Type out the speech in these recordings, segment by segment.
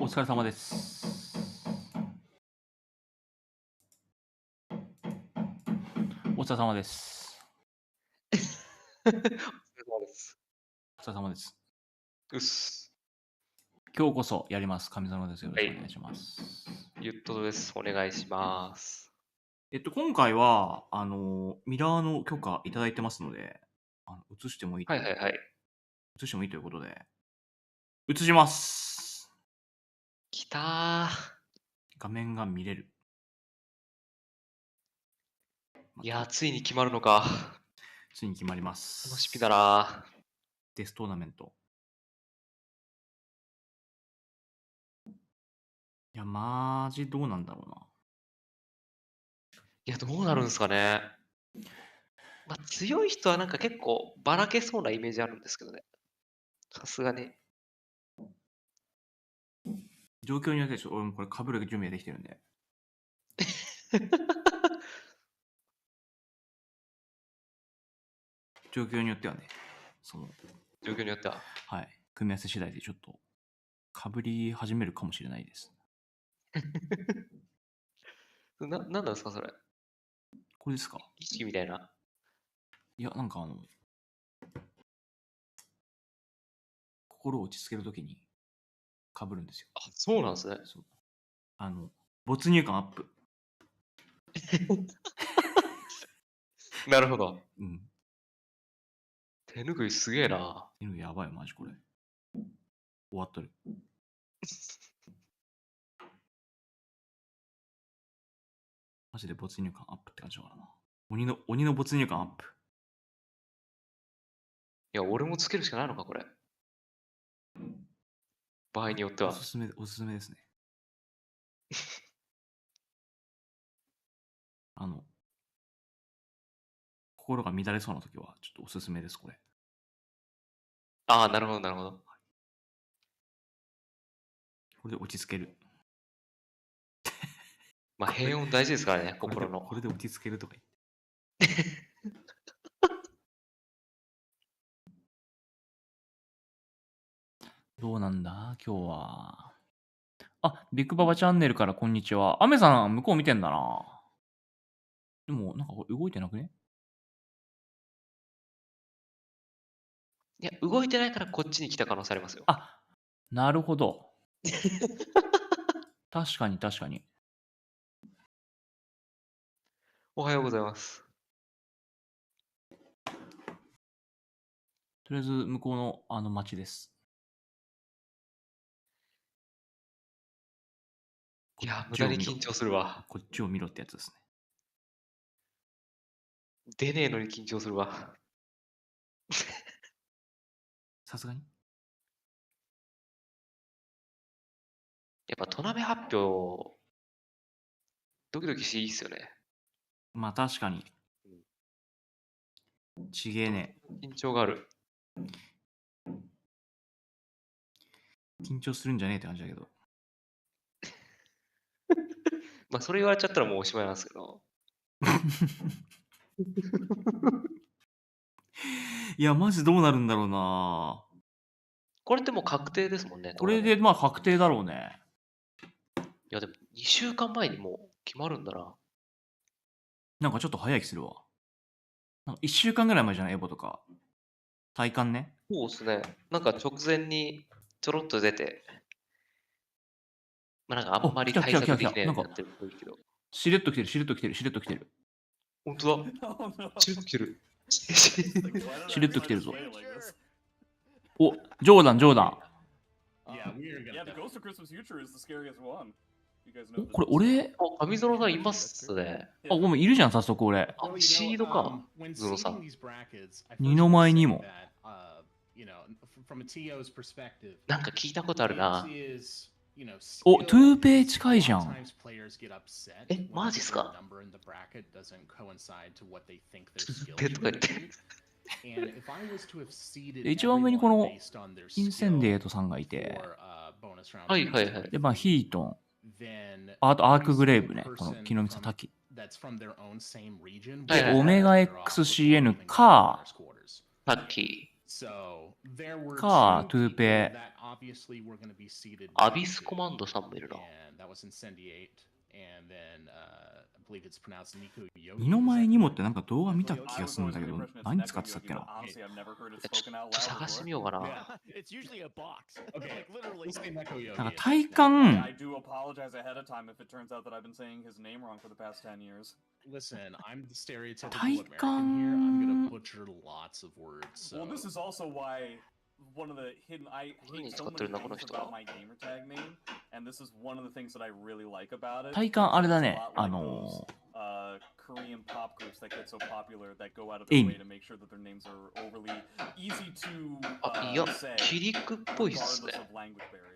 疲れ様です。お疲れ様です。お疲れ様です。お疲れ様です。うっす。今日こそやります。上園です。よろはしくお願いい。します。ゆっととです。お願いします。今回は、ミラーの許可いただいてますので、映してもいいとはいはいはい。映してもいいということで、映します。きたー。画面が見れる。いやー、ついに決まるのか。ついに決まります。楽しみだなー。デストーナメント。いや、マジどうなんだろうな。いや、どうなるんすかね。まあ、強い人はなんか結構ばらけそうなイメージあるんですけどね。さすがに。状況によっては俺もこれ被る準備ができてるんで。状況によってはね、状況によっては。はい、組み合わせ次第でちょっと被り始めるかもしれないです。なんなんですか、それ。これですか？意識みたいな。いや、なんか心を落ち着けるときに被るんですよ。あ、そうなんですね。そう。没入感アップ。なるほど。うん。手ぬぐいすげえな。やばい、マジこれ。終わっとる。マジで没入感アップって感じだからな。鬼の没入感アップ。いや、俺もつけるしかないのか、これ。場合によっては。おすすめですね。心が乱れそうなときは、ちょっとおすすめです、これ。ああ、なるほど、なるほど。これで落ち着ける。まあ、平穏大事ですからね、心の。これで落ち着けるとか言って。どうなんだ今日は。あ、ビッグババチャンネルからこんにちは。アメさん、向こう見てんだな。でも、なんか動いてなくね？いや、動いてないからこっちに来た可能性ありますよ。あ、なるほど。確かに確かに。おはようございます。とりあえず、向こうの町です。いや、無駄に緊張するわ。こっちを見ろってやつですね。出ねえのに緊張するわ。さすがに。やっぱ、トナメ発表、ドキドキしていいっすよね。まあ確かに。ちげえね。緊張がある。緊張するんじゃねえって感じだけど。まあ、それ言われちゃったらもうおしまいなんですけど。いや、マジどうなるんだろうな。これってもう確定ですもんね、これでまあ確定だろうね。いや、でも2週間前にもう決まるんだな。なんかちょっと早い気するわ。なんか1週間ぐらい前じゃないエボとか。体感ね。そうっすね。なんか直前にちょろっと出て、まあなんかあんまり対策できないようになってるっぽいけど。しれっと来てる、しれっと来てる、しれっと来てる。ほんとだ。しれっと来てる。しれっと来てるぞ。お、ジョーダン、ジョーダン。お、これ俺あ、上園さんいますね。あ、ごめん、いるじゃん、早速俺。あ、シードか。ゾロさん。二の前にも。なんか聞いたことあるな。お、トゥーペイ近いじゃん。え、マジっすか？トゥーペイとか言って。一番上にこのインセンデートさんがいて、はいはいはい。で、まあ、ヒートン、あとアークグレイブね、この木の実さん滝。で、オメガ XCN か、タッキか、トゥーペ。アビスコマンドさんもいるな。二の前にもってなんか動画見た気がするんだけど、何使ってたっけな。ちょっと探してみようかな。なんか体感、体感、何に使ってるんだこの人は。体感あれだね、エイミ。あ、いや、キリクっぽいっすね。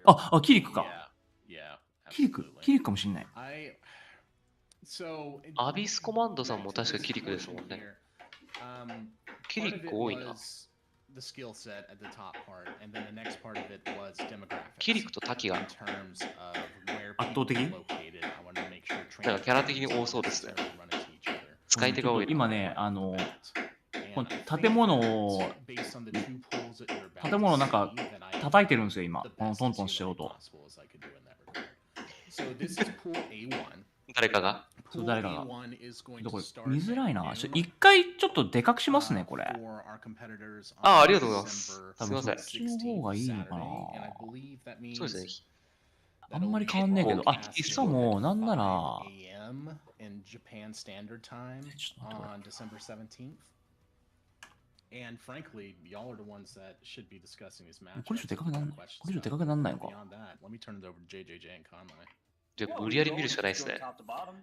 あ、キリクか。キリクかもしんない。アビスコマンドさんも確かキリクですもんね。キリク多いな。キリクとタキが圧倒的。なんかキャラ的に多そうですね。使い手が多いな。今ね、この建物なんか叩いてるんですよ、今。このトントンしてる音。誰かがそう、誰かが。これ見づらいな。一回ちょっとでかくしますね、これ。ありがとうございます。多分そっちの方がいいのかな。そうですね。あんまり変わんねえけど、しかも、なんなら、これ以上でかくなんないのか。じゃあ無理やり見るしかないですね。ちょっと待って。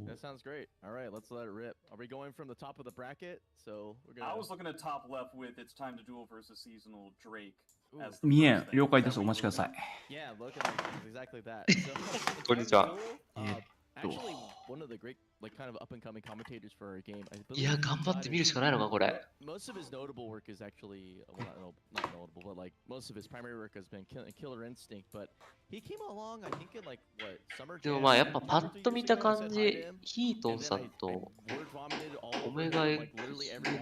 That sounds great. All right, let's let it rip. Are we going from the top of the bracket? So we're gonna. I was looking at top left with it's time to duel versus seasonal Drake. 見えん、了解です。お待ちください。Yeah, look at exactly that. こんにちは。Actually, one of the great, like, kind of up-and-coming commentators for our game. いや、頑張って見るしかないのか、これ。Most of his notable work is actually, well, not notable, but like most of his primary work has been Killer Instinct. But he came along, I think, in like what summer. でもまあやっぱパッと見た感じ、ヒートンさんとオメガ X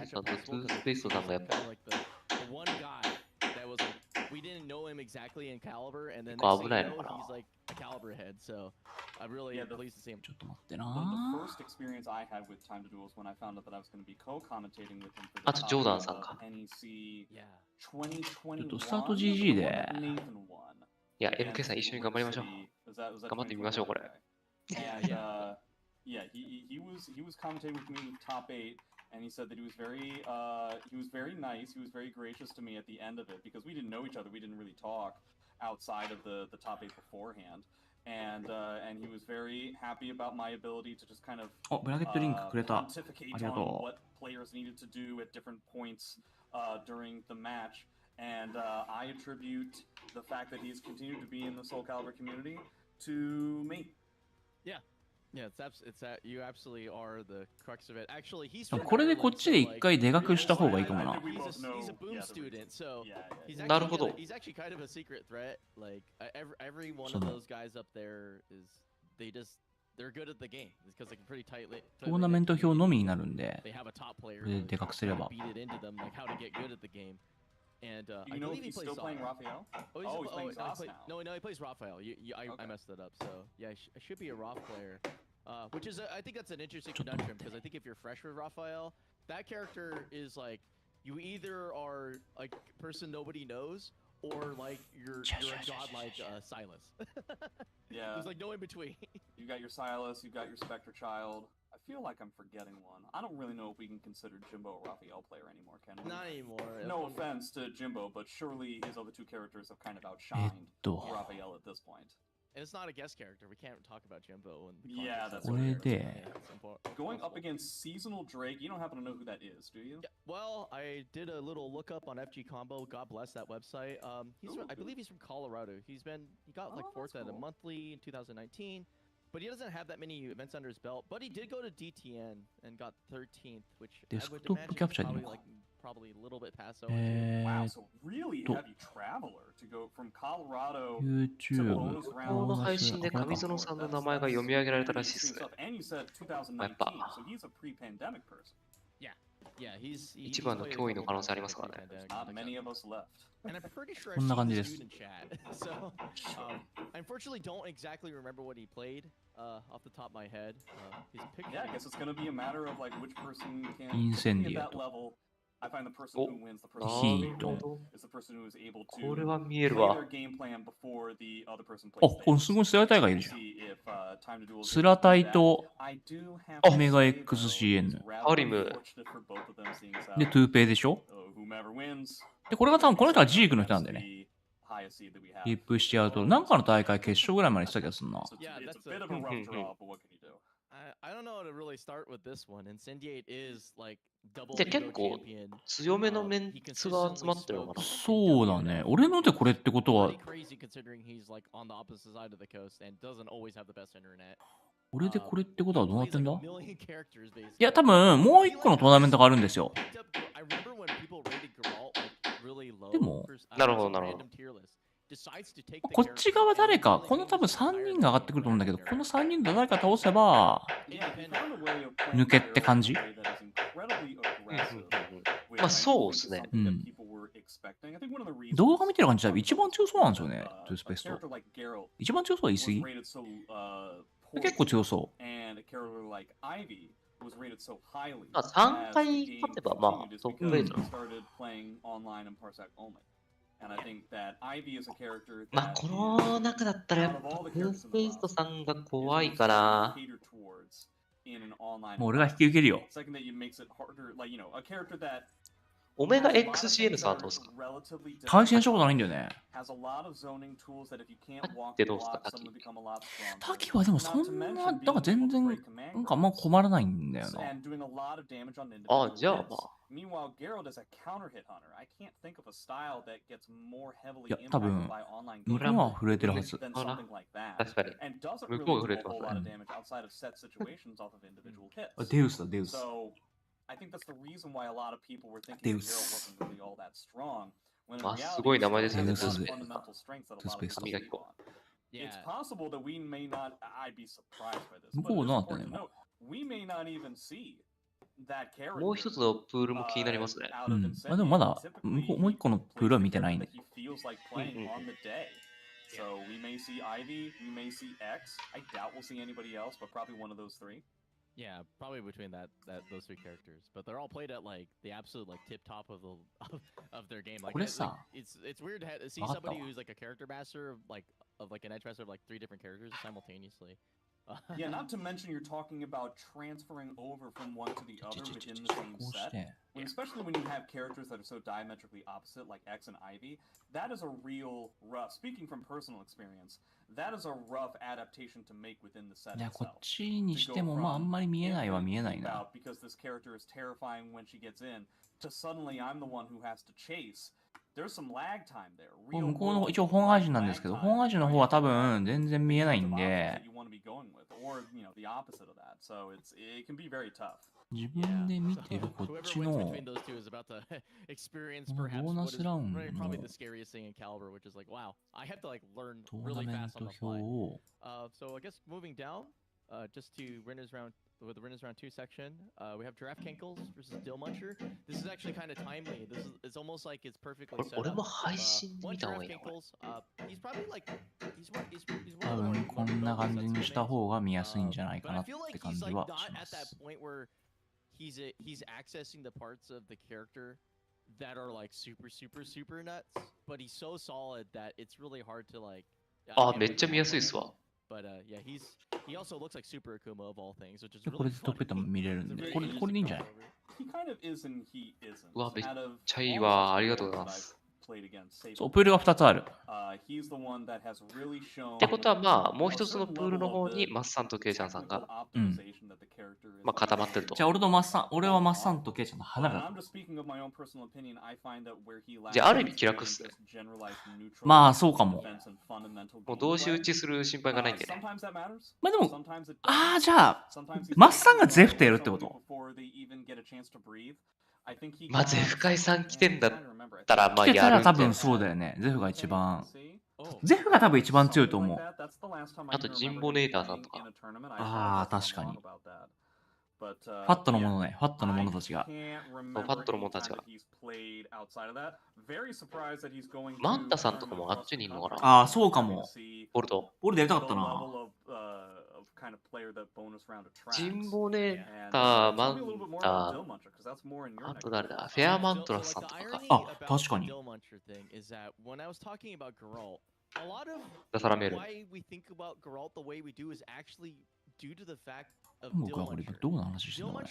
さんとトゥースペーストさんがやっぱ。We didn't know him exactly in Caliber, and then危ないの he's かな。 like a Caliber head, so I'm really pleased to see him. ちょっと待ってな。 The first experience I had with Time to Duel was when I found out that I was going to be co-commentating with him for あとジョーダンさん the か。 NEC ちょっ 2021. とスタート GG で。いや、MK さん一緒に頑張りましょう。頑張ってみましょう、これ。And yeah, he was commentating with me with top 8. And he said that he was very nice. He was very gracious to me at the end of it because we didn't know each other. We didn't really talk outside of the top 8 beforehand. And he was very happy about my ability to just kind of ブラケットリンクくれた。あ pontificate りが on と what players needed to do at different points during the match. And I attribute the fact that he's continued to be in the Soul Calibur community to me. Yeah, it's that you absolutely are the crux of it. Actually, he's う。これでこっちで一回でかくした方がいいかもな。He's a boom student, so he's なるほど。 actually kind of a secret threat. Like every one of those guys up there is they're good at the game because they can pretty tightly. トーナメント表のみになるんで、 They have a top player これででかくすれば。 beat it into them, like how to get good at the game. And Do I you know believe if he he's plays still playing Raphael? Oh, he's playing Zos no, now. he plays Raphael. I messed that up. So yeah, I should be a Raph player. Which is, I think that's an interesting conundrum because I think if you're fresh with Raphael, that character is like, you either are like a person nobody knows or like you're a godlike Silas. Yeah. There's like no in between. You got your Silas, you got your Spectre Child. I feel like I'm forgetting one. I don't really know if we can consider Jimbo a Raphael player anymore, can we? Not anymore. No offense to Jimbo, but surely his other two characters have kind of outshined Raphael at this point. And it's not a guest character. We can't talk about Jimbo. Yeah, that's これで、 Going up against seasonal Drake, you don't happen to know who that is, do you? Yeah, well, I did a little look up on FG Combo. God bless that website. I believe he's from Colorado. He got like fourth at a monthly in 2019, but he doesn't have that many events under his belt. But he did go to DTN and got 13th, which I would imagine is probably like probably a little bit past wow, so really heavy traveler to go from Colorado to YouTube。bonus こ round. の配信で上園さんの名前が読み上げられたらしいですね。 And you said 2019, Yep. so he's a pre-pandemic person. Yeah, he's 一番の脅威の可能性ありますからね。 Not many of us left. And I'm pretty sure こんな I've 感 seen じ this です。 dude in chat. So, I unfortunately don't exactly remember what he played off the top of my head. His picture. Yeah, I guess it's going to be a matter of like which person can Incendio be at that level. I find the person who wins, the な person ヒート るほど。 is the person who is able これ to は見える play わ。 their game plan before the other person あ、 plays これすごいスラタイがいる theirs. じゃん。 See if, time to duel is スラタイと I do have オ to メガ say, though, XCN it's rather ハリム。 unfortunate for both of them seeing as で、トゥーペイでしょ whomever wins. で、これが多分この人はジークの人なんだよね。 the highest seed that we have. リップしてやると、なんかの大会決勝ぐらいまでした気がするな。 So it's a bit of a rough draw, but what can you do? I don't know how to really start with this one. Incendiate is like double で Ego 結構 champion. 強めのメンツが集まってるのかな。そうだね。俺のでこれってことは、 Pretty crazy considering he's like on the opposite side of the coast and doesn't always have the best internet. 俺でこれってことはどうなってんだ Plays like a million characters, basically. いや、多分もう一個のトーナメントがあるんですよ。 Picked up- I remember when people rated Geralt like really low でも、 for なるほど some なるほど。 random tier list. Decides to take the こっち側 character 誰 and か、 really この多分 makes it 3 higher 人が上がってくると思うんだけど、この3人で誰か倒せば、 Yeah, he found a way of 抜 playing けって感じ in a way that is incredibly aggressive, which まあ I そう think で is すね。 something that people were expecting. I think one of the reasons 動画見てる感じは一番強そうなんですよね、 a トゥースペース character ト。 like Geralt 一番強そうは言い過 was ぎ rated so poorly, 結構強そ and a character like Ivy was rated so highly まあ3 as 回 the game 勝てばまあ continued is トップ because レー he ト。 started playing online and Parsec only. And I think that Ivy is a character まあ that この is 中だったらや out っ of ぱ all the フー characters ス in ペ the ースト roster さんが is 怖い most かな。 catered towards in an online う。もう俺が引き受けるよ。 Second that you makes it harder, like, you know, a character that オメガ has a lot of XCN things さん that はどう are ですか？ relatively 対 different, 戦したことないんだよね。 has a lot of zoning tools that if you can't タキ walk って the どうですか block, タキ suddenly become a lot stronger. タキはでもそ Not ん to な、 mention なん being か全 able to 然、 break command なんかあんま cards 困らないんだよ and な。 doing a lot of damage on あ individual じゃあ hits. まあ Meanwhile, Geralt is a counter hit hunter. I can't think of a style that gets more heavily いや、 impacted 多分、 by online 向 games こうは震えてるはず。 than あら something like that. 確かに And doesn't 向 really こうが do 震え a てます whole ね。 lot of damage outside of set situations off of individual あ hits. デウスだ、デウス。 So I think that's the reason why a lot of people were thinking that Deus. Geralt wasn't really all that strong. When in あ reality, すごい he 名前 still ですね。 has デウス those 勢。 fundamental strengths that a トゥース lot ペ of ース people ト。 歯磨き粉。 sleep on. Yeah. It's possible that we may not. I'd be surprised by this. 向 But こう it どう is なってんの important to 今。 note, we may not even see that character もう一つのプールも気になりますね。 out う of ん。まあでもま Incendiate. だ、向こう、もう一個のプールは見てないね。 He feels like playing on the day. So we may see Ivy, we may see X. I doubt we'll see anybody else, but probably one of those three. Yeah, probably between those three characters, but they're all played at like the absolute like tip top of the of their game. Like, これ like さ、 it's weird to see わかった somebody わ。 who's like a character master of like an edge master of like 3 different characters simultaneously. Yeah, not to mention you're talking about transferring over from one to the other within the same こうし set. て、 When, especially when you have characters that are so diametrically opposite, like X and Ivy, that is a real rough. Speaking from personal experience, that is a rough adaptation to make within the set いや、こ itself. っちに To して go も、まああ from んまり見えないは infinite 見えない keep な。 out because this character is terrifying when she gets in, to suddenly I'm the one who has to chase. There's some lag time there. これ Real 向こうの world 一応本配信なん lag ですけど、 time 本配信の where 方 you は have 多 to have 分全然 the 見えない kinds ん of options で that、you want to be going with, or the opposite of that. So it can be very tough. 自分で見てるこっ Whoever ち wins の between those two is about to experience この perhaps ボーナ what ス is ラウンド probably の the scariest thing in Caliber, which is like, wow, I have to like learn トーナ really メン fast ト on the 表 fly. を So I guess moving down, just to winners round with the winners round 2 section, we have Giraffe Kinkles versus Dill Muncher. This is actually kind of timely. This is it's almost like it's perfectly これ set 俺 up. も配信で One 見た方 Giraffe がいいな、これ。 Kinkles, he's probably like he's one of 多 the more 分こんな notable 感じ sets にした of 方が見やすいん names. じゃないか But な I って feel like 感 he's じ like は not しま at that す。 point where he's accessing the parts of the character that are like super nuts, but he's so solid that it's really hard to like あ get めっちゃ away 見やすいっ from す him. わ。 But yeah, he also looks like Super Akuma of all things, which is でこ really れでトップペットも funny. 見れる It's ん a で、 very これ easy でいいんじゃない？ crossover. He kind of is and he isn't. うわ、めっ Out of ちゃいい all わ。あ the りがとう players ござい that ま I've す。 played against, そう、プールが2つある。 he's the one that has really shown ってことはまあ、もう a 一つの certain プールの level 方 of に the マッサンとケイちゃんさん technical が、 optimization that the character is まあ、固まってるとじゃ。あ俺とマッサン、俺はマッサンとケイちゃんの花 And が。 I'm just speaking of my own personal opinion. I find that where he lacks じゃあある意味 is 気楽っすね。 just generalized neutral まあそうかも。 defense and fundamental もう同士打 gameplay. ちする心配がないんでね。 Sometimes that matters. まあでも、 Sometimes it ああ、 doesn't. じゃあ、 Sometimes he's マッサンがゼフトやるってこと？ before they even get a chance to breathe. まあ、ゼフ会さん来てんだったら、まあ、来てたら多分やるんじゃないそうだよね。ゼフが一番。ゼフが多分一番強いと思う。あと、ジンボネーターさんとか。ああ、確かに。ファットのものね。ファットの者たちが。ファットの者たちが。マンタさんとかもあっちにいるのかな。ああ、そうかも。ボルト。ボルでやりたかったな。ジンボネーター、マンター、あと誰だ、フェアマントラスさんとかか。あ、確かに。ダサラメール。僕はこれどうの話してんのこれ。い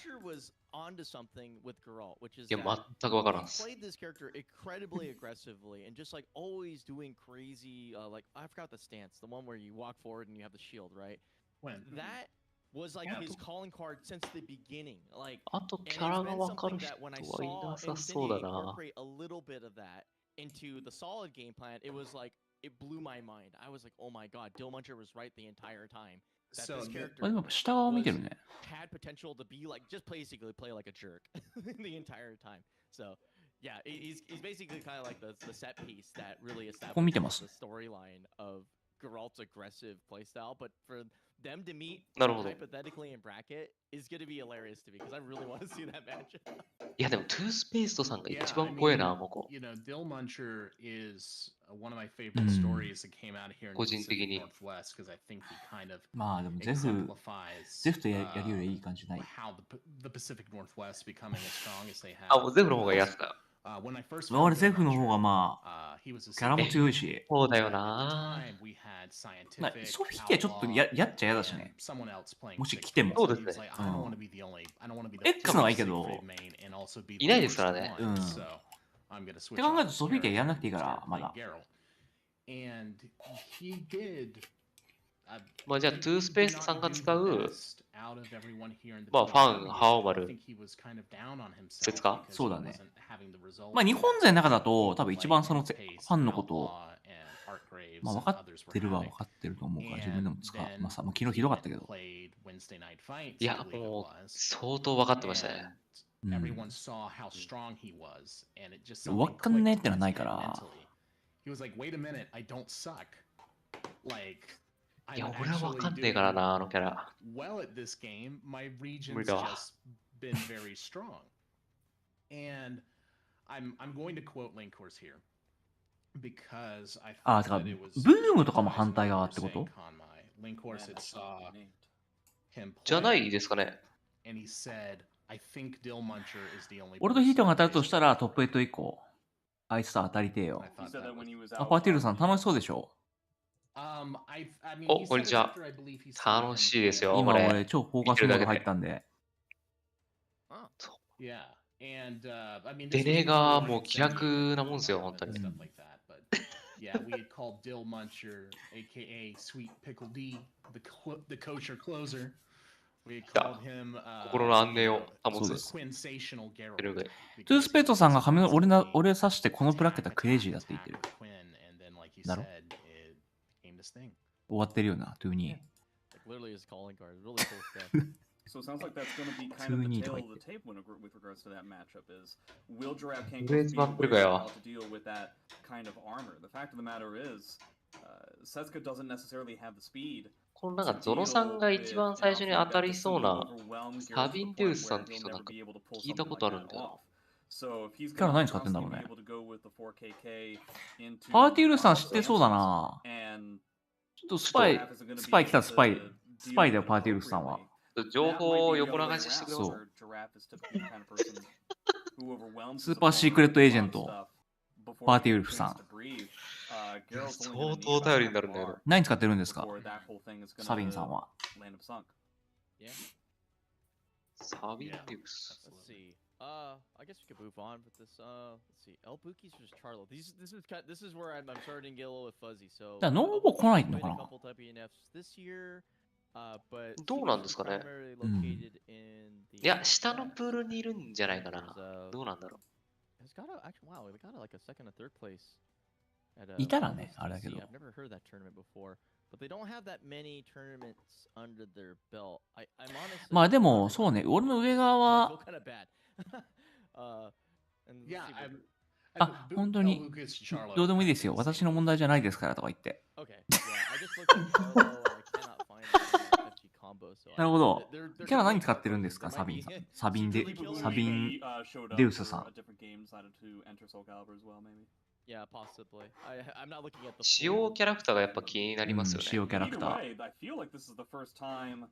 や、全くわからんっす。あとキャラがわかる人はいなさそうだな。into the solid game plan, it was like it blew my mind. I was like, "Oh my god, Dillmuncher was right the entire time." That this character でも下側を見てるね。 had potential to be like just basically play like a jerk the entire time. So yeah, he's basically kind of like the set piece that really establishes the storyline of Geralt's aggressive playstyle. But for them to meet hypothetically in bracket is going to be hilarious to me because I really want to see that match. いやでもトゥースペーストさんが一番怖いな、もこ。You know, Dillmuncher is one of my favorite stories that came out here in the Pacific Northwest because I think he kind of まあでもゼフとやるよりいい感じない。how the Pacific Northwest becoming as strong as they have. あ、もうゼフの方が安か。俺ゼフの方がまあキャラも強いし。そうだよな。ソフィーティはちょっとやっちゃ嫌だしね。もし来ても。そうですね。X のはいいけど、いないですからね。うん。って考えるとソフィーティはやらなくていいから、まだ。まあじゃあ、トゥースペースさんが使う、まあファン、ハオマル、説か？そうだね。まあ日本勢の中だと、多分一番そのファンのことを、まあ分かってるは分かってると思うから、自分でも使う。まあさ、昨日ひどかったけど。いや、もう相当分かってましたね。分かんねえってのはないから。いや、俺は分かんねえからな、あのキャラ。無理だわ。あ、だから、ブームとかも反対側ってこと？じゃないですかね。俺とヒートが当たるとしたらトップ8以降。あいつと当たりてえよ。あ、パーティールさん楽しそうでしょ？お、こんにちは。楽しいですよ。今俺超フォーカスモード入ったんで。デネがもう気楽なもんですよ、本当に。心の安寧を保つ。トゥースペートさんが俺指してこのブラケットはクレイジーだって言ってる。だろ？終わってるよな、トゥーニー。So it sounds like that's going to be kind of the tail of the tape with regards to that matchup is will Giraffe King be able to deal with that kind of armor? The fact of the matter is, Setsuka doesn't necessarily have the speed. このなんかゾノさんが一番最初に当たりそうなサビンデウスさんって人なんか聞いたことあるんだよ。キャラ何使ってんだろうね。パーティールさん知ってそうだな。ちょっとスパイ来たスパイだよ、パーティールさんは。情報を横流ししてくれます。スーパーシークレットエージェント、パーティーウルフさん。相当頼りになるんだけど。何使ってるんですか、サビンさんは。サビンデウス。I guess we could move on with this. Let's see. El Buki's versus Charlo. This is where I'm starting to get a little bit fuzzy. So. ノーボ来ないのかな。どうなんですかね。いや、下のプールにいるんじゃないかな。どうなんだろう。いたらね、あれだけど。まあでも、そうね、俺の上側は、And Yeah, let's see what- I'm. あ、本当にどうでもいいですよ。私の問題じゃないですからとか言って。 Okay, yeah, I just looked at Charlo and I cannot find an FG combo, so なるほど。 they're キャラ何 definitely 使ってるんですか、 there サ might ビン be- さん。サビン Secretly で、 killers. サビン showed デウ up ス for さん。 a different game, decided to enter Soul Calibur as well, maybe. Yeah, possibly. I'm not looking at the 使用キャラクターがやっぱ気になりますよね。使用キャラク Either ター。 way, I feel like this is the first time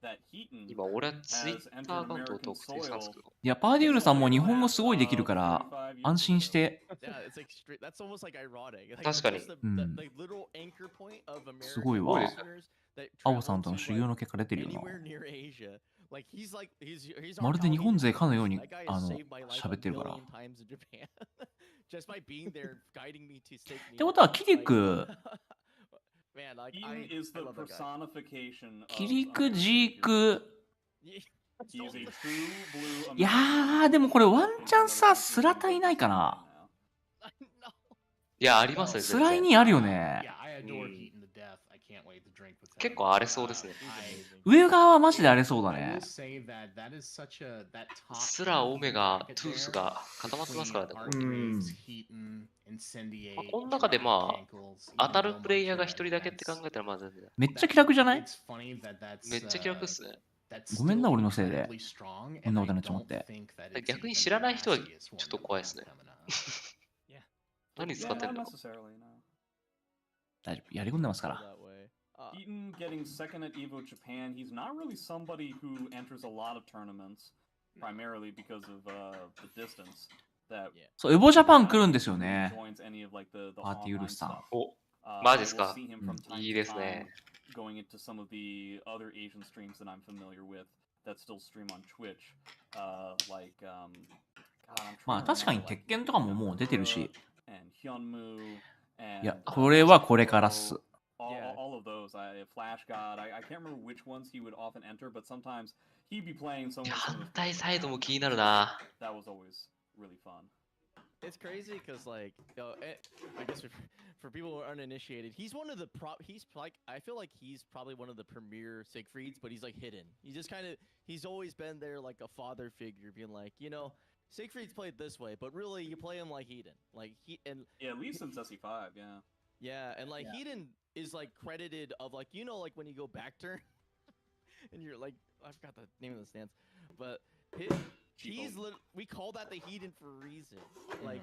that Heaton 今、俺はツイッ has ターア entered カウントを American 特定したんですけ soil. ど。いや、パーデュールさんも日本語すごいできるから安心して。 Yeah, it's like straight. That's almost like ironic. Like, 確かに。 just the little anchor point of すごい American わ。 listeners that 青さん travel との to 修行の結果出てるよな。 anywhere near Asia. Like he's our まるで日本勢かのように That guy has saved my life 喋ってるから。 a billion times in Japan. Just by being there, guiding me to stake ってことはキリク、 Man, like Heaton is the personification of キリク、 American ジー patriotism. ク。 He is a true blue いや American. ー、でもこれワンチャンさ、スラタイないかな。いや、ありますね。スライにあるよね。 Yeah, I adore Heaton to death. I can't wait to drink with him. 結構荒れそうですね。上側はマジで荒れそうだ I ね will。say that that is such a that top スラ、オメガ、トゥースが固まってますからね。 Archwaves, Heaton, Incendiate, この中でまあ、 Ankles, 当たるプレイヤーが一人だけって考えたらまあ全然。めっちゃ気楽じゃない It's funny that that's めっちゃ気楽っすね。 that's ごめんな、 still 俺のせいで。 incredibly strong, こんな and こと I になっちまっ don't て。 think that it's 逆に even 知らない人は the ちょ nastiest っ one と that 怖いです we'll ね。 have coming out. 何 Yeah, 使ってん not の？ necessarily, no. 大丈夫。やり込んでますから。 that way. Heaton getting second at Evo Japan, he's not really somebody who enters a lot of tournaments, primarily because of the distance. That そう、エボジャパン来るんですよね。 joins any of like the パーティーウル online フさん。 stuff. お、 I マジです will か？ see him from time いい to ですね。 time going into some of the other Asian streams that I'm familiar with that still stream on Twitch. Like, God, I'm まあ trying to 確かに remember, 鉄 like, 拳とかももう出てるし。 and Hyunmoo いや、 and これはこれからっす。 Yeah. all of those. Flash God. I can't remember which ones he would often enter, but sometimes he'd be playing some いや、 some 反 of 対 the サイドも気になるな。 that was always really fun. It's crazy because like, I guess for people who are uninitiated, he's one of the he's like, I feel like he's probably one of the premier Siegfrieds, but he's like hidden. He just kind of, he's always been there like a father figure, being like, you know, Siegfried's played this way, but really you play him like Eden. Like and Yeah, at least since SE5, yeah. yeah, and like Yeah. Eden is like credited of like, you know, like when you go back turn and you're like, I forgot the name of the stance, but we call that the Eden for a reason. Like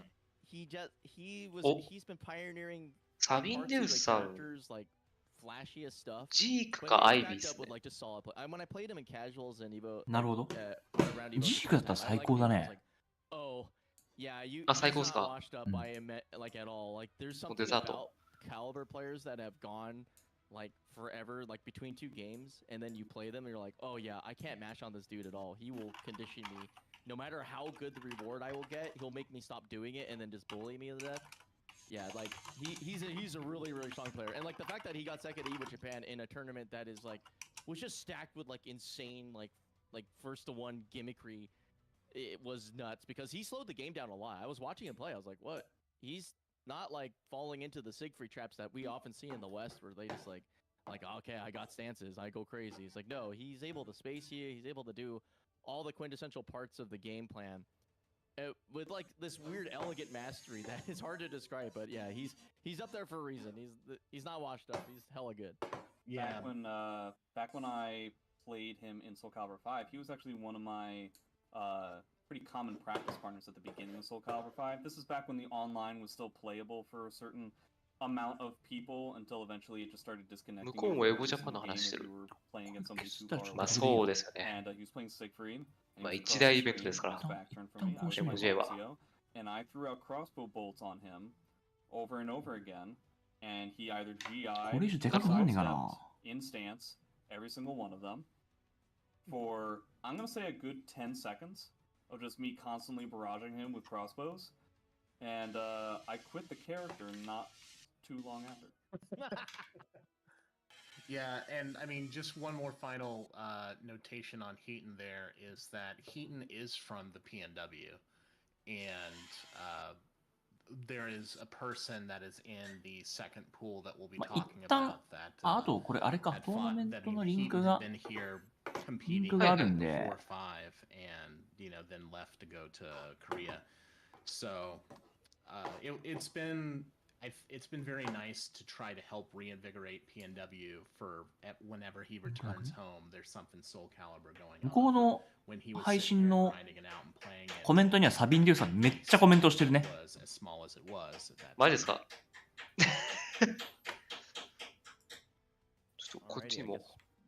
Oh. he's been pioneering サビンデウスさん、 characters like flashiest stuff. ジーク But か he アイビー backed です up ね with。like just solid play. When I played him in casuals and Evo, なるほど。 around Evo ジークだったら最高だね。 oh, yeah, you あ、最 he's 高っす not か？ washed up by him like at all. Like there's もう something デザート。 about caliber players that have gone like forever, like between two games, and then you play them and you're like, oh yeah, I can't mash on this dude at all. He will condition me. No matter how good the reward I will get, he'll make me stop doing it and then just bully me to death. Yeah, like he's a really strong player, and like the fact that he got second Evo Japan in a tournament that is like was just stacked with like insane like first to one gimmickry. It was nuts because he slowed the game down a lot. I was watching him play. I was like, what? He's not like falling into the Siegfried traps that we often see in the West, where they just like okay, I got stances, I go crazy. It's like no, he's able to space here. He's able to do all the quintessential parts of the game plan. With like this weird elegant mastery that is hard to describe, but yeah, he's up there for a reason. He's not washed up. He's hella good. Yeah. Back when I played him in Soul Calibur 5, he was actually one of my pretty common practice partners at the beginning of Soul Calibur 5. This is back when the online was still playable for a certain amount of people until eventually it just started disconnecting. 向こうもエボジャパンの話してる。 playing against somebody too far まあ away. そうですよね。 And he was playing Siegfried. まあ一大イベントですから。 MJ は。 And I threw out crossbow bolts on him over and over again, and he either GI これ以上でかくなんねえかな。 in stance every single one of them for I'm gonna say a good 10 seconds of just me constantly barraging him with crossbows, and I quit the character not too long after. Yeah, and I mean, just one more final notation on Heaton there is that Heaton is from the PNW, and there is a person that is in the second pool that we'll be まあ talking 一旦 about that あとこれあれか、 had トーナメ fought ン that トのリン Heaton ク had が been here リン competing クがあるん in で 4-5, and then left to go to Korea. So it's been very nice to try to help reinvigorate PNW for whenever he returns home. There's something Soul Calibur going 向こう on. の When he was 配 sitting 信 here の grinding it out and playing it, コメントにはサビンデューさんめっちゃコメントしてるね。 was as small as it was at that マジです time. かちょっとこっちに Alrighty, I も guess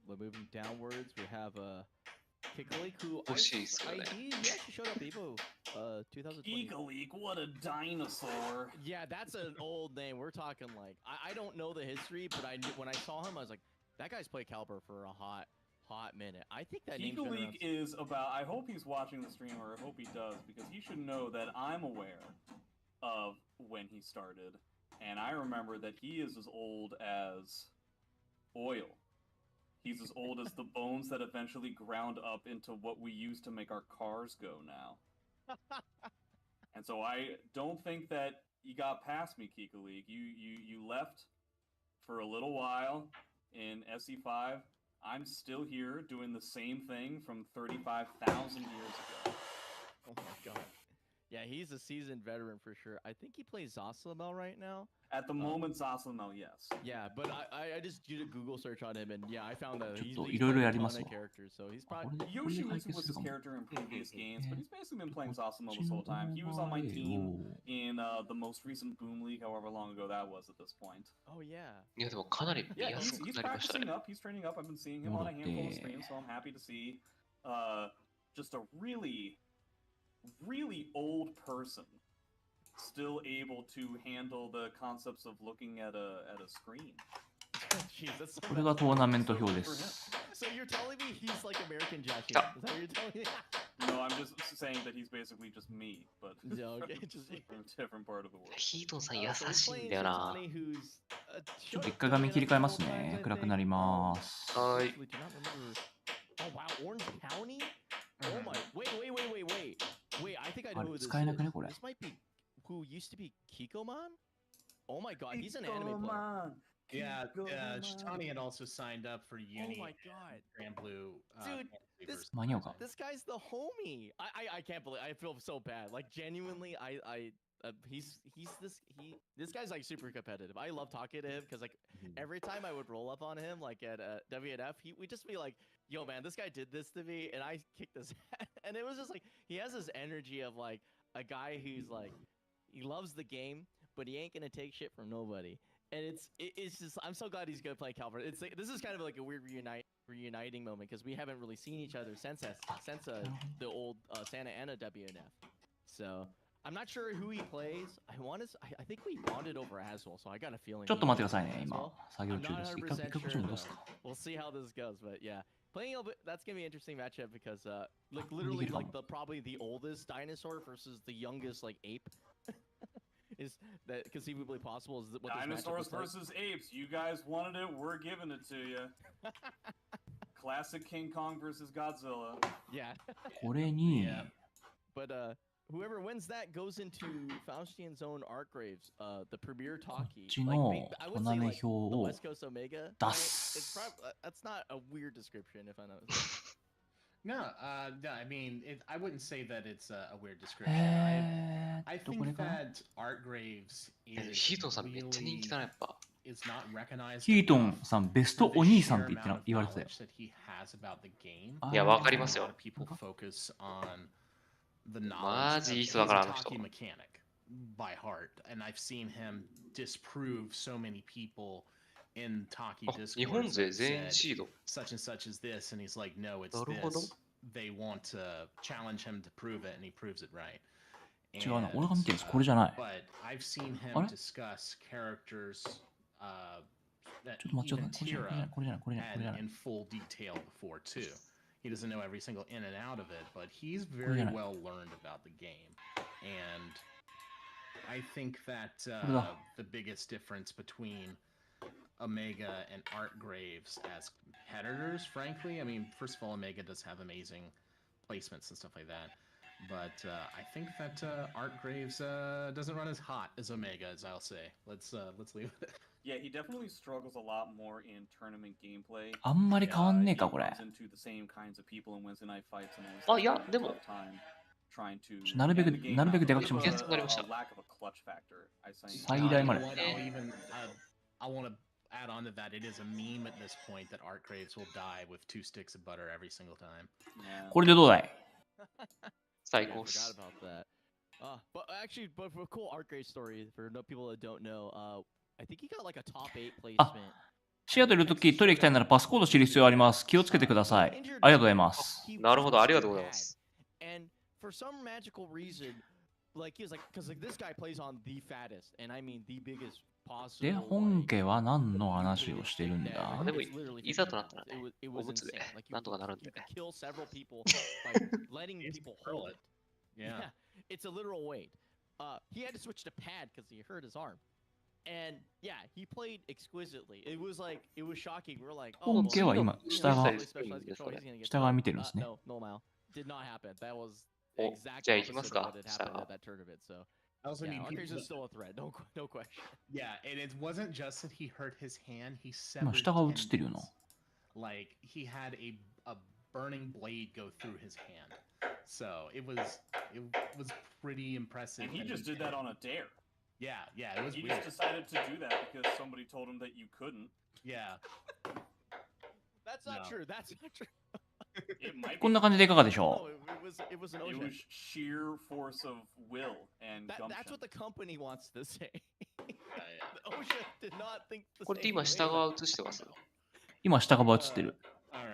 we're moving downwards. We have Kikalik, who 欲しいですけどね。 he actually showed up Evo 2020. Eagleek, what a dinosaur. Yeah, that's an old name. We're talking like I don't know the history, but I knew, when I saw him, I was like, that guy's played Caliber for a hot minute. I think that name's been around. Eagleek is about. I hope he's watching the stream, or I hope he does, because he should know that I'm aware of when he started, and I remember that he is as old as oil. He's as old as the bones that eventually ground up into what we use to make our cars go now. And so I don't think that you got past me, Kikalik. You left for a little while in SE5. I'm still here doing the same thing from 35,000 years ago. Oh my god. Yeah, he's a seasoned veteran for sure. I think he plays Zoslamel right now. At the moment, Zoslamel, yes. Yeah, but I just did a Google search on him, and yeah, I found that he's ちょっと he's いろいろ played や a り ton ます of わ。 characters, so he's あ、こ probably れでこれで解 Yoshimitsu 決 was する his かも。 character in previous games, but he's basically been こ playing っ Zoslamel ち this の whole time. He was on my 場合 team を in the most recent Boom League, however long ago that was at this point. oh yeah. いやでもかなり見 Yeah, や he's, すく he's なりました practicing ね。 up. He's training up. I've been seeing him on a handful of streams, so I'm happy to see just a really, really old person still able to handle the concepts of looking at a screen. Jeez, that's so これがトーナメント表で So す。 So you're telling me he's like American Jackie? Stop. Is that what you're telling me? No, I'm just saying that he's basically just me, but Yeah, okay, just from a different part of the world. ヒートンさん優 So he's しい playing んだよな。 Shintani, who's ちょっと一回画面切り替えますね。暗くなります。はーい。 Actually, do not remember. Oh wow, Orange County? Oh my! Wait! I think I know あ who れ this 使えなくねこれ。 is. This might be who used to be Kikoman. Oh my god, he's an anime player. Kikoman! Yeah, Kikoman! Shitani had also signed up for Oh Uni my god, Grand Blue. Dude, Fantasy this- versus- 間に合うか。 this guy's the homie. I can't believe. I feel so bad. Like genuinely, this guy's like super competitive. I love talking to him because like every time I would roll up on him like at WNF, we'd just be like, "Yo, man, this guy did this to me," and I kicked his ass. And it was just like he has this energy of like a guy who's like he loves the game, but he ain't gonna take shit from nobody. And it's just I'm so glad he's gonna play Calvert. It's like, this is kind of like a weird reuniting moment because we haven't really seen each other since the old Santa Ana WNF. So I'm not sure who he plays. I think we bonded over Aswell, so I got a feeling. ちょっと待ってくださいね。 Aswell. 今、作業中です。一回こっちに戻すか。 We'll see how this goes, but yeah, playing a bit, that's gonna be an interesting matchup because like literally like probably the oldest dinosaur versus the youngest like ape. Is that conceivably possible? Is what this matchup Dinosaurs looks like? versus apes. You guys wanted it, we're giving it to you. Classic King Kong versus Godzilla. Yeah, これに、 Yeah. but whoever wins that goes into Faustian's own Artgraves, the premier talkie. ちの I ト would ナ say メ like 表 the を West Coast Omega. Das. right? It's that's not a weird description if I know. No, no, I mean, I wouldn't say that it's a weird description. I こ think れかな。 that Artgraves ヒートンさんめっちゃ人気だな、やっぱ。 is not recognized ヒートン enough さん、ベスト for the お兄さん sheer って言ってな amount of 言われてたよ。 knowledge that he has about the game. あーいやわかります A よ lot of people focus on the マ knowledge ジいい of 人だからあ his の人。 talkie mechanic by heart, and I've seen him disprove so many people in talkie あ、日本 discourse 勢 that 全員 said シード。 such and such is this, and he's like, no, it's なるほど。 this. They want to challenge him to prove it, and he proves it right. 違うな。 And, 俺が見てるやつこれじゃない。 but I've seen あ him れ discuss characters that ちょっと待って、 even これじゃない。 Tira これじゃない。これじゃない。これじゃない。 had in full detail before too. He doesn't know every single in and out of it, but he's very Yeah. well learned about the game. And I think that Yeah. the biggest difference between Omega and Artgraves as competitors, frankly, I mean, first of all, Omega does have amazing placements and stuff like that. But I think that Artgraves doesn't run as hot as Omega, as I'll say. Let's leave it. Yeah, he definitely struggles a lot more in tournament gameplay. あんまり変わんねえ He か、これ。 runs into the same kinds of people in Wednesday night fights and always あ、 has いや、 a でも、 tough time trying to なるべく end the game. なるべくでかくし A ます。検索になりました lack of a clutch factor, I say. 最大まで。 You know what, I'll even I want to add on to that. It is a meme at this point that Artgraves will die with 2 sticks of butter every single time. Yeah. これでどうだい？最 Yeah, 高 I っ forgot す。 about that. But actually, but for a cool Artgrave story, for no people that don't know, I think he got like a top 8 placement. シアトルいるときトイレ行きたいならパスコード知る必要あります。気をつけてください。ありがとうございます。 He なるほど、ありが was とうござい bad. ます。 And for some magical reason, like he was like, because like this guy plays on the fattest, and I mean the biggest possible. で、本家は何の話をしてるんだ？でも It's literally いざとなったらね it お was むつで insane. Like なんとかなるん you でね。 could kill several people by letting Just people curl hold it. it. Yeah. It's a literal weight. He had to switch to pad because he hurt his arm. And yeah, he played exquisitely. It was like, it was shocking. We're like, oh, 本家は今、 he's 下 gonna が play specialized control, he's gonna get 下側見てるんですね。 no, no, Mao. Did not happen. That was お、 exact じゃあ行きます opposite of か what had 下 happened が at that tournament. So I also yeah, mean, Arcades people, is still a threat. No question. yeah, and it wasn't just that he hurt his hand; he 今 severed 下が映ってるよな。 tendons. Like he had a burning blade go through his hand. So it was pretty impressive. And he that just did that on a dare. Yeah, it was He weird. just decided to do that because somebody told him that you couldn't. Yeah. That's not No. true. That's not true. It might こん be. な感じでいかがでし No, ょ it was an It ocean. was sheer force of will and That's what gumption. the company wants to say. Yeah, The ocean did not think the これって same 今 way. 下側映してますう？今下側映ってる。 All right.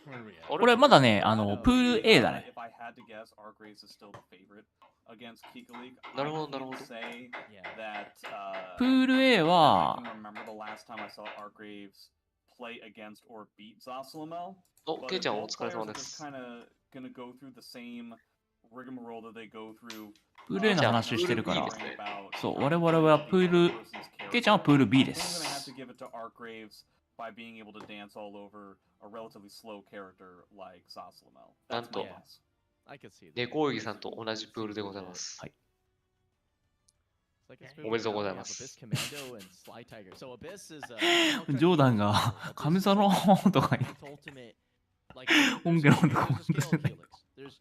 Where are we at? あれこれまだね、No, プール A だね。 If I had to guess, Arcgraves is still the favorite against Kikalik. なるほど、な I るほ can't ど。 say Yeah. that プール A I は can remember the last time I saw Arcgraves play against or beat Zasalamel. お、 But ケイ if ちゃんお both 疲れ players 様 are で just す。 kind of gonna go through the same rigmarole that they go through. プール A の話してるからじゃあプール B ですね。そう、我々はプール、ケイちゃんはプール B で I'm gonna have す to。give it to Arcgraves by being able to dance all over a relatively slow character like Zasalamel. なん That's と my guess. I could see that. 猫泳ぎさんと同じプールでございます。はい。 It's like this おめでとうござい movie ま now, we have す。 Abyss Commando and Sly Tiger. So Abyss is ジョーダンが神サロンとか言って ultimate like 本家のとこ there's a scale of Helix. There's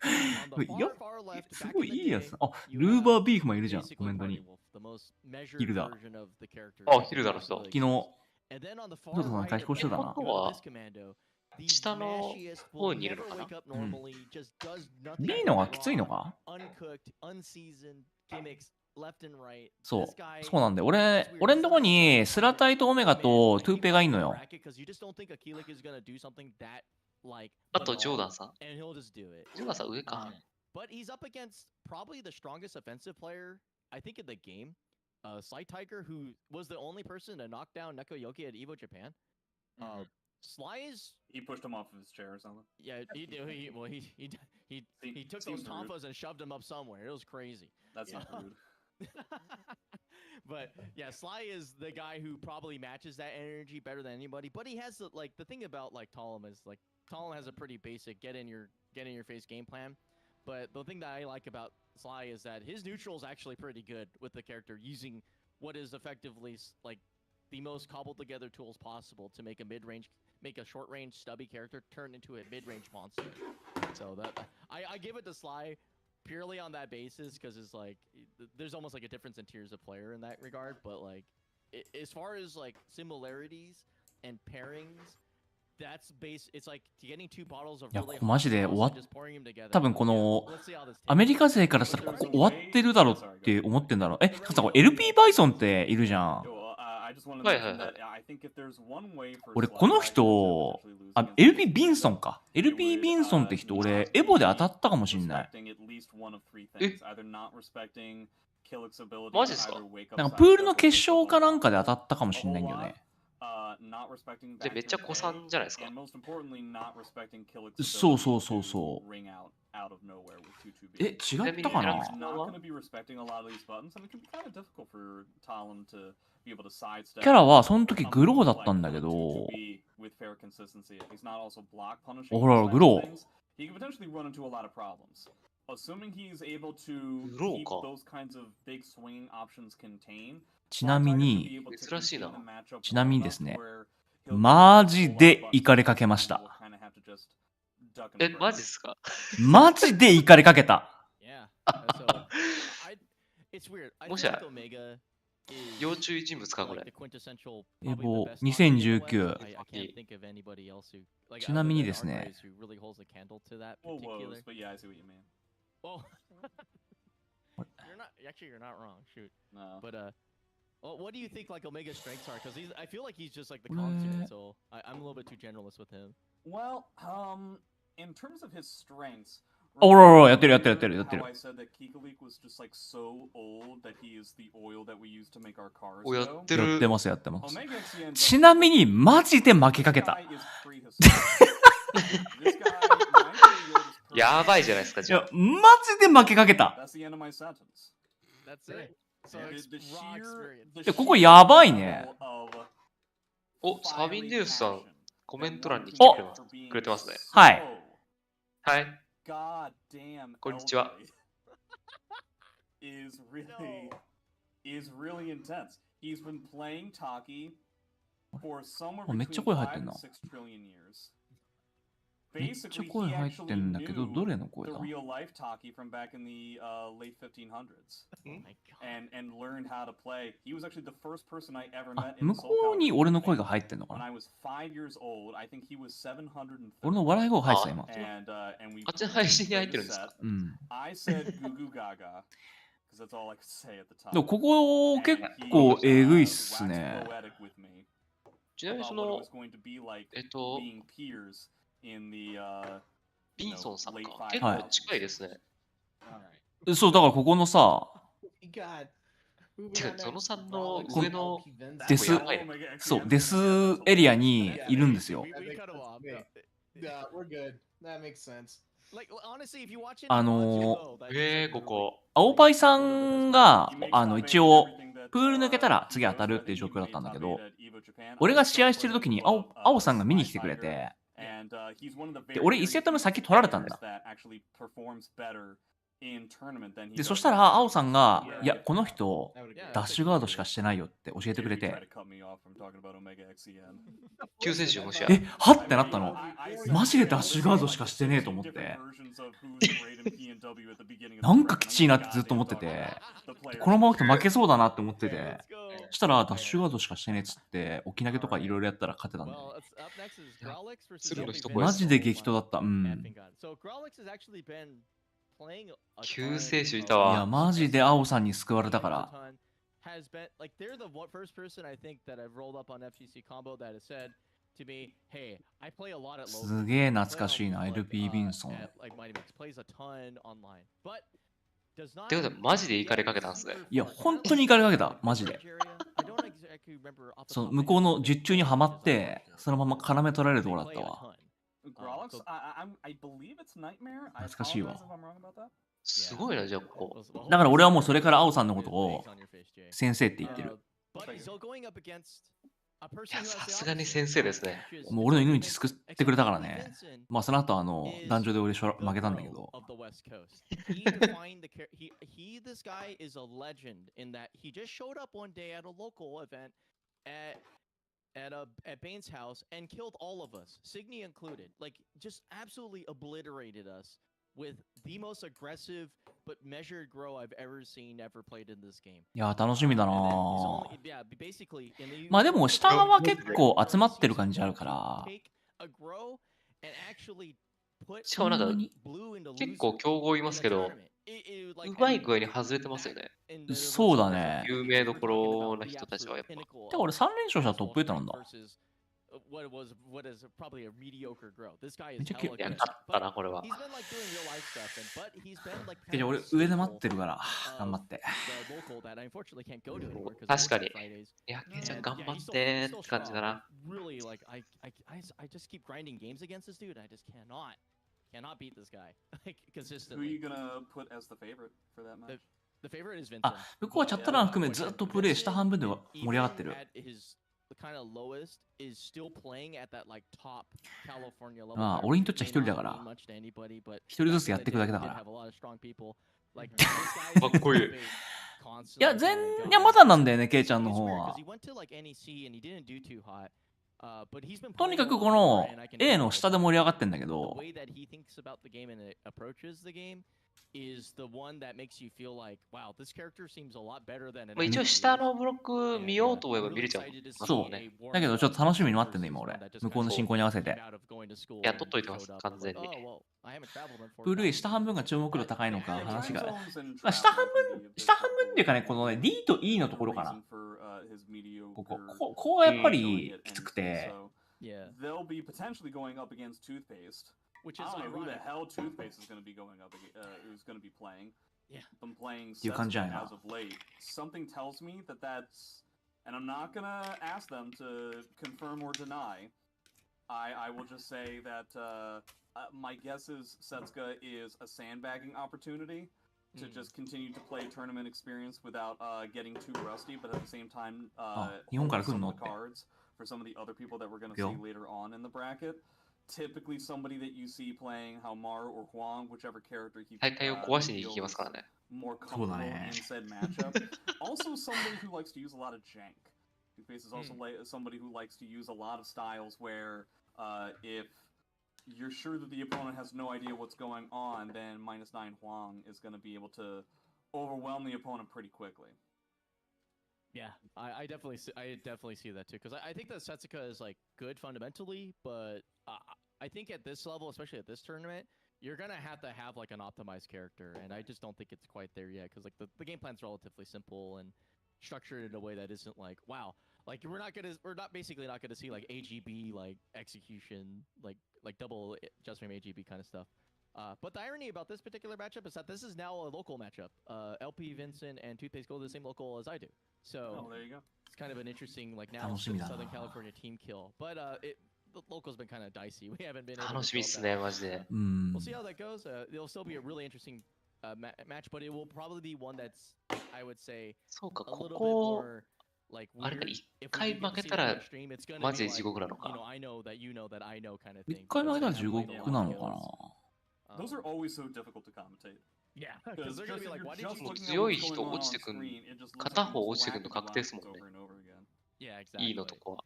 on the いや far far left す back ご in い the いいや day, つ。あ、 you ルーバー have ビーフマンいるじゃん、 basically コメント Party に。 Wolf, the most measured ヒルだ。 version of the character. あ、ヒルダの人。 昨日、 And then on the ちょ far っとなん right か of 書き越してた the な。 ここは Abyss Commando, the 下の smashiest 方 will にいる never のかな wake up うん。 normally, just does nothing B but のがきついの raw, か？ uncooked, unseasoned gimmicks left and right. そ This う、 guy そうなんで、is 俺 weird. の He's とこ like にスラタイとオメガ man, と I トゥー keep ペがい saying んのよ。 bracket because you just don't think Akilik is gonna do something that like あと、ジョーダ bizarre, ンさん。 and he'll just do it. ジョーダンさん上か。 But he's up against probably the strongest offensive player I think in the game. Sly Tiger, who was the only person to knock down Neko Yoki at Evo Japan. Sly is He pushed him off of his chair or something. yeah. He took those Seems rude. tonfas and shoved them up somewhere. It was crazy. That's Yeah. not rude. But yeah, Sly is the guy who probably matches that energy better than anybody. But he has the thing about like Talon is like Talon has a pretty basic get in your face game plan. But the thing that I like about Sly is that his neutral is actually pretty good with the character using what is effectively like the most cobbled together tools possible to make a short range stubby character turn into a mid range monster. So that I give it to Sly purely on that basis because it's like there's almost like a difference in tiers of player in that regard. But like as far as like similarities and pairings, that's base. It's like getting two bottles of いや、 really ここマジで hot 終わ sauce っ and just pouring them together. 多分この Let's see how this アメリ tastes. カ勢からしたらここ終わってるだろって思ってんだろう。え、さ、これ LP バイソンっているじゃん。 Well, I just wanted to Right, mention right, that I think if there's one way for 俺 Sly この Tiger 人 to potentially lose あ、 against LP Kikalik, ビンソンか。LP ビンソンって人、俺、エボで当たったかもしんない。 respecting at least one of three え things. Either not respecting Kilik's ability マ to ジっすか？ either wake up なんかプールの sidestep or 決 wake up 勝かなん on かで当たったかもしんないんだよね。 not respecting じゃあめっちゃ back 古参じゃないですか。 and most importantly, not respecting Kilik's そうそう ability そうそ to ring out of nowhere with 2-2-B. う。え、違ったかな？ He's not going to be respecting a lot of these buttons, and it can be kind of difficult for Talon to be able to sidestep. キャラはその時グローだったんだけど、 2-2-B with fair consistency. If he's not also block punishing ほら、 these グロ types of ー。 things, he could potentially run into a lot of problems. Assuming he's able to グロー keep か。 those kinds of big swinging options contained, ちなみに、珍しいな。ちなみにですね、マジでイカれかけました。え、マジっすか？マジでイカれかけた。もしや、要注意人物か、これ。エボ2019。ちなみにですね、You're not wrong. Shoot. But what do you think like Omega's strengths are? Because I feel like he's just like the consummate. So I'm a little bit too generalist with him. Well, in terms of his strengths. おら、やってる。How I said that Kikalik was just like so old that he is the oil that we use to make our cars お、や go. ってる。やってます。 Omega XCN ちなみに、マジで負けかけた。 This guy is prehistoric. This guy, 9 years old, is やばいじゃないですか、いじゃあ。、やマジで負けかけた。 That's the end of my sentence. That's it. So The it's raw experience. で、ここやばいね。お、サビンデウスさん、コメント欄に来てくれてますね。はい。はい。 God damn. こんにちは。Is really intense. He's been playing Taki for somewhere めっちゃ between 声入ってん 5 な。 and 6 trillion years. めっちゃ Basically, 声 he 入ってん actually だけど、 knew どれの声 the だ？ real life Taki from back in the late 1500s Oh my god. and learned how to play. He was actually the first person I ever あ、 met in 向 the こ Soul うに Calibur 俺の声 campaign. が入ってんのか When な？ I was 5 years old, I think he was 730. 俺の笑い声入ってた今。 And we あっちの配信に入ってるんですか？うん。 I said goo goo gaga because that's all I could say at the でも time. ここ結構えぐいっすね。ちなみにその、ビンソンさんか。結構近いですね。そう、だからここのさ、てか、ゾノさんの上のデス、そう、デスエリアにいるんですよ。ここ。青パイさんが、一応、プール抜けたら次当たるっていう状況だったんだけど、俺が試合してる時に青さんが見に来てくれて、で、俺1セット目先取られたんだ。で、そしたら青さんが、いや、この人、ダッシュガードしかしてないよって教えてくれて、救世主もしや。はってなったの。マジでダッシュガードしかしてねえと思って。なんかきちいなってずっと思ってて、このまま負けそうだなって思ってて、したらダッシュガードしかしてねえっつって、置き投げとかいろいろやったら勝てたんだよね。マジで激闘だった。うん。救世主いたわ。いや、マジで青さんに救われたから。すげえ懐かしいな、LP ビンソン。ってことはマジでイカれかけたんですね。いや、本当にイカれかけた、マジで。その向こうの術中にはまって、そのまま要取られるところだったわ。懐かしいわ。すごいな、じゃあここ。だから俺はもうそれから青さんのことを先生って言ってる。いや、さすがに先生ですね。もう俺の犬に救ってくれたからね。まあその後男女で俺負けたんだけど。at Bane's house and killed all of us, Signy included. Like, just absolutely obliterated us with the most aggressive but measured grow I've ever seen, ever played in this game. いや、楽しみだな。まあでも下側結構集まってる感じあるから。しかもなんか、結構強豪いますけど、うまい具合に外れてますよね。そうだね。有名どころの人たちはやっぱ。で、俺3連勝したらトップ8なんだ。めっちゃ強い。やったな、これは。じゃあ俺上で待ってるから、頑張って。確かに。いや、ケイちゃん頑張ってって感じだな。Cannot beat this guy consistently. Who are you gonna put as the favorite for that match? The favorite is Vincent. あ、向こうはチャット欄含めずっとプレイした半分で盛り上がってる。ああ、俺にとっちゃ一人だから。一人ずつやっていくだけだから。かっこいい。constantly いや、going いや、まだなんだよね、ケイちゃんの方 It's weird は because。he went to like NEC and he didn't do too hot. But he's been とに playing か a く lot こ more, の and I can A の tell 下で that 盛り上がってんだけ the ど、 way that he thinks about the game and approaches the game is the one that makes you feel like, wow, this character seems a lot better than it まあ一応 actually 下 is. のブロック見ようと思えば I'm 見 really れちゃう excited to ます see もんね。 a だけど warm ちょっと楽しみに versus 待ってんね、今 one 俺。 that just 向こうの kind of 進行に合わせ came て。 out of going to school いや、 and 取っといてます、 showed up 完 and 全 like, に。 oh, well, I haven't traveled in ブ 4ルー下半分が注目度高いのか、 Yeah, 話 time が。 zones and まあ、下半 travel can be 分、 a bit 下半分っていうかね、 difficult このね、 for D と E のと the ころかな。 reason for his ここ、 mediocre ここがやっぱ showing り at きつく NEC. て、 So yeah, they'll be potentially going up against Toothpaste. which I is don't know who the ironic. hell Toothpaste is going to be going up against, who's going to be playing. Yeah. Been playing っていう感じじゃない Setsuka な。 as of late. Something tells me that that's, and I'm not gonna ask them to confirm or deny. I will just say that my guess is Setsuka is a sandbagging opportunity to just continue to play tournament experience without getting too rusty, but at the same time, 日本から hold 来ん some の of っ the て。 cards for some of the other people that we're gonna いくよ。 see later on in the bracket. Typically, somebody that you see playing Haomaru or Huang, whichever character he 大会を壊しに行きます feels からね。 more そうだ comfortable ね。 in said matchup. Also, somebody who likes to use a lot of jank. Two-Face is also somebody who likes to use a lot of styles where if you're sure that the opponent has no idea what's going on, then -9 Huang is going to be able to overwhelm the opponent pretty quickly. Yeah, I definitely see that too, because I think that Setsuka is like good fundamentally, but I think at this level, especially at this tournament, you're gonna have to have like an optimized character, and I just don't think it's quite there yet, because like the game plan's relatively simple and structured in a way that isn't like, wow, like we're not basically not gonna see like AGB like execution, like double just frame AGB kind of stuff. But the irony about this particular matchup is that this is now a local matchup. LP Vincent and Toothpaste go to the same local as I do. So there you go. it's kind of an interesting like now 楽しみだな。 Southern California team kill. But the local's been kind of dicey. We haven't been able 楽 to しみっ solve す that. ね、マジで。うん。 We'll see how that goes. It'll still be a really interesting match, but it will probably be one that's, I would say, そうか、 a こ little bit こ、 more like あれか、 weird. 一 If we 回 do get 負 to け see た that ら on stream, it's gonna マ be ジで地 like, 獄なの you know, か。 I know that you know that I know kind of 一 thing. 回負 because けたら I 地 have played 獄 a な lot の of か kills. な。 Those are always so difficult to commentate. Yeah, because they're gonna be like, why did just you? looking at 強い what's 人 going on 落ち on てくん、 screen, it just looks 片 like the 方 most 落ちてくんの wacky 確定ですも outcomes んね。 over and over again. Yeah, E exactly. のとこは。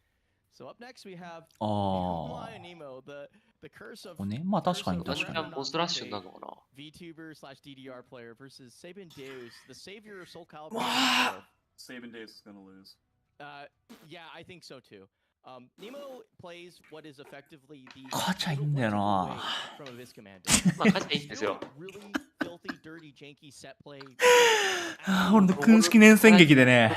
So up next we have あ Nemo, the curse of あ。ね、まあ確かにだん curse 確 of だ か ん に。ボスラッシュになるのかな。 VTuber slash DDR player versus Sabin Deus, the savior of Soul Calibur. わ himself. Sabin Days is going to lose. Yeah, I think so too. Nemo plays what is effectively the 勝ちゃいいんだよ little な。 away from a Vis commander. まあ、勝ちゃいいんですよ。 Really filthy, dirty, janky set play. 俺の軍式連戦劇でね。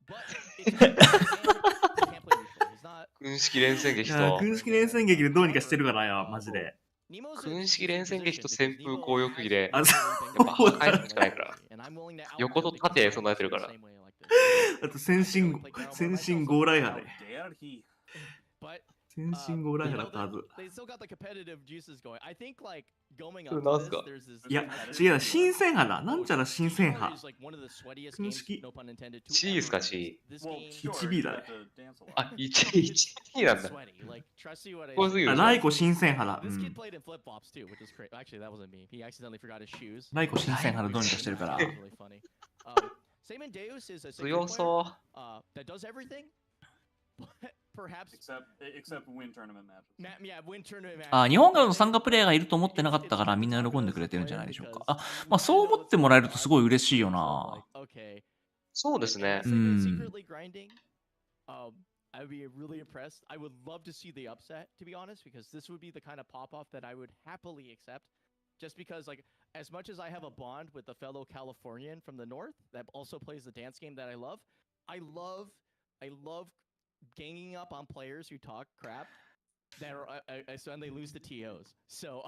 But it's he can't play neutral. He's not. 軍式連戦劇いやと、軍式連戦劇でどうにかしてるからよ、マジで。 Nemo's 軍式連戦劇と position 旋風紅葉機で、あ、そうやっぱ破壊力しかないから。 and I'm willing to 横と縦備えてるから。 same way like this. あと先進ゴーライガー How で。 dare he? But 先進ゴーライガーだったはず。 they still got the competitive juices going. I think like going それ up なん to す this, か there's this. いや、違うな、新戦派だ。なんちゃら新戦 DDR 派。 is like one of the sweatiest 軍 games, 式 no pun intended, to C ですか ever C。 this Well, game sure, HB you だ have ね。 to dance a lot. あ、1なんだ。 sweaty. Like trust you what I 怖すぎ say. るでしょあライコ新戦派だ。う This kid ん。 played in flip flops too, which is great. Actually, that wasn't me. He accidentally forgot his shoes. ライコ新戦派でどうにかしてるから。 That was really funny. Sabin Deus is a 強 player, そう。 that does everything, but perhaps Except win tournament matches. yeah, win tournament matches. あ、日本からの参加プレイヤーがいると思ってなかったからみんな喜んでくれてるんじゃないでしょうか。あ、まあそう思ってもらえるとすごい嬉しいよな。 Okay. そうですね。 Sabin secretly grinding. I would be really impressed. I would love to see the upset, to be honest, because this would be the kind of pop off that I would happily accept. Just because, like, as much as I have a bond with a fellow Californian from the north that also plays the dance game that I love ganging up on players who talk crap that are so and they lose the TOs. So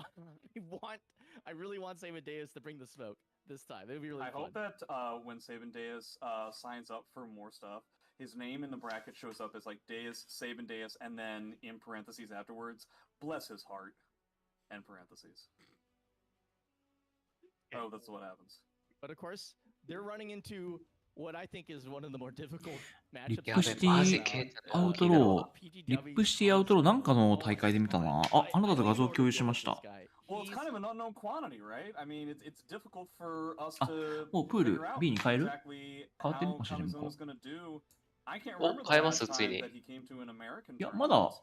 I really want Sabin Deus to bring the smoke this time. It would be really I fun. hope that when Sabin Deus signs up for more stuff, his name in the bracket shows up as like Deus, Sabin Deus, and then in parentheses afterwards, bless his heart, and parentheses. Oh, that's what happens. But of course, they're running into what I think is one of the more difficult リ matchups. ップシティアウトロー、リップシティアウトローなんかの大会で見たな。あ、あなたと画像共有しました。Well, it's kind of an unknown quantity, right? I mean, it's difficult for us あ、 to もうプール figure out B に変える exactly 変わってる how もしかして向こ Kamizono's gonna do. I can't お、 remember the 変えます last つい time に。 that he came to an American う。いや、 tournament.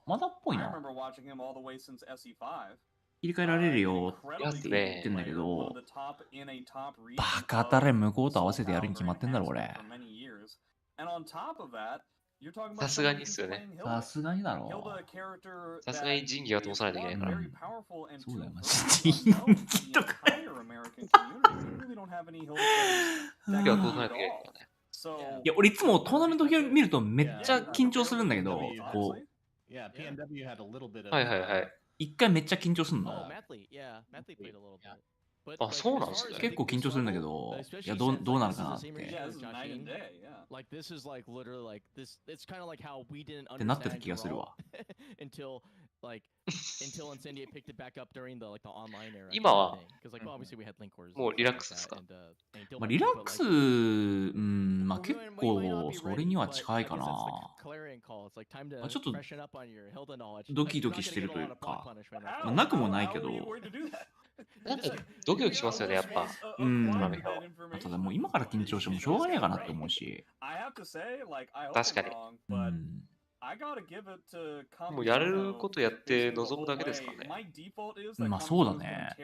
まだっぽい I な。 remember watching him all the way since SE5. 切り替えられる An よ incredibly って言ってんだけ good player, one ど of、the top in a top バ region カ of たれ向こうと合わ Soul せてやるに決ま Calibur ってんだろ、こ enhancement れ。 for many years. And on top of that, you're talking さ about すが somebody にっ who's すよね。 playing さ Hilda. すがにだろ Hilda, a character さすがに that 仁義は通 is さないといけない one から。 very powerful and そうだ two よ、マ virtually ジで。 unknown to the entire American community. We really don't have any Hilda players 仁 that 義は can 通さない do と it いけない all. からね。 So いや、俺いつもトーナメント表見るとめっちゃ Yeah. 緊張するんだけど、 PNW こう、 Yeah, PNW had a little bit of. はいはいはい。一回めっちゃ緊張する Oh, の。 Matley, yeah, Matley played a little Yeah. bit. But あ、 like, そうなん as です far as ね。I 結構 think we 緊張するんだけ struggle, ど、い especially や、 since どうな like るか this な is っ the same て。 ratio yeah, as this is night and Joshing. day. Yeah. Like this is like literally like this. It's kind of like how we didn't ってなってた understand 気がする Geralt わ。until like until Incendia picked it back up during the like the online era. 今は because like well, obviously we had link wars. もうリラックスですか？ and まあ、リラックス、まあ結構それには近いかな。まあ、ちょっとドキドキしてるというか、まあ、なくもないけど、なんかドキドキしますよね、やっぱ。ただもう今から緊張してもしょうがねえかなって思うし。確かに。もうやることやって臨むだけですからね。まあそうだね。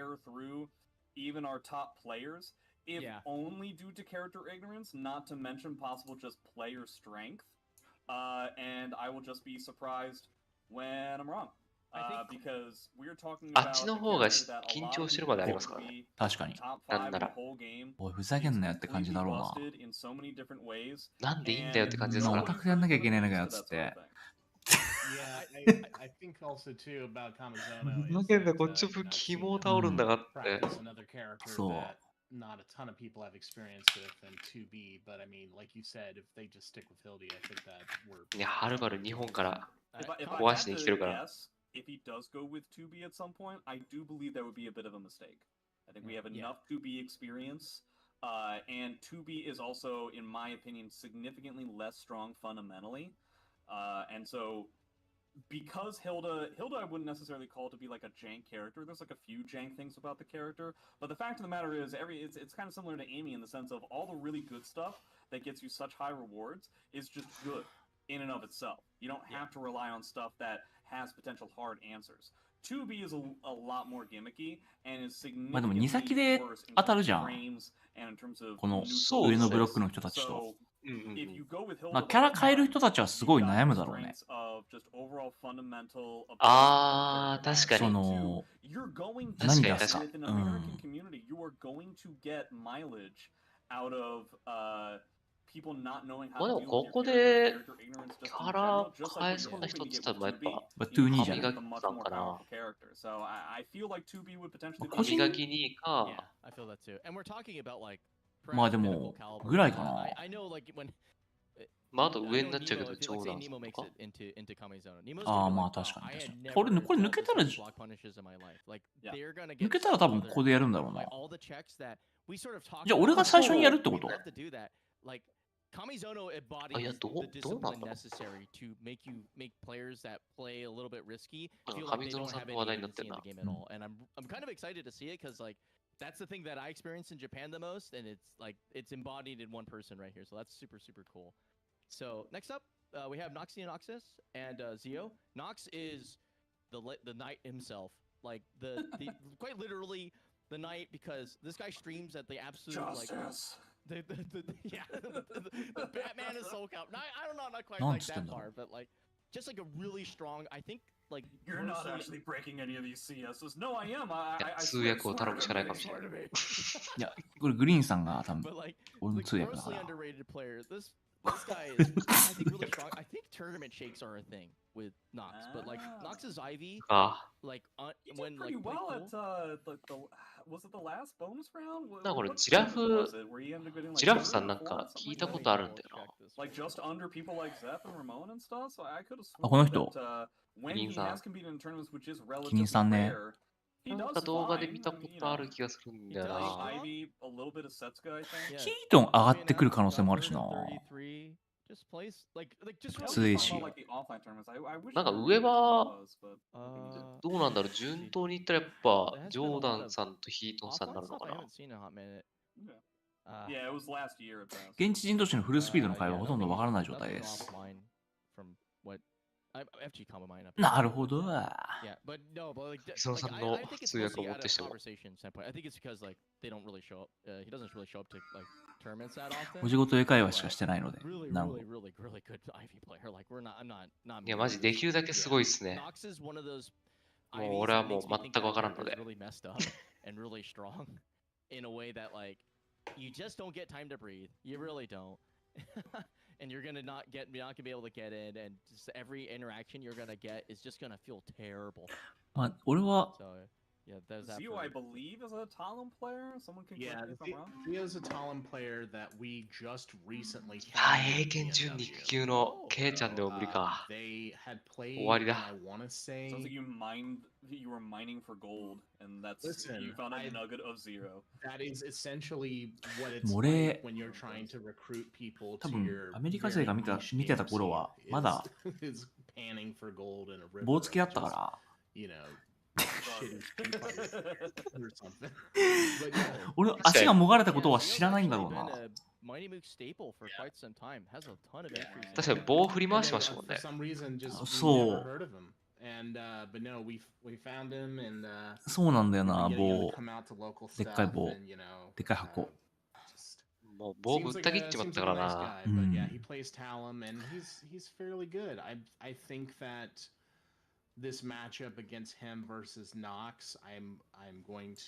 Even our top players, if only due to character ignorance, not to mention possible just player strength. And I will just be surprised when I'm wrong. Because we're talking あ about っちの方が緊張してるまでありますからね。確かに。なんなら。おい、ふざけんなよって感じだろうな。なんでいいんだよって感じですオから。タクやんなきゃいけないのかよっつって。Yeah, I think also too about Kamizono ふざ is けんな、 that, こっち you know, 肝を倒るんだがって。 practice another character そう that not a ton of people have experience with in 2B, but I mean, like you said, if they just stick with Hildy, I think that we're ね、はるばる日本から If I 壊しに来てるから had to guess, if he does go with 2B at some point, I do believe that would be a bit of a mistake. I think we have enough 2B experience, and 2B is also, in my opinion, significantly less strong fundamentally. And so, because Hilda I wouldn't necessarily call to be like a jank character. There's like a few jank things about the character, but the fact of the matter is, it's kind of similar to Amy in the sense of all the really good stuff that gets you such high rewards is just good in and of itself. You don't have to rely on stuff that has potential hard answers. 2B is a lot more gimmicky and is まあでも2 significantly 先で worse in 当たる terms じゃ of ん。 frames and in terms of この neutral 上のブロッ plays. クの人たちと。 So, if you go with Hilda まあキャラ変える人たちはすごい悩むだろうね。あー、確かそに。の、確かに何出すか。確かに。うん。まあでもここでキャラ変えそうな人って言ったらまあやっぱ2-2じゃ神ない。垣さんかな。個人神垣にか、 I feel that too. And we're talking about like まあでも、ぐらいかな。 I know like when まああと上になっちゃうけど、ジョーダン Nemo と makes か。 it into Kamizono. Nemo's ああ、 gonna be まあ like, 確か wow, に I 確 had かに。 never これ抜 dealt けた with ら、 such block punishes in my life. Like they're gonna 抜 get けたら多分 smothered. ここでやるんだろう Like な。 all the checks that we sort of talked じゃあ俺が最初にやるってこ We'd と？ love to do that. Like Kamizono あ、いや、 embodies どう the どうなん discipline だろ necessary to make players that play a little bit risky う。 feel 上 like they 園 don't さん have の any 話題になって agency ん in な the。game at all. And I'm kind of excited to see it because like that's the thing that I experienced in Japan the most, and it's like it's embodied in one person right here. So that's super cool. So next up, we have Noxie and Noxus and Zio. Nox is the knight himself, like the quite literally the knight, because this guy streams at the absolute like the Batman is Soul Calibur. I don't know, not quite like that far, but like just like a really strong. I think like you're not actually breaking any of these CSs. No, I am. いや、通訳を頼むしかないかもしれない。いや、これグリーンさんが多分 But like 俺の通訳だ grossly から。 underrated player. This guy is, I think, really strong. I think tournament shakes are a thing with Nox, but like Nox's Ivy, あ like He when did like pretty well cool. at was it the last bonus round? なんかこれ What ジラ tournament フ was it where he ended up getting like ジラフさ third ん or なん fourth, か something 聞い like た that? ことあるんだよな。 Like just under people like Zeph and Ramon and stuff. So I could have あ、この sworn 人。 that when he has competed in tournaments, which is キリン relatively さんね。 rare, he なん does か動画で fine. 見た I こ mean, you とあ know, る気がするん he だよ does な。 Ivy, a little bit of Setsuga, I think. ヒートン上がってくる可能性もあるしな。just plays like just 普通 AC。 なんか上はどうなんだろう、順当に言ったらやっぱジョーダンさんとヒートンさんになるのかな。現地人同士のフルスピードの会話はほとんどわからない状態です。なるほど。磯野さんの通訳をもってしても。お仕事英会話しかしてないので。なるほど。いや、マジできるだけすごいっすね。もう俺はもう全くわからんので。You just don't get time to breathe. You really don't. And you're gonna not gonna be able to get in, and just every interaction you're gonna get is just gonna feel terrible. まあ、俺は Yeah, there's that. Zio, I believe, is a Talon player. Someone can Yeah, correct me if I'm wrong. Zio's a Talon player that we just recently あ、英検準2級のケイちゃんでも無理か。They had played, 終わりだ。I want to say. Sounds like you were mining for gold, and that's Listen, you found a nugget of Zero. That is essentially what it's もう俺 like when you're trying to recruit people 多 to 分 your アメリカ勢が見てた頃はまだ is panning for gold in a river. 棒付きだったから You know, shitty or something. 俺足がもがれたことは知らないんだろうな。確かに棒を振り回してましたもんね。そう。そうなんだよな、棒。でっかい棒。でっかい箱。もう棒ぶった切っちまったからな。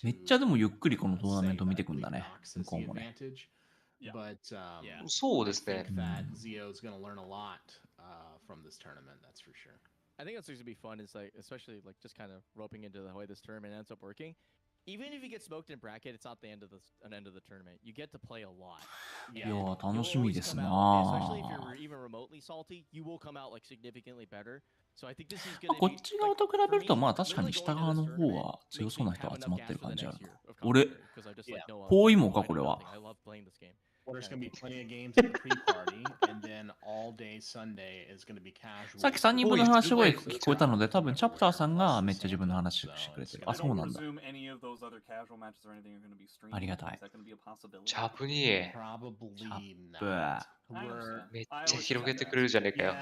めっちゃでもゆっくりこのトーナメント見てくんだね、向こうもね。そうですね。I think that's going to be fun. Is like, especially like just kind of roping into the way this tournament ends up working. Even if you get smoked in bracket, it's not the end of the tournament. You get to play a lot. いやー、楽しみですな。Especially if you're even remotely salty, you will come out like significantly better. So I think this is going to be. こっち側と比べると、まあ確かに下側の方は強そうな人が集まってる感じあるな。俺、ポーイモか、これは。Well, there's going to be plenty of games at the pre-party, and then all day Sunday is going to be casual. さっき3人分の話声聞こえたので、多分チャプターさんがめっちゃ自分の話してくれてる。あ、そうなんだ。ありがたい。チャプにチャプめっちゃ広げてくれるじゃねえかよ。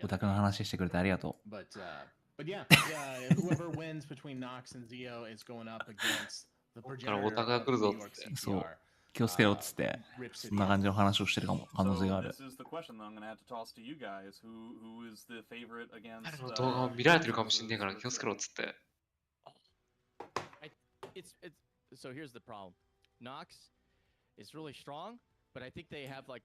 オタクの話してくれてありがとう。But yeah, whoever wins between Nox and Zio is going up against the progenitor of New York CPR. そう。気をつけろっつって、そんな感じの話をしてるかも、可能性がある。彼の動画を見られてるかもしんねえから気をつけろっつって。So here's the problem. Nox is really strong, but I think they have like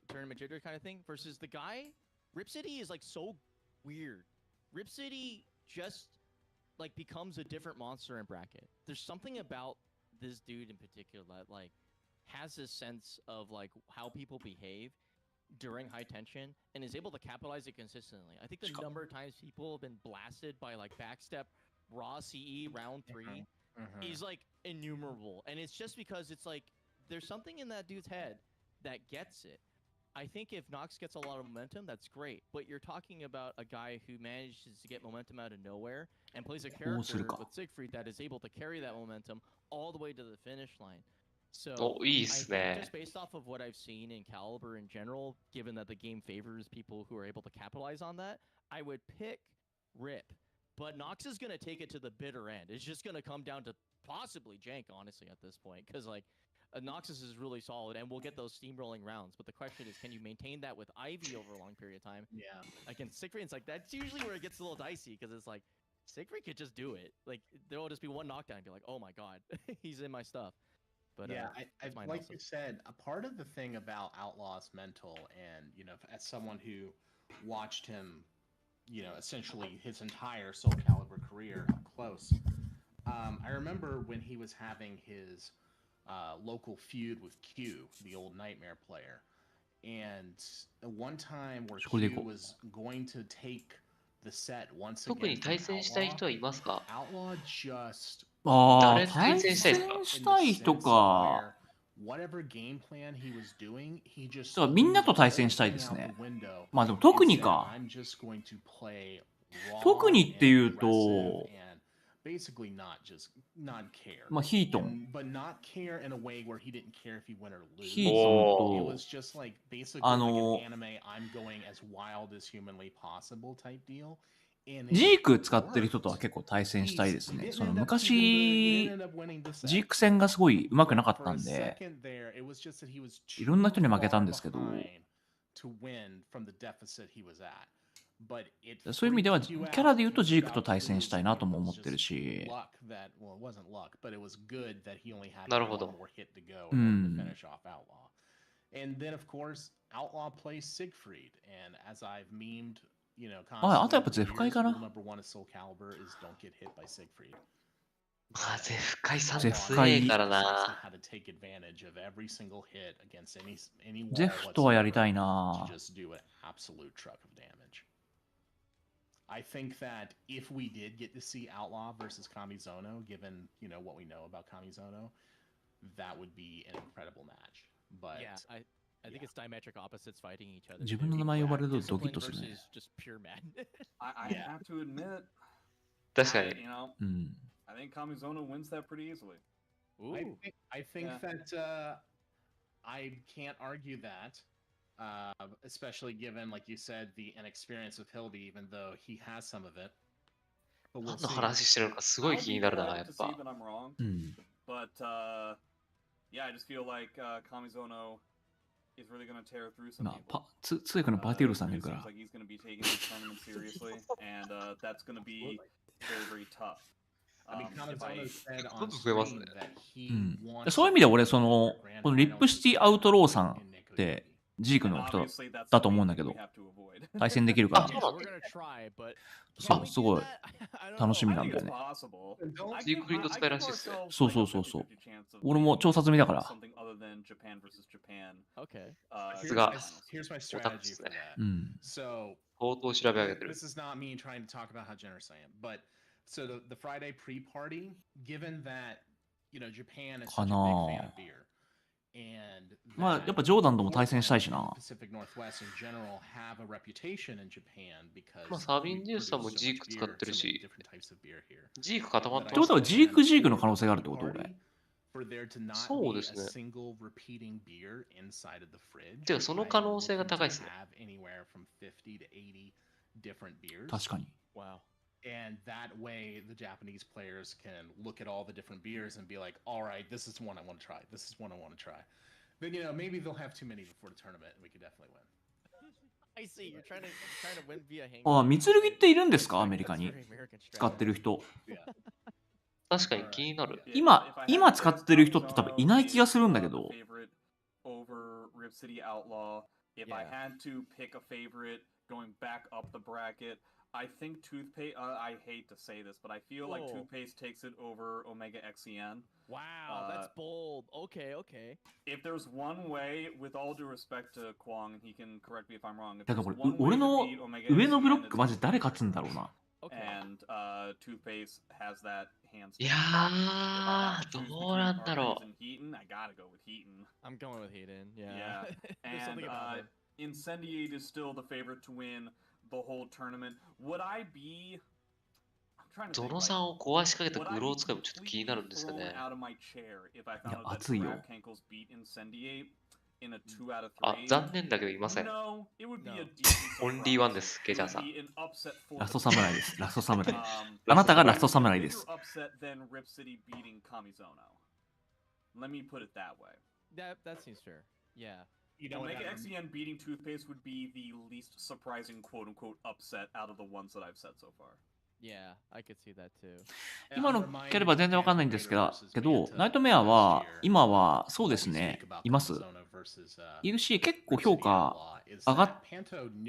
tournament jitter kind of thing versus the guy. Rip City is like so weird. Rip City just like becomes a different monster in bracket. There's something about this dude in particular that like has this sense of like how people behave during high tension and is able to capitalize it consistently. I think the number of times people have been blasted by like backstep raw CE round 3 is like innumerable, and it's just because it's like there's something in that dude's head that gets it. I think if Nox gets a lot of momentum, that's great. But you're talking about a guy who manages to get momentum out of nowhere and plays a character with Siegfried that is able to carry that momentum all the way to the finish line. So I think just based off of what I've seen in Caliber in general, given that the game favors people who are able to capitalize on that, I would pick Rip. But Nox is going to take it to the bitter end. It's just going to come down to possibly Jank, honestly, at this point. Because, like, Noxus is really solid, and we'll get those steamrolling rounds. But the question is, can you maintain that with Ivy over a long period of time? Yeah. Against Siegfried, it's like, that's usually where it gets a little dicey, because it's like, Siegfried could just do it. Like, there will just be one knockdown and be like, oh my god, he's in my stuff. But, yeah, like you said, a part of the thing about Outlaw's mental, and, you know, as someone who watched him, you know, essentially his entire Soul Calibur career up close, I remember when he was having his local feud with Q, the old Nightmare player, and one time where Q was going to take the set once again. 特に対戦したい人はいますか？ Outlaw just ああ、対戦したい人か。whatever game plan he was doing, he just だからみんなと対戦したいですね。まあでも特にか。特にっていうと、basically not care. まあヒートン。 But not care in a way where he didn't care if he win or lose. ヒート It ン was just like basically like an anime, I'm going as wild as humanly possible type deal. と、ジーク使ってる人とは結構対戦したいですね。その昔、ジーク戦がすごい上手くなかったんで、いろんな人に負けたんですけど、そういう意味では、キャラで言うとジークと対戦したいなとも思ってるし。なるほど。うん。あ、あとやっぱゼフ会かな。まあ、ゼフ会さんゼフ会強いからな。ゼフとはやりたいな。I think that if we did get to see Outlaw versus Kamizono, given what we know about Kamizono, that would be an incredible match. But yeah, I think it's diametric opposites fighting each other. 自分の名前呼ばれるとドキッとするね。Just pure madness. I have to admit, 確かに。 うん。I think Kamizono wins that pretty easily. I think that I can't argue that. Especially given, like you said, the inexperience of Hildy, even though he has some of it. 何の話してるのかすごい気になるな、やっぱ。うん。But yeah, I just feel like Kamizono is really going to tear through some まあ、 people. 通訳のパーティールさんがいるから。 Seems like he's going to be taking this tournament seriously, and that's going to be very, very tough. I mean, Kamizono said どん on どん増えます screen ね。that he そういう意味で俺、このリップシティアウトローさんって、ジークの人だと思うんだけど、対戦できるから、そう、すごい楽しみなんだよね。ジークフリート使いらしいっすね。そうそうそうそう。俺も調査済みだから。さすが、オタクですね。うん。相当調べ上げてる。This is not me trying to talk about how generous I am, but so the Friday pre-party, given that Japan is such a big fan of beer. まあやっぱジョーダンとも対戦したいしな。まあサービンデュースさんもジーク使ってるし、ジーク固まってますね。ってことはジークの可能性があるってこと俺。そうですね。てかその可能性が高いですね。確かに。And that way, the Japanese players can look at all the different beers and be like, all right, this is one I want to try. This is one I want to try. Then, maybe they'll have too many before the tournament and we could definitely win. I see. You're trying to win via hang. あ、三剣っているんですかアメリカに。使ってる人。確かに気になる。今使ってる人って多分いない気がするんだけど。I think toothpaste. I hate to say this, but I feel like toothpaste takes it over Omega XEN. Wow, that's bold. Okay. If there's one way, with all due respect to Kwong, and he can correct me if I'm wrong. だからこれ俺の上のブロックマジ誰勝つんだろうな。And toothpaste has that hands. いやー、どうなんだろう。I gotta go with Heaton. I'm going with Heaton. Yeah. And Incendiate is still the favorite to win the whole tournament. Would I be? ゾノさんを壊しかけたグロー使いもちょっと気になるんですよね。いや、熱いよ。あ、残念だけどいません。オンリーワンです、ケジャーさん。ラストサムライです。ラストサムライ。あなたがラストサムライです。Let me put it that way. That seems fair. Yeah. Omega XEN beating Toothpaste would be the least surprising quote-unquote upset out of the ones that I've said so far. Yeah, I could see that too. 今のければ全然わかんないんですけど、ナイトメアは今はそうですね、います。いるし、結構評価上がっ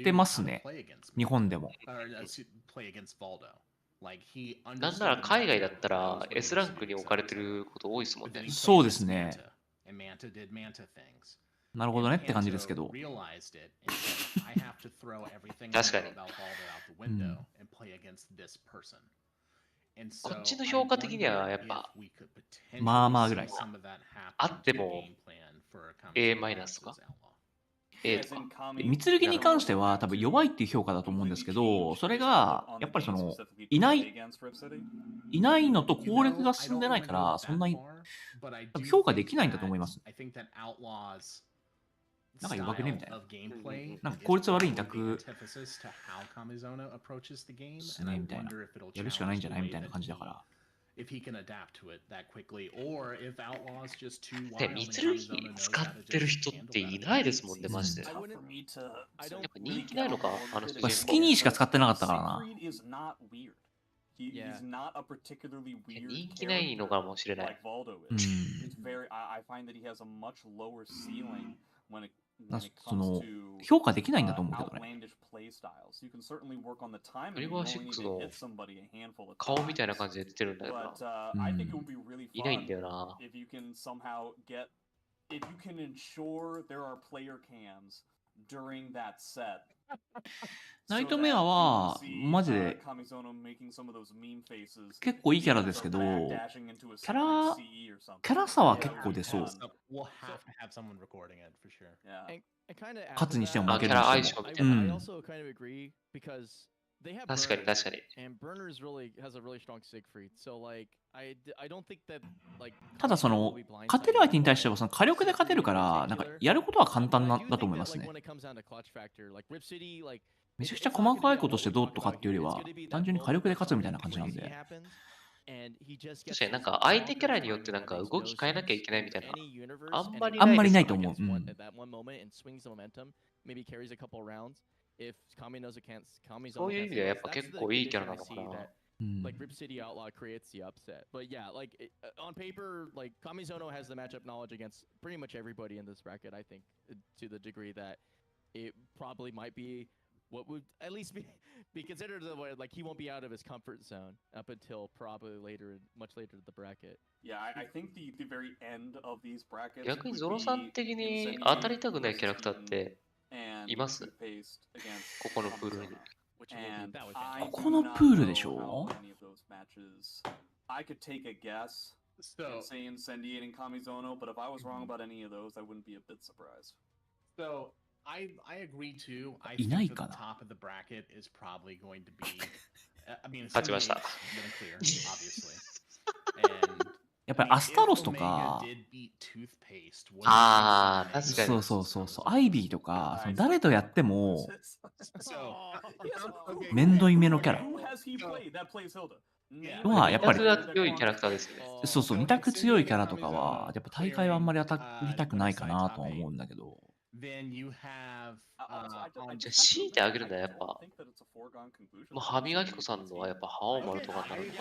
てますね。日本でも。なんなら海外だったら S ランクに置かれてること多いですもんね。そうですね。なるほどねって感じですけど。確かに。こっちの評価的にはやっぱまあまあぐらい。あっても A マイナスとか A とか。三剣に関しては多分弱いっていう評価だと思うんですけど、それがやっぱりそのいないのと攻略が進んでないから、そんなに多分評価できないんだと思います。なんか弱くねみたいな。なんか効率悪いんだくですねみたいな。やるしかないんじゃないみたいな感じだから。三剣使ってる人っていないですもんね、マジで。やっぱ人気ないのか、あの人。スキニーしか使ってなかったからな。人気ないのかもしれない。その評価できないんだと思うけどね。リバー6の顔みたいな感じで出てるんだけどな。いないんだよな。ナイトメアはマジで結構いいキャラですけど、キャラ差は結構出そう。勝つにしても負けるにしても。確かに確かに。ただその勝てる相手に対してはその火力で勝てるから、なんかやることは簡単だと思いますね。めちゃくちゃ細かいことしてどうとかっていうよりは、単純に火力で勝つみたいな感じなんで。確かになんか相手キャラによってなんか動き変えなきゃいけないみたいな。あんまりないと思う。そういう意味ではやっぱ結構いいキャラなのかな。Like Rip City Outlaw creates the upset, but yeah, like on paper, like Kamizono has the matchup knowledge against pretty much everybody in this bracket. I think to the degree that it probably might be what would at least be considered the way, like he won't be out of his comfort zone up until probably much later in the bracket. Yeah, I think the very end of these brackets. 逆にゾロさん的に当たりたくないキャラクターっています？ここのプールに。ここのプールでしょ？ I could take a guess and say Incendiating Kamizono, but if I was wrong about any of those, I wouldn't be a bit surprised. So I agree too. I いない think か that the な。 top of the bracket is probably going to be. I mean, 勝ちました。 clear, obviously. And やっぱりアスタロスとか、ああ、確かに。そう、アイビーとか、その誰とやっても面倒い目のキャラはやっぱり二択が強いキャラクターですね。そう、二択強いキャラとかはやっぱ大会はあんまり当たりたくないかなとは思うんだけど。じゃあ強いてあげるんだよ、やっぱ。もう歯磨き粉さんのはやっぱ覇王丸とかになるの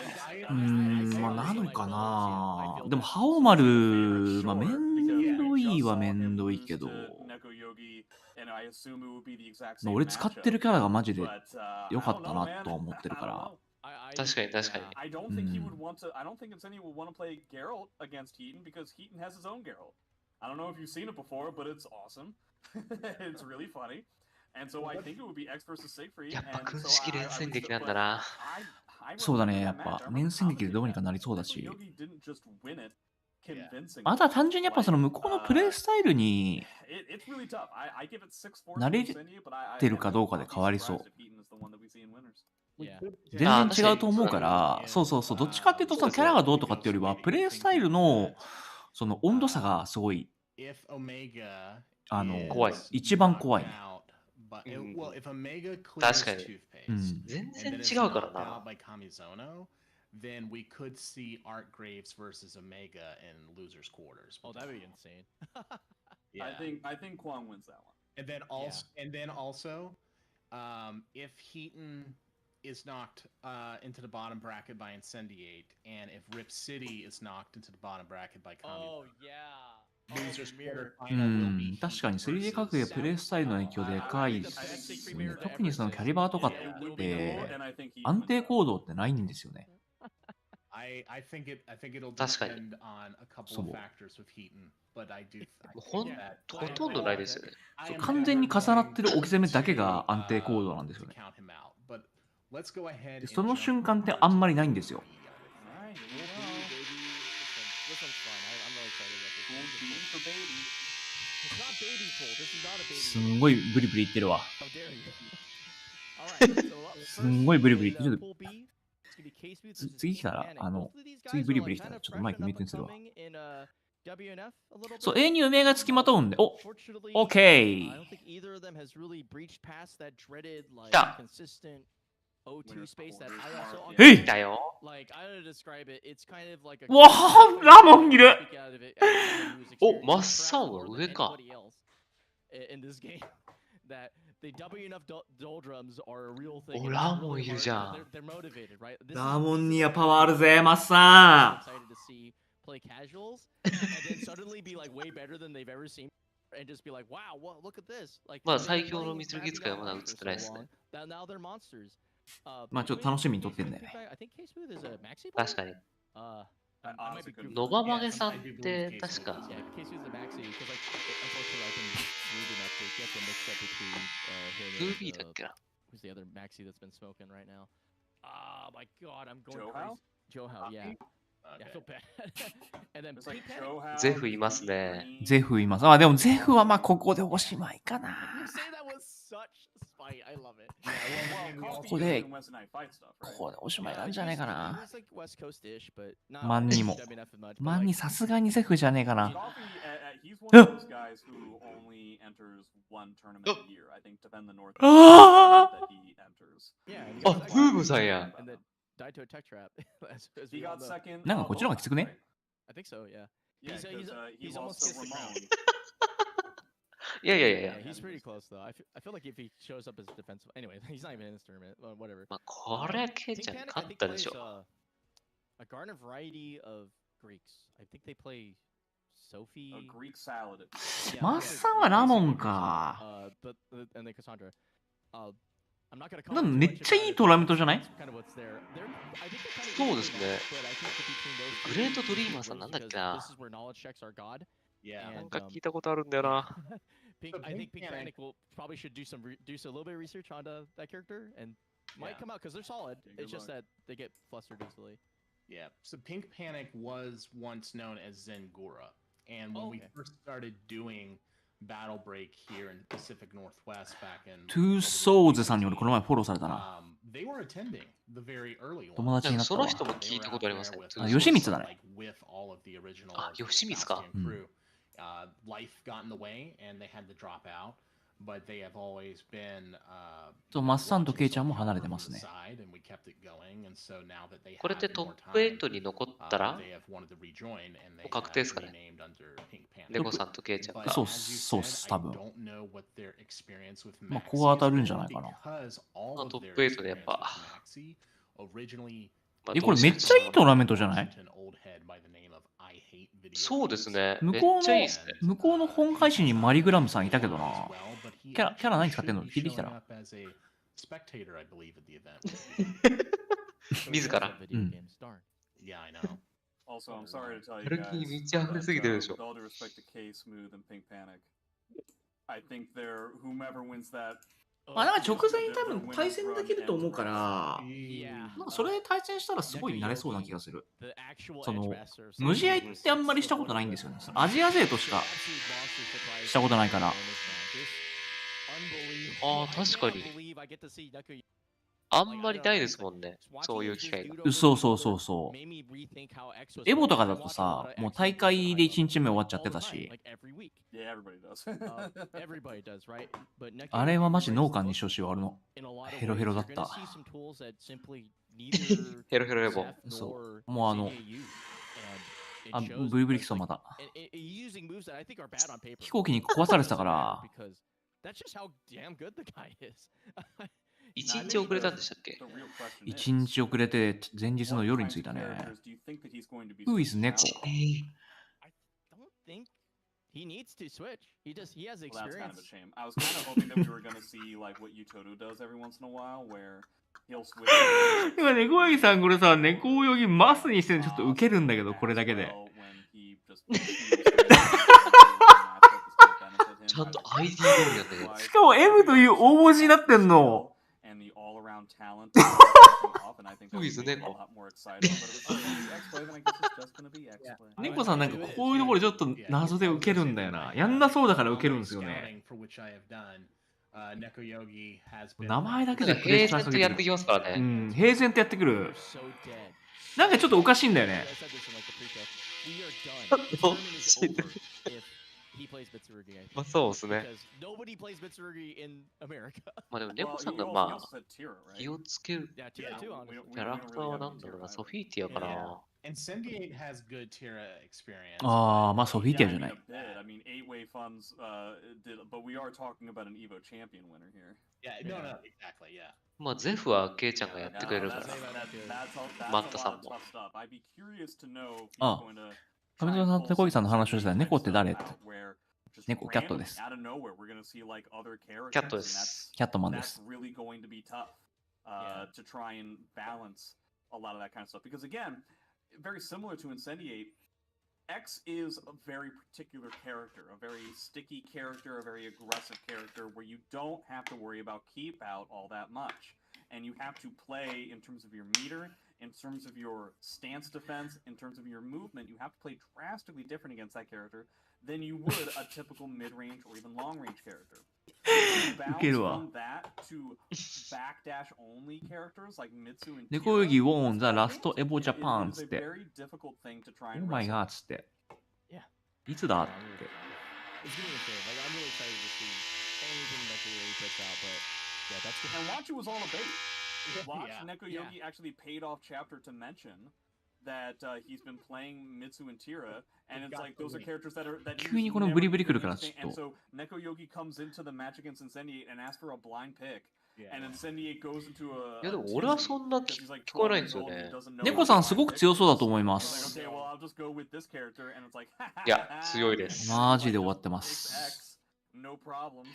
かな。まあなのかな。でも覇王丸、まあめんどいはめんどいけど、まあ俺使ってるキャラがマジで良かったなとは思ってるから。確かに確かに。I don't think he would want to. I don't think Incendiary would want to play Geralt against Heaton because Heaton has his own Geralt. I don't know if you've seen it before, but it's awesome. It's really funny. And so I think it would be X versus Siegfried. やっぱ軍式連戦劇なんだな。そうだね、やっぱ連戦劇でどうにかなりそうだし。あとは単純にやっぱその向こうのプレイスタイルに慣れてるかどうかで変わりそう。全然違うと思うから、そう、どっちかっていうとそのキャラがどうとかっていうよりは、プレイスタイルのその温度差がすごい、怖い。一番怖いね。確かに。全然違うからな。Then we could see Art Graves versus Omega in losers quarters. Oh, that'd be insane. Yeah. I think Kwon wins that one. And then also, if Heaton is knocked into the bottom bracket by Incendiate, and if Rip City is knocked into the bottom bracket by Kami. Oh yeah. Losers quarter final will be. 確かに 3D 格ゲープレイスタイルの影響でかいですね。特にそのキャリバーとかって安定行動ってないんですよね。I think it'll 確かに。 depend on a couple of factors with Heaton, but I do. ほとんどないですよね。完全に重なってる置き攻めだけが安定行動なんですよね。その瞬間ってあんまりないんですよ。This one's fun. I'm really excited about this. Cool B for baby. It's not baby pool. This is not a baby すんごいブリブリ言ってるわ。 How dare you? Alright, so すんごいブリブリ言ってる。 pool B, it's gonna be K Smooth つ versus 次来た Pink ら Panic. あの Both of these 次 guys ブリ are ブリ like 来た kind ら of ちょっとマイク fresh ミュ and ートにするわ。 up-and-coming in, WNF a little そう、bit. A に梅がつきまとうんで。お Unfortunately, オッケ I ー don't think either of them has really breached past that dreaded, like, 来た consistent O2 space that I also へい来たよ。 like. I don't know how to describe it. It's kind of like a わあ、ラモンいる speak out of it as someone who's お、 experienced マッ perhaps サンは more 上 than か。 anybody else in this game. That the WNF doldrums are a real thing. お、 and ラ it's モン really いる hard. じゃん。 They're motivated, right? This ラ is モ this ン is に a はパワーあるぜ、マッ I'm サ excited to see play casuals and then suddenly be like way better than they've ever seen and just be like, wow, look at this. Like まあ they've been 最強の playing 水着 crappy 使いはまだ映っ online for てないで so すね。 long that now they're monsters. まあちょっと楽しみに撮ってんだよね。 I think K Smooth is a maxi 確かに。 I might be goofing. ノバマゲ Yes, さん I っ do believe て K 確か Smooth. Yeah, K Smooth is a maxi because like unfortunately I've been rude enough to get the mix up between him 2B だっ and けな。 who's the other maxi that's been smoking right now. Oh my god, I'm going Joe crazy. Howe? Joe Howe, yeah. Yeah, I Okay. feel bad. And then It's like Pink Panic. Joe Howe, ゼフいますね。 Green. ゼフいます。あ、でもゼフはまあここでおしまいかな。 You say that with such spite. I love it. Yeah, well, Coffee Coffee Day. is doing Wednesday Night Fight stuff, こ right? こでおしまいなんじゃないか It な。 was like West Coast-ish, but not マンにも WNF as much. But マン like, にさすがにゼフじゃねえか Coffee, な。 he's one of those guys who only enters one tournament a year. I think defend the North Ah! that he enters. yeah. and he あ、 got フー second. ムさんや。 And then Daito Tech Trap. as He we all got know. second. なんかこっちの方がきつくね right? I think so, yeah. Yeah, He's- because he he's lost almost to kissed the Ramon. ground. いやいやいやい Yeah, や。 he's pretty close though. I feel like if he shows up as defensive, anyway, he's not even in this tournament. Whatever. まあこれはケイ Pink ちゃん Panic, 勝 I っ think たでし plays ょ。a garden variety of Greeks. I think they play Sophie. A Greek salad. Yeah, マッ I think サン it's- は yeah, ラモ basically ンか。 but and then Cassandra. I'm not gonna call なん it め too っ much ちゃいい about it, トーナメントじゃない that's kind of what's there. I think they're kind of そうですね。 but I think that between those グ two, レートドリー it's マーさん worse なんだっ because けな。 this is where knowledge checks are god. Yeah. なん And, か聞いたことあるんだよな。 Pink, So I think Pink Pink Panic- Panic will probably should do a little bit of research on that character and might Yeah. come out because they're solid. Yeah, good It's just luck. that they get flustered easily. Yeah. So Pink Panic was once known as Zengura. And when Oh, we okay. first started doing Battle Break here in Pacific Northwest back in トゥーソーズさんに俺この前フォローされたな。 they were attending the very early 友 one. 達になったわ。その人も聞いたことありますね。あ、吉光だね。 Like with all of the original あ、吉光か。 Bastion crew. Life got in the way and they had to drop out, but they have always been とマッサンとケイちゃんも離れてますね。これってトップ8に残ったら確定ですかね。レゴさんとケイちゃんが。そうっす、多分。まあ、ここは当たるんじゃないかな。トップ8でやっぱ。これめっちゃいいトーナメントじゃない？そうですね。向めっこうのちゃいいですね。向こうの本配信にマリグラムさんいたけどな。キャラ何使ってんの？聞いてきたら。自ら。うん。 Also, I'm sorry to tell you やる気に guys, 満ち溢れすぎてるでしょ with。all due respect to K Smooth and Pink Panic, I think they're whomever wins that. まあなんか直前に多分対戦できると思うから、 Yeah. なんかそれで対戦したらすごい慣れそうな気がする。 The actual その edge master. 無試合ってあんまりしたことないんですよね。そのアジア勢としかしたことないから。ああ、確かに。あんまりないですもんね。そういう機会が。そうそうそうそう。エボとかだとさ、もう大会で1日目終わっちゃってたし、 Yeah, everybody does. Everybody does, right? But あれはマジ農家にしてほしいわ、俺の。 ヘロヘロだった。ヘロヘロエボ。そう。もうブリブリ来そうまた。飛行機に壊されてたから。1日遅れたんでしたっけ？ 1日遅れて前日の夜に着いたね。Who is 猫？ He needs to switch. He has Well, that's kind of experience. a shame. I was kind of hoping that we were going to see like what Yutoto does every once in a while, where he'll switch. 今猫泳ぎさんこれさ、猫泳ぎマスにしてるのちょっとウケるんだけど、これだけで。ちゃんと ID 通りなんだけど。しかも M という大文字になってんの。and the all-around talent off, and I think that would make it a lot more exciting. But if it's X-Play, then I guess it's just gonna be X-Play. 猫さんなんかこういうところちょっと謎で受けるんだよな。やんなそうだから受けるんですよね。名前だけでプレッシャー下げてくる。うん、平然とやってくる。なんかちょっとおかしいんだよね。まあそうですね。まあでも猫さんがまあ気をつけるキャラクターはなんだろうな、ソフィーティアかな。ああ、まあソフィーティアじゃない。I mean, 8-way funds did, but we are talking about an Evo champion winner here. No, exactly, yeah. まあゼフはケイちゃんがやってくれるから。マッタさんも。ああ。亀島さんと小木さんの話をしたら猫って誰って。猫、キャットです。キャットです。キャットマンです。To try and balance a lot of that kind of stuff. Because again, very similar to Incendiate, X is a very particular character, a very sticky character, a very aggressive character where you don't have to worry about keep out all that much. And you have to play in terms of your meter, in terms of your stance defense, in terms of your movement. You have to play drastically different against that character than you would a typical mid-range or even long-range character. From that to backdash only characters like Mitsu and 猫泳ぎ won the last Evo Japan つって。very difficult thing to try Oh and my god つって。いつだって。And watch it was all a bait. Watch Neko Yogi actually paid off chapter to mention that he's been playing Mitsu and Tira, and it's like those are characters that are that 急にこのブリブリ来るからちょっ and と。 so Neko Yogi comes into the match against Incendiate and asks for a blind pick. And Incendiate goes into a いやでも俺はそんな聞こえないんですよね。猫さんすごく強そうだと思います。Okay, well, I'll just go with this character, and it's like, いや、強いです。マジで終わってます。 No problems.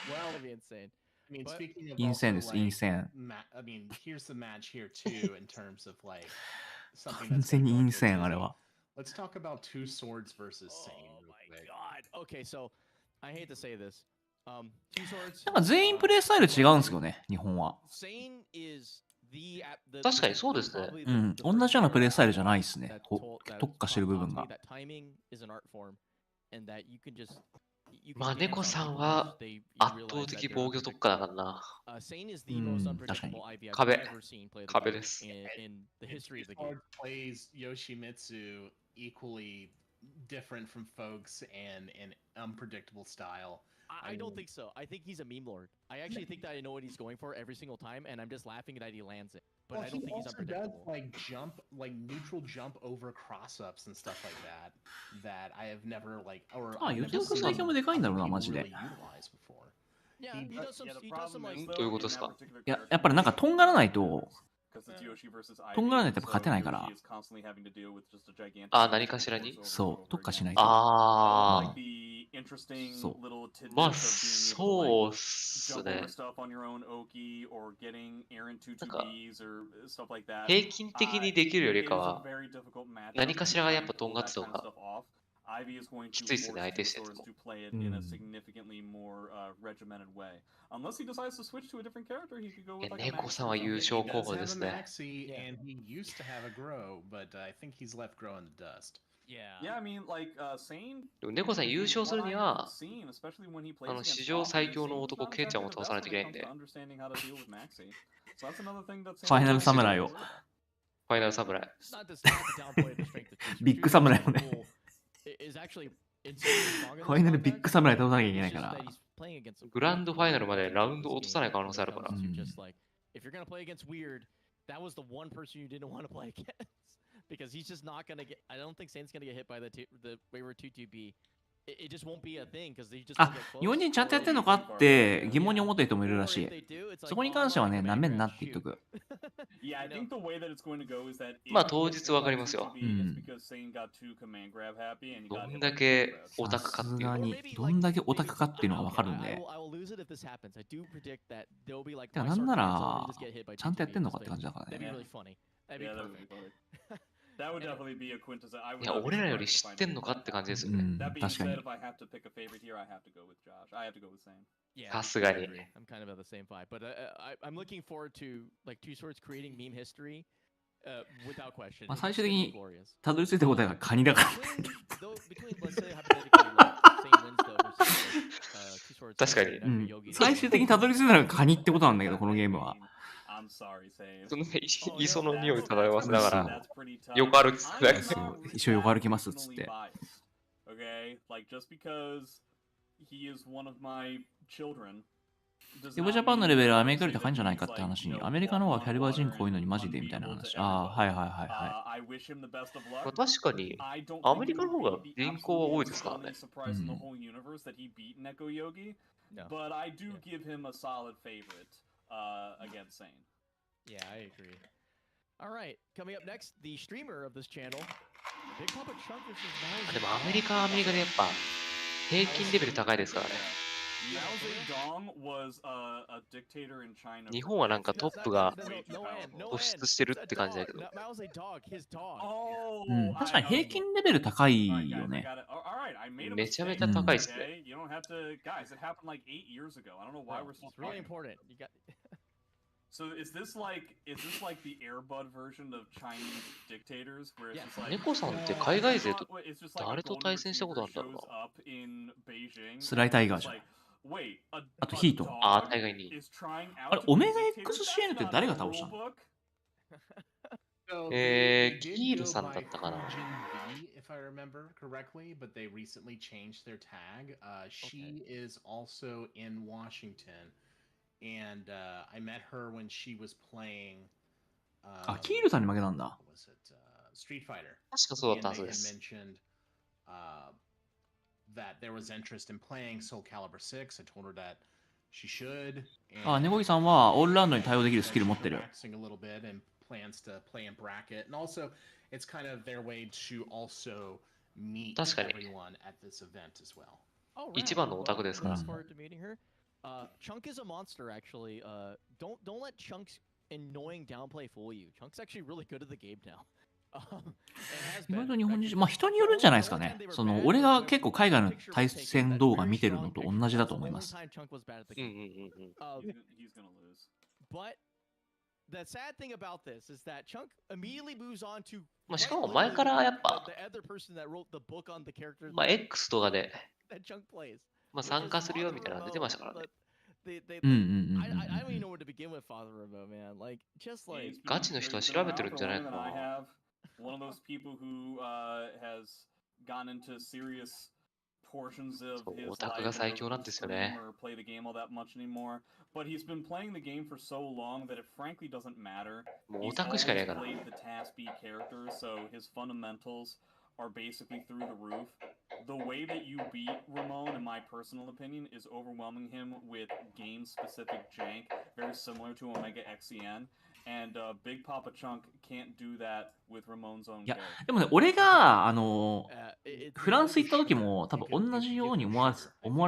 Well, that'd be insane. I mean, speaking of 陰線です、陰線。 I mean, here's the match here too in terms of like something 完全に陰線あれは。 Let's talk about Two Swords versus Sane. Oh my god. Okay, so I hate to say this. Two Swords. なんか全員プレイスタイル違うんですよね、日本は。確かにそうですね。うん、同じようなプレイスタイルじゃないですね。特化してる部分が。まあ猫さんは圧倒的防御特化だからな。確かに。壁です。Plays Yoshimitsu equally different from folks and an unpredictable style. I don't think so. I think he's a meme lord. I actually think that I know what he's going for every single time, and I'm just laughing that he lands it. But I don't think he's unpredictable. Does, like jump, like neutral jump over cross ups and stuff like that. That I have never like or. あ、予定の最強もでかいんだろうな、マジで。Yeah, he does some like. どういうことですか？いや、やっぱりなんかとんがらないと。とんがらないとやっぱ勝てないから。あ、何かしらに？そう、特化しないと。ああ。そう。まあ、そうっすね。なんか、平均的にできるよりかは、何かしらがやっぱとんがってた方がきついっすね、相手してても。猫さんは優勝候補ですね。でも猫さん優勝するには、史上最強の男、ケイちゃんを倒さないといけないんで。ファイナルサムライを。ファイナルサムライ。ビッグサムライをね。ファイナルビッグサムライ倒さなきゃいけないから。グランドファイナルまでラウンド落とさない可能性あるから。Because he's just not gonna get. I don't think Saint's gonna get hit by the Wayward 2-2B. It just won't be a thing because they just. あ、日本人ちゃんとやってんのかって疑問に思ってる人もいるらしい。そこに関してはね、なめんなって言っとく。まあ当日わかりますよ。どんだけオタクかっていうの。どんだけオタクかっていうのがわかるんで。なんならちゃんとやってんのかって感じだからね。That would definitely be a quintessence. I い would や、 not be 俺らより surprised 知 if って I んのかって感じですようね。ん、 That being 確か said, に。 if I have to pick a favorite here, I have to go with Josh. I have to go with Sane. Yeah, さすが I に。 agree. I'm kind of of the same vibe, but I'm looking forward to like Two Swords creating meme history without question. まあ It's 最 just 終的 gonna be に glorious. たどり着いた答えがカニだから。 Between let's say hypothetically like Sane wins though versus like Two Swords 確かに。 and うん Yogi. 最終的にたどり着いたのがカニってことなんだけど、このゲームは。 I'm sorry, Sane. そのね、 Oh, 磯 no, の匂い that's- 漂わせなが that's ら、 pretty tough. 横歩きする I'm だけ。そう not 一応横歩きますっつって personally biased, okay? Like just because he is one of my children. ヨボジャパンのレベルはアメリカより高いんじゃないかって話に、アメリカの方がキャリバー人口多いのにマジでみたいな話。ああ、はいはいはいはまあ確かに、アメリカの方が人口は多いですからね。No. But I do give him a solid favorite against Sane. Yeah, I agree. All right, coming up next, the streamer of this channel, Big Papa Chunk versus でもアメリカはアメリカでやっぱ平均レベル高いですからね。 Mao Zedong was a dictator in China. 日本はなんかトップが No 突出してるって感じだけど。 Mao's a dog, his dog. い。うん、確かに平均レベル高いよね。めちゃめちゃ高いっすね。 Okay, you don't have to, guys. It happened like 8 years ago. I don't know why we're still It's really talking. important. You got So is this like the Airbud version of Chinese dictators, where it's just like 猫さんって海外勢と it's just like 誰 a と golden 対戦したことあるんだ retriever ろ shows up in Beijing. スライタイガー It's じゃん。 like, wait, あとヒート。 a ああ、 dog 大概に。 is trying あ out れ、 to オ be メ a ガ dictator? XCN って That's 誰 not が in the 倒した rule の book. So Eh, they did Kiel go さん by だったかな。 Kujin V, if I remember correctly, but they recently changed their tag. She is also in Washington, and I met her when she was playing. あ、キールさんに負けたんだ。 What was it? Street Fighter. 確かそうだったは And ず they で had す。 mentioned that there was interest in playing Soul Calibur 6. I told her that she should. あ、ネゴギさんはオールラウンドに対応できるスキル持ってる。 Practicing a little bit and plans to play in bracket, and also it's kind of their way to also meet 確かに。 everyone at this event as well. Oh, 一番のオタクですから Looking forward to meeting her. Chunk is a monster, actually. Don't let Chunk's annoying downplay fool you. Chunk's actually really good at the game now. 意外と日本人、まあ人によるんじゃないですかね。その俺が結構海外の対戦動画見てるのと同じだと思います。うんうんうんうん。 He's gonna lose. But the sad thing about this is that Chunk immediately moves on to まあしかも前からやっぱ、 the other person that wrote the book on the character まあ X とかで、 that Chunk plays. まあ参加するよみたいなの出てましたからね。うんうんうんうん I don't even know where to begin with Father Remote, man. Like, just like. ガチの人は調べてるんじゃないかな。 One of those people who has gone into serious portions of そう his オタク life が and 最強なんですよ doesn't ね。 stream or play the game all that much anymore. But he's been playing the game for so long that it frankly doesn't matter. もうオ He's タクしかいない always から。 played the Task B character, so his fundamentals are basically through the roof. The way that you beat Ramon, in my personal opinion, is overwhelming him with game-specific jank, very similar to Omega XCN. And Big Papa Chunk can't do that with Ramon's own いや character. でもね、俺がIt フランス行った時も多分同じように思わ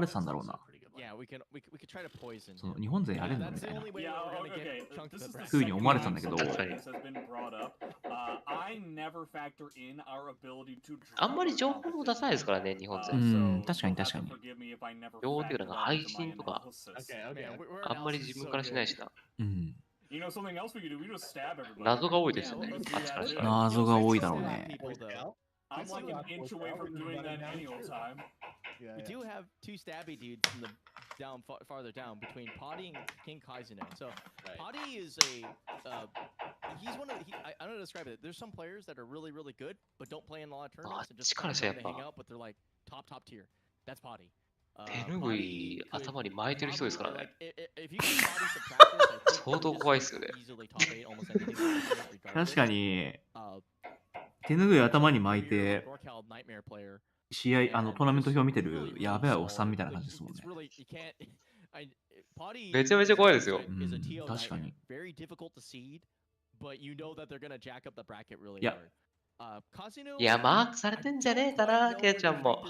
れてたんだろうな。 Yeah, we could try to poison. その日本勢やれんのみ That's た the いな。 only way Yeah, that we're gonna okay. get Chunk to This the is the bracket. ふうに思われてたんだ second けど、 time this has been brought up. I never factor in our ability to あんまり情報も出さないですからね、日本勢。うん確かに確かに。情報っていうか、配信とか、 Okay, okay. Man, we're あんまり自分からしないしな。うん。 You know something else we could do? We just stab everybody. 謎が多いですよ Yeah, ね let's。do あっちからし that. たら。謎が多いだろうね。 People, though. I'm like an inch away from doing that any old time. Yeah, We yeah. do have two stabby dudes in the farther down between Potty and King Kaizuno. So Right. Potty is he's one of I don't know how to describe it. There's some players that are really really good but don't play in a lot of tournaments and just力 find じゃや time っ to ぱ hang out, but they're like top tier. That's Potty. 手ぬぐい頭に巻いてる人ですからね。 If you give Potty some practice, I think 相当怖いっすよね。 easily top 8 almost anything. 確かに Uh, 手ぬぐい頭に巻い you're て a Gorkhal nightmare player. 試合トーナメント表見てるやべえおっさんみたいな感じですもんね。めちゃめちゃ怖いですよ。うん確かに。 Very difficult to seed, but you know that they're gonna jack up the bracket really いや hard. Casino いや、マークされてんじゃねえかな、ケイちゃんも。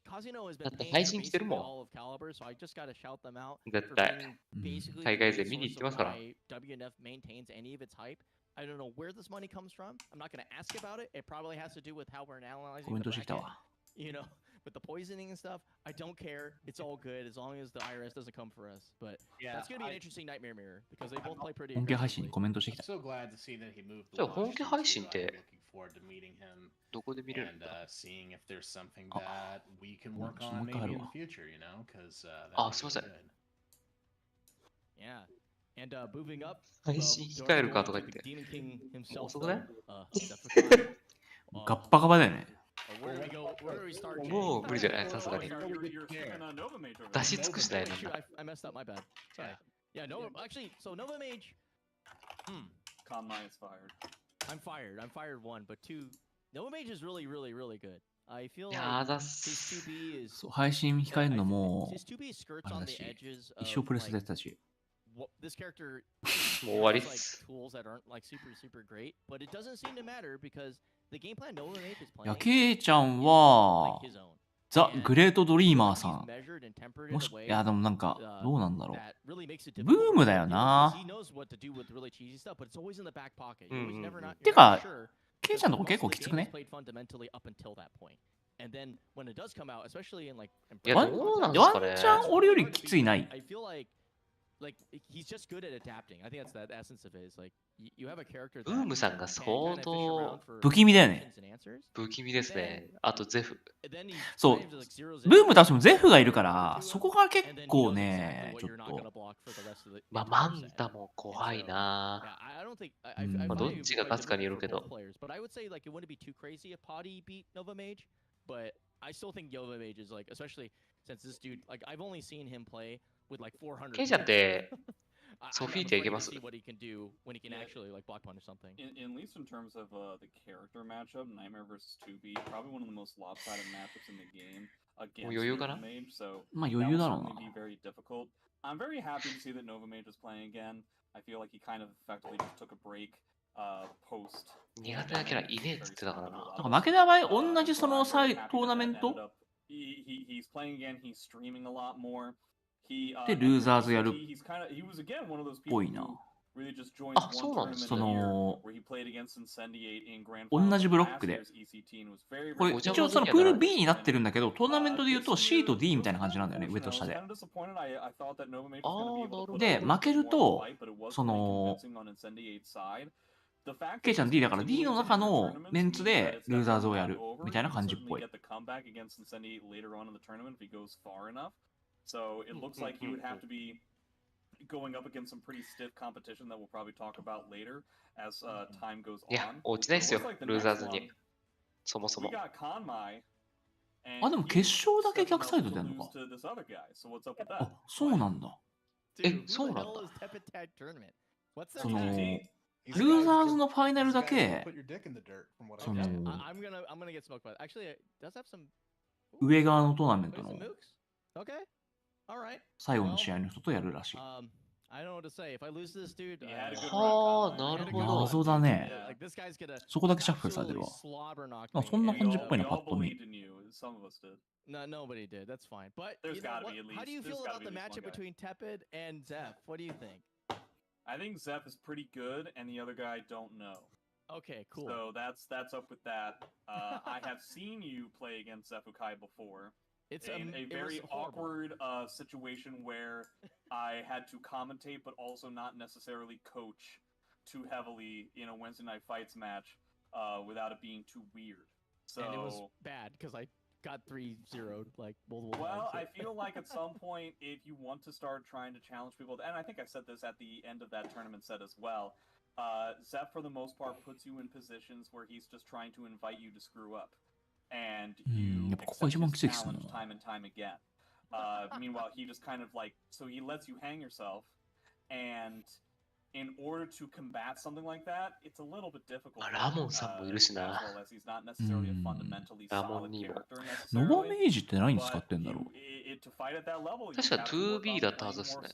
Casino has だ been って paying 配 for 信来てる basically もん。 all of Caliber, so I just gotta shout them out 絶 for 対。 being basically 海外勢 the 見に行って source ますから。 of why WNF maintains any of its hype. I don't know where this money comes from. I'm not going to ask about it. It probably has to do with how we're analyzing コメン the トしてきた bracket. わ。You know, with the poisoning and stuff. I don't care. It's all good as long as the IRS doesn't come for us. But Yeah, that's going to be an I- interesting nightmare mirror because they both play pretty 本家配信に aggressively. コメントしてき I'm た。 so glad to see that he moved じゃ to あ本家 Washington 配信っ too. て I'm looking forward to meeting him どこで見れるん and だ seeing if there's something Oh. that we can work Just on look at maybe it. in the future, you know, because Ah, that so would is be it? good. Yeah. And moving up, 配信控えるかとか言って Demon King もう himself, 遅くない Zephyr. ガッパガバだよね。 Where do we go? Where do we start? Jay? もう無理じゃないさすがに You're skipping a Nova Mage over 出 there. し尽くしないなん Shoot, だ I messed up. My bad. Sorry. Yeah, Nova. Actually, so Nova Mage. Conmai is fired. I'm fired. I'm fired one, but two. Nova Mage is really, really, really good. I feel や like だっ his す 2B is. そう配信控えるのも His 2B skirts あれ on だ the し、 edges 一生 of プレスでやっ like てたし。 this character もう終わりっ has, like す tools that aren't like super great, but it doesn't seem to matter because the game plan Nova Mage is いや、 playing ケイちゃん is は like his own. ザ・グレートドリーマーさ He's ん。 measured and tempered in も a し、い way や、でもなんか、 uh, どうなんだろ that really makes it う。ブ difficult ー for ム him だ to よ deal with な because。he knows what to do with really cheesy stuff, but it's always in the back pocket. You're always never not. て You're か never sure. ケイちゃんのとこ結構 Most き of つ the く game ね is played fundamentally up until that point. And then when it does come out, especially in like いやワンどうなんすワかねンチャン俺よりきついない。 I feel like he's just good at adapting. I think that's the essence of it. Is like you have a character that ブームさんが can 相 kind of fish 当 around for 不気味だよね。 questions and answers. 不気味ですねあとゼフ And then he そう dives into, like, zero ブームとしてもゼフがいるか zero ら、 to そ him, こが and 結 then he 構 knows ね exactly、ちょ what っ you're not と gonna block for the rest of the まあ entire マン set. ダも怖い Yeah, な I don't think I うん find まあ it どっちが quite 勝つかによ difficult るけ for ど both players, but I would say like it wouldn't be too crazy if Potty beat Nova Mage, but I still think Nova Mage is like, especially since this dude, like I've only seen him play with like 400. ケイちゃんって I'm ソフィー afraid テいけ to ます see what he can do when he can Yeah. actually like block punch something. In least in terms of the character matchup, Nightmare versus 2B, probably one of the most lopsided matchups in the game against 余裕かな Nova Mage. So まあ that 余 will 裕だろう certainly な。 be very difficult. I'm very happy to see that Nova Mage is playing again. I feel like he kind of effectively just took a break post. 苦手なキャラいねえっつってたからななんか負けた場合、同じそのトーナメント He's playing again. He's streaming a lot more. He でルーザーズやる He's kind of he was again one of those っぽ people いな。 who really just joined あ one そうなんです tournament か a そ year の where he played against Incendiate in Grand 同 Finals じ of ブロック last で year's EC team was very これ very 一応そのプール B になってるんだけど、トーナメントで言うと C と D みたいな感じなんだよね、上と下で。で、負けると、その、ケイちゃん D だから D の中のメンツでルーザーズをやるみたいな感じっぽい。 So it looks like he would have to be going up against some pretty stiff competition that we'll probably talk about later as time goes いや on. 落ちないっすよ Looks like the ルーザー next ズ one, にそもそ we も got Conmai, and あ、でも he 決勝だけ stepping 逆 up サイド to 出んの lose か。 to this other guy. So what's up with あ that?、そうなんだ。え Dude, who そう the なんだ hell is Tepid Tag Tournament? What's their その、 name? ルーザーズのファイナルだけ、 そ Okay, の、 I'm gonna get smoked by that. Actually, it does have some. 上側のトーナメン What ト is の it, Mooks? Okay, all right. 最後の試合の人とやるらしい。 I don't know what to say. If I lose to this dude, He had a good は run, あ Conmai. なる He had a ほ good ど run. 謎だね。 Yeah, like this guy's gonna そこだけシャッフルされてる absolutely わ。 slobber knock あ、 me. そんな We 感じっ all, ぽい we な、パ all ッと見。 believed in you. Some of us did. No, nobody did. That's fine. But There's you know, gotta what, be at how do you least- feel there's about gotta the be at least matchup one guy. between Tepid and Zeph? What do you think? I think Zeph is pretty good, and the other guy I don't know. Okay, cool. So that's up with that. I have seen you play against Zephukai before It's in a it was very horrible. awkward situation where I had to commentate but also not necessarily coach too heavily in a Wednesday Night Fights match without it being too weird. So And it was bad because I got 3-0'd like multiple well, I times. feel like at some point, if you want to start trying to challenge people, and I think I said this at the end of that tournament set as well, Zeph, for the most part, puts you in positions where he's just trying to invite you to screw up. And you やっぱここが一番きついっすもん。 challenge time and time again. Meanwhile, he just kind of like, so he lets you hang yourself, and in order to combat something like that, it's a little bit difficult. まあラモンさんもいるしな。 as well as he's not necessarily a fundamentally ラモン solid にも。 character ノバ necessarily. メージって何に使ってんだろう。 確か 2B だったはずですね。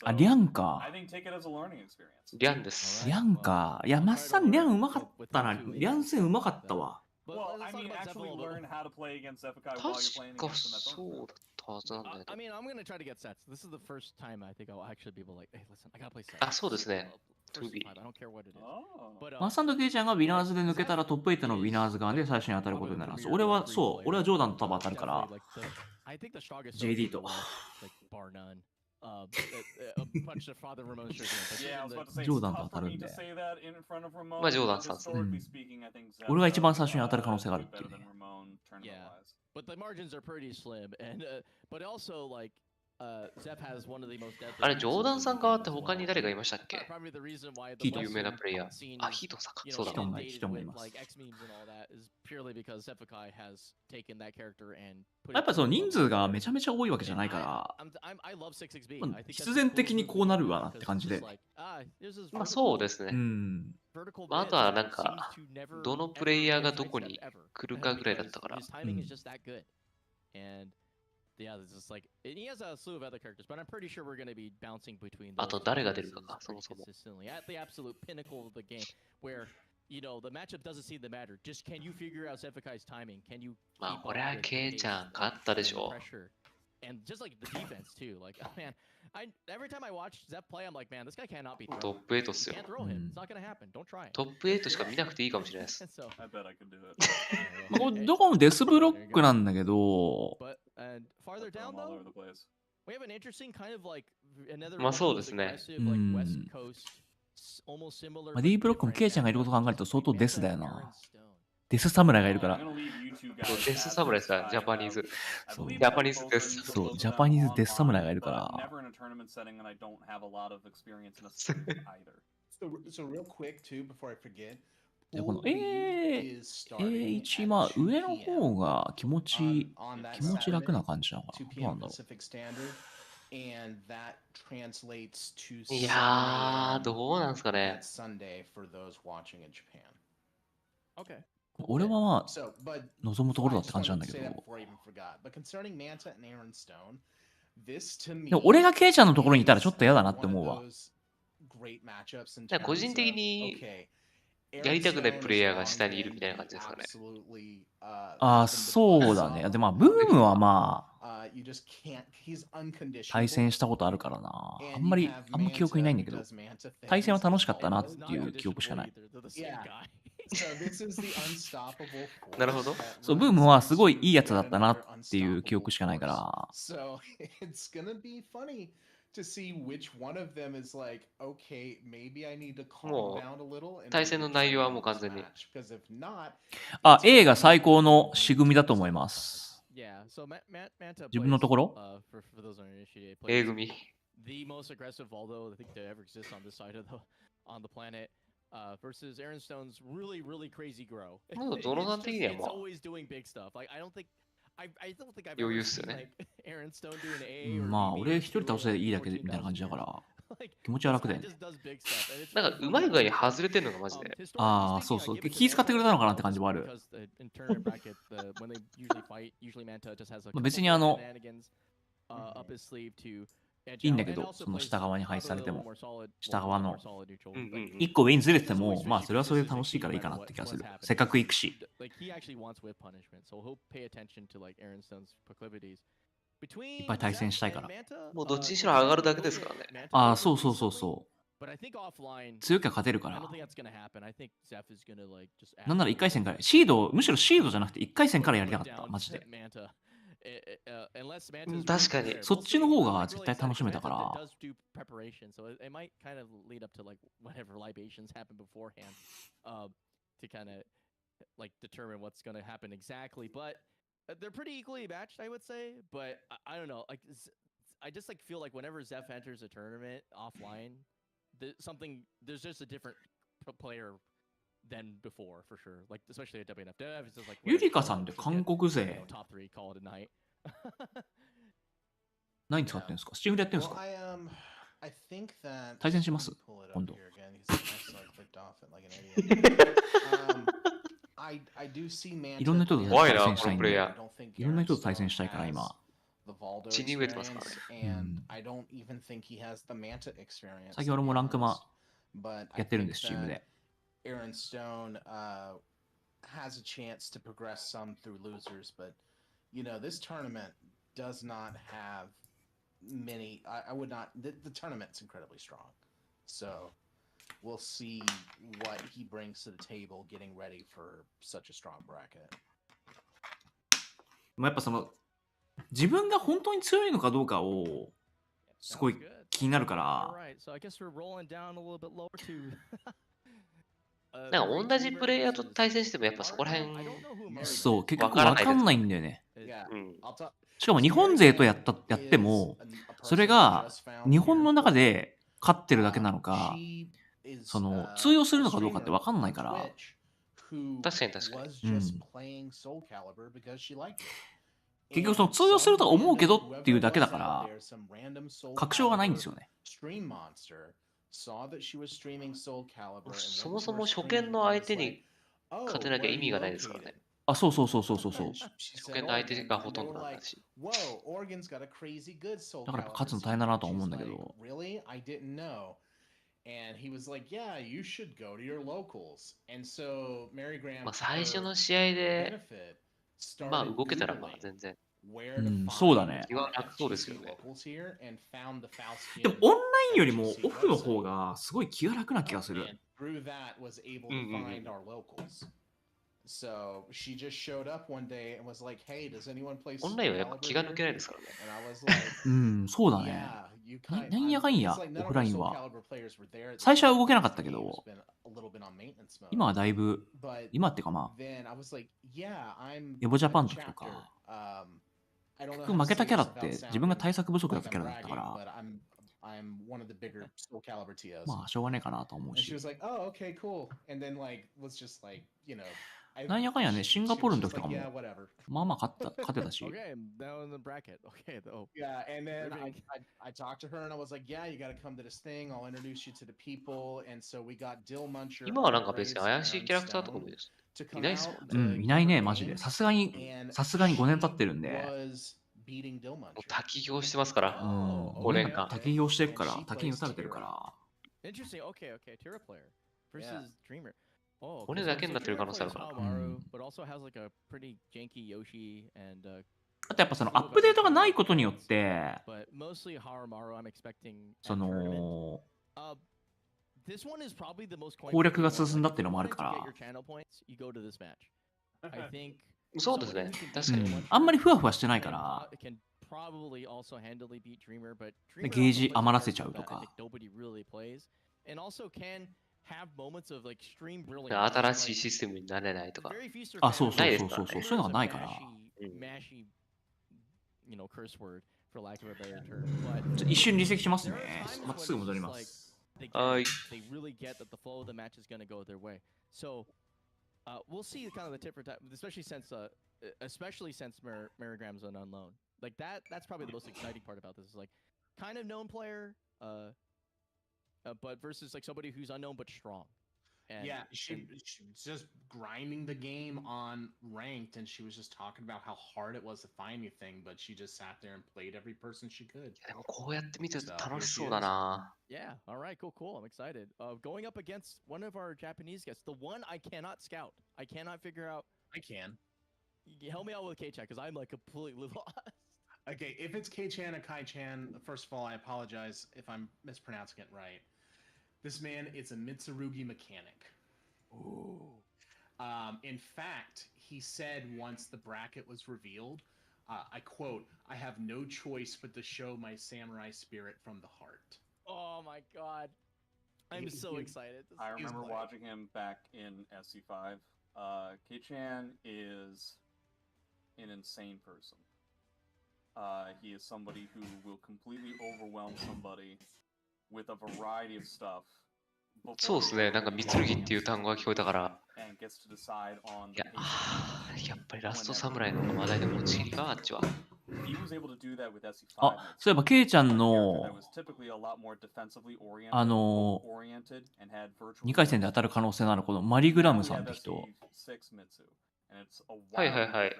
あ、リャン I か。 think take it as a learning experience. リャンですリャンか。いや、マッサンリャンうまかったな。リャン戦うまかったわ。 But Well, let's I talk mean, about Zeph a actually little bit. learn how to play against Zephukai while you're playing 確か against him. そうだったはずなんだけど。 I mean, I'm gonna try to get sets. This is the first time I think I'll actually be able to like, hey, listen, I gotta play sets. あ、そうですね。First To be. five, I don't care what it is. Oh. But マッサンとケイちゃんがウィナーズで抜けたらトップ8のウィナーズ側で最初に当たることになります。俺はそう、俺はジョーダンと多分当たるから、I think the strongest JD と。 like bar none. A bunch of Father Ramon's Yeah, I was about to say, it's ジョーダンと tough 当た for るん me で to say that in front of Ramon. まあジョーダン but さんですね。 historically speaking, I think Zep 俺が一番最 does, 初に当たる可能性がある do っていう better ね。 than Ramon tournament-wise. But the margins are pretty slim, and but also like Zep has one of the most deadly. あれ、ジョーダンさん側って他に誰がいましたっけ？ Probably the reason why ヒ the ート有名な Western プレイヤー。 scene あ、 is, ヒートンさんか。 you know, そうだ。人も inundated 人もい with ます。 like X memes and all that is purely because Zephikai has taken that character and put やっ it ぱりその to a 人 level 数がめちゃめちゃ多いわけじゃないか I love 6xB. まあ I think that's 必然 the 的 coolest にこうなるわなって感じで。 because it's just like, here's this まあ vertical- そうですうね。ん。 vertical まああ mid とは that なんか seems to never, どのプレイヤーが ever どこ sidestep に ever. 来るかぐらいだったから His timing is Mm. just that good. And yeah, this is like, and he has a slew of other characters, but I'm pretty sure we're going to be bouncing between あ those と誰が出る choices かか、そ pretty もそも。 consistently at the absolute pinnacle of the game, where you know the matchup doesn't seem to matter. Just can you figure out Zephyai's timing? Can you まあ keep こ up れは with the ケイ pace ちゃん and 勝ったでし the ょ pressure? And just like the defense too. Like, oh man, every time I watch Zep play, I'm like, man, this guy cannot be う。 thrown. トップ8っす You よ。 can't throw him. It's not gonna happen. Don't try it. トップ8しか見なくていいかもしれないです。 So, I bet I could do it. まあこれどこもデスブロックなんだけど、 but and farther Throw down them all though, over the place. we have an interesting kind of like another まあ one of そう those ですね。 aggressive, like West うん Coast, almost similar. まあ but D ブロックも different ケイちゃんがいることを考えると matchups 相当 between デスだよ Manta and な。 Aaron Stone. デス侍がいるか I'm ら。 gonna leave you two そう guys デス as 侍 this. さ、ジャパニーズ。 I そう believe ジャパ both ニーズ both デ are ス。 both そう、 of ジャ them パニーズ online, デス侍がいるか but ら。 never in a tournament setting, and I don't have a lot of experience in a set either. So real quick too, before I forget, でこの Pool B is starting A1 at まあ 2上の p.m. 方が気持ち on that 気持ち楽な Saturday, 感じなのか 2な。どう p.m. なんだろ Pacific Standard, and that translates to い 7 やー、 a.m. どうなんですかね at。Sunday for those watching in Japan. Okay. う。俺はまあ So, but 望むところだ I って just 感じなん wanted だ to け say that ど。 before I even forgot. But concerning Manta and Aaron Stone, this to me でも俺がケイちゃんのところにいたらちょっと嫌だなって is 思 one う of わ。 those great matchups in なんか個人 terms 的 of, に okay, やりたくないプレイヤーが下にいるみたいな感じですかね。ああ、そうだね。でまあブームはまあ対戦したことあるからな。あんま記憶にないんだけど、対戦は楽しかったなっていう記憶しかない。なるほど。そう、ブームはすごいいいやつだったなっていう記憶しかないから。もう対戦の内容はもう完全に。あ、A が最高の仕組みだと思います。自分のところ A 組。The most aggressive Valdo I think to ever exist on this side of on the planet. Versus Aaron Stone's really, really crazy grow. ゾノさん的には It's まあ always doing big stuff. Like I don't think I've 余裕 ever っすよ seen ね。 like Aaron Stone doing A or まあ BB 俺一人 through 倒せばいいだ over けみたいな感じだ 2,000 から years. 気持ちは楽だよ This ね。 guy just does big stuff, and it's なんか really うまい fun 具合に to watch. 外れてんのがマジで。 Historically ああ、 speaking, そう I そう。 give it 気 to 使ってくれたのかなって感じもあ Manta る。 because in tournament bracket, when they usually fight, usually Manta just has a まあ couple 別に of shenanigans up his sleeve to いいんだけど、その下側に配置されても、下側のうんうんうん一個上にずれてても、まあそれはそれで楽しいからいいかなって気がする。せっかく行くし。いっぱい対戦したいから。もうどっちにしろ上がるだけですからね。ああ、そうそうそうそう。強きゃ勝てるから。なんなら1回戦から、むしろシードじゃなくて1回戦からやりたかった、マジで。確かに。そっちの方が絶対楽しめたから。like determine what's going to happen exactly, but they're pretty equally matched, I would say. But I don't know, like I just like feel like whenever Zeph enters a tournament offline, there's just a different player than before for sure. Like especially at WNF. It's just like ゆりかさんって韓国勢 top 3 call it a night. 何使ってるんですか？スチームでやってるんですか？対戦します？今度。いろんな人と怖いな、対戦したいんで。このプレイヤいろんな人と対戦したいから今。血に飢えてますからね。最近俺もランクマやってるんです、チームで。Aaron Stone has a chance to progress some through losers, but you know, this tournament does not have many. I would not. The tournament's incredibly strong, so we'll see what he brings to the table, getting ready for such a strong bracket. やっぱその自分が本当に強いのかどうかをすごい気になるから。なんか同じプレイヤーと対戦してもやっぱそこら辺そう結局分かんないんだよね。うん、しかも日本勢とやってもそれが日本の中で勝ってるだけなのか、その通用するのかどうかって分かんないから。確かに確かに。結局その通用するとは思うけどっていうだけだから確証がないんですよね。そもそも初見の相手に勝てなきゃ意味がないですからね。あ、そうそうそうそうそう。初見の相手がほとんどなんだし。だからやっぱ勝つの大変だなとは思うんだけど。まあ最初の試合でまあ動けたらまあ全然。うん、そうだね。気は楽そうですよね。でもオンラインよりもオフの方がすごい気が楽な気がする。うんうんうん。オンラインはやっぱ気が抜けないですからね。うん、そうだね。なんやかんや、オフラインは。最初は動けなかったけど、今はだいぶ、今っていうかまあ、エボジャパンの時とか、結局負けたキャラって自分が対策不足だったキャラだったから、まあ、しょうがねえかなと思うし。なんやかんやね、シンガポールの時とかも、まあまあ勝てたし。今はなんか別に怪しいキャラクターとかもいないですもんね。うん、いないね、マジで。さすがに5年経ってるんで。滝行してますから。5年間。滝行してるから、滝に打たれてるから。骨だけになってる可能性あるから。あとやっぱそのアップデートがないことによって、その、攻略が進んだっていうのもあるから。そうですね。確かに。あんまりふわふわしてないから、ゲージ余らせちゃうとか。新しいシステムになれないとか。あ、そうそうそうそう。そういうのがないから。一瞬離席しますね。またすぐ戻ります。はい。We'll see kind of the tit for tat, especially since Marigram's an unknown. Like that's probably the most exciting part about this. Is like kind of known player, but versus like somebody who's unknown but strong. And, she's just grinding the game on ranked, and she was just talking about how hard it was to find anything, but she just sat there and played every person she could. でもこうやって見てると楽しそうだな。Yeah, all right, cool. I'm excited. Going up against one of our Japanese guests, the one I cannot scout. I cannot figure out. I can. Help me out with K-Chan, because I'm like completely lost. Okay, if it's K-Chan or Kai-Chan, first of all, I apologize if I'm mispronouncing it right. This man is a Mitsurugi mechanic. Ooh. In fact, he said once the bracket was revealed, I quote, "I have no choice but to show my samurai spirit from the heart." Oh my god. I'm so excited. I remember watching him back in SC5. K-Chan is an insane person. He is somebody who will completely overwhelm somebody with a variety of stuff. そうですね、なんか三剣っていう単語が聞こえたから、いや、やっぱりラストサムライの方が話題で持ちきりか、あっちは。あ、そういえばケイちゃんの2回戦で当たる可能性のあるこのマリグラムさんって人。はいはいはい。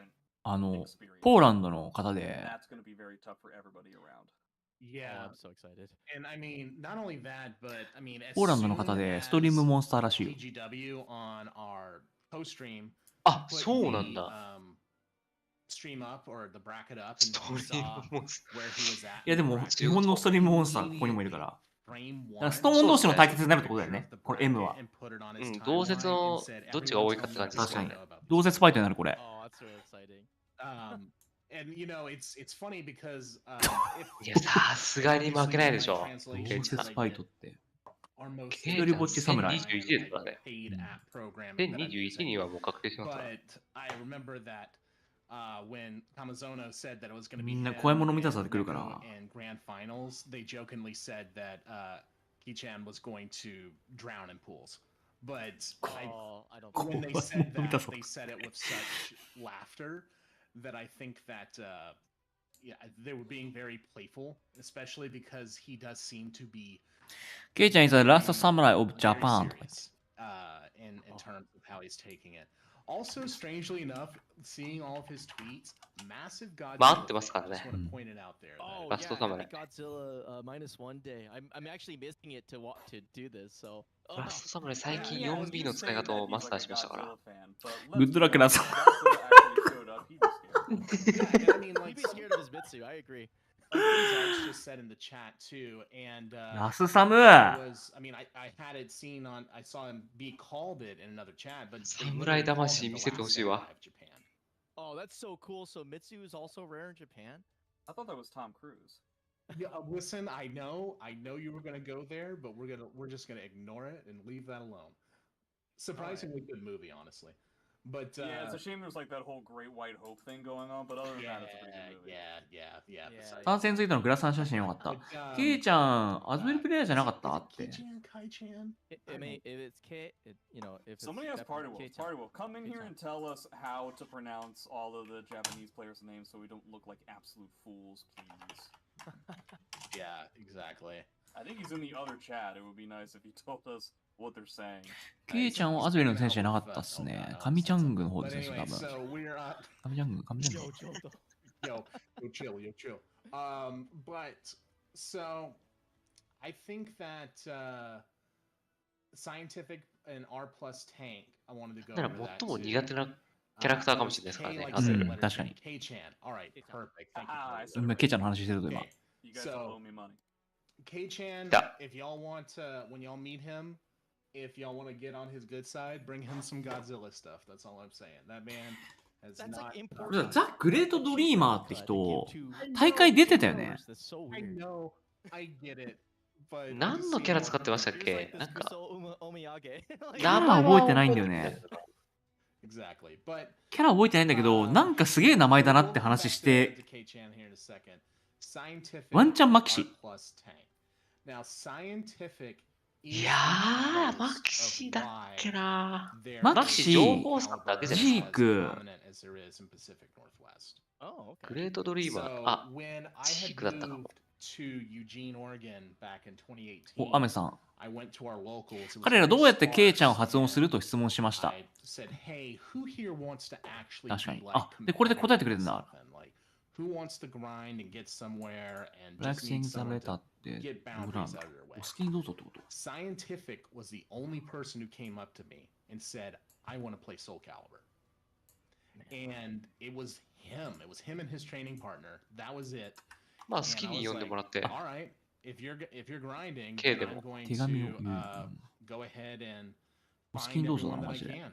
ポーランドの方で。Yeah, I'm so excited. And I mean, not only that, but I mean, ポーランドの方でストリームモンスターらしいよ。GGW on our post stream. あ、そうなんだ。stream up or the bracket up スト and ー he リー saw モンス where he was at. いやでも、日本のストリームモンスターここにもいるから。だか Frame ら one. ストーン同士の対決になるってことだよね。この M は。同説のどっちが多いかって感じですよね。同説ファイトになるこれ。 Oh, that's really exciting. And you know, it's funny because いや、さすがに負けないでしょ。同説ファイトって。ケイ一人ぼっち侍。 1021ですからね。1021にはもう確定しますから。 But I remember that when Kamazono said that it was going to be みんな怖いもの見たさで来るから。 in grand finals, they jokingly said that Ki-chan was going to drown in pools. But I don't when they said that, they said it with such laughter that I think that yeah, they were being very playful, especially because he does seem to be ケイちゃん is the last samurai of very Japan. serious, in terms of how he's taking it. Also, strangely enough, seeing all of his tweets, massive Godzilla. まあ合ってますからね。 Just want to point it out there. Oh, Last yeah, Samurai. happy Godzilla -1 day. I'm actually missing it to do this. So. ラストサムライ最近 4B の使い方をマスターしましたから。グッドラックラス。 Yeah, I mean, like, He'd be scared of his Mitsu. I agree. these arts just said in the chat too, and ラスサム was, I mean, I had it seen on, I saw him be called it in another chat, but they 侍 literally called 魂 him 見 the せてほ last しいわ。 samurai of Japan. Oh, that's so cool. So Mitsu is also rare in Japan. I thought that was Tom Cruise. Yeah, listen, I know you were gonna go there, but we're just gonna ignore it and leave that alone. Surprisingly good movie, honestly. But Yeah, it's a shame there's like that whole Great White Hope thing going on, but other than that, it's a pretty good movie. yeah. Yeah, besides- 参戦ツイートのグラサン写真よかった。 But, ケイちゃん、アズベルプレイヤーじゃなかった is っ it て。 Ki-chan, Kai-chan? I mean, if it's K, you know, if it's Somebody has Party definitely Wolf. K-chan. Party Wolf, come in here K-chan. and tell us how to pronounce all of the Japanese players' names so we don't look like absolute fools, please. Yeah, exactly. I think he's in the other chat. It would be nice if he told us what they're saying. ケイちゃんはアズベルの選手じゃなかったっすね。カミチャングの方ですね、 But 多 anyway, 分。 so we'reカミチャング、カミチャング。 yo chill. But so I think that scientific and R plus tank. I wanted to go だから over that 最も too. 苦手なキャラクターかもしれないですからね、 K アズベ like ル。letter 確かに。 K Chan. All right, perfect. Thank you. Ah, I for said it 今、ケイちゃんの話してると今。 Okay. You guys So- owe me money. K Chan, Yeah. if y'all want to, when y'all meet him, if y'all want to get on his good side, bring him some Godzilla stuff. That's all I'm saying. That man has That's not. like important. ザ・グレートドリーマーって人、大会出てたよね。 That's so I weird. know, I get it, but 何のキャラ使ってましたっ There's け like なん this か、 Guso Omiyage. キャラ覚えてないんだよね。 Exactly, but キャラ覚えてないんだけど、なんかすげえ名前だなって話して、 ワンチャンマキシ。 Now, scientific いやー、マキシだっけな。マキシ、情報さんだけじゃないジーク、 Oh, okay. グレートドリーマー。あ、ジークだったかも。 お、アメさん。彼らどうやってケイちゃんを発音すると質問しました。確かに。あ、で、これで答えてくれるんだ。ブラックシングザレタってブランク。お好きにどうぞってこと。 Scientific was the only person who came up to me and said, I want to play Soul Calibur. And it was him. It was him and his training partner. That was it. まあ好きに呼んでもらって。 All right, if you're grinding, K then でも I'm going 手紙を to 言う。 go ahead and お好き find にどうぞな everyone の that マ I ジで。 can.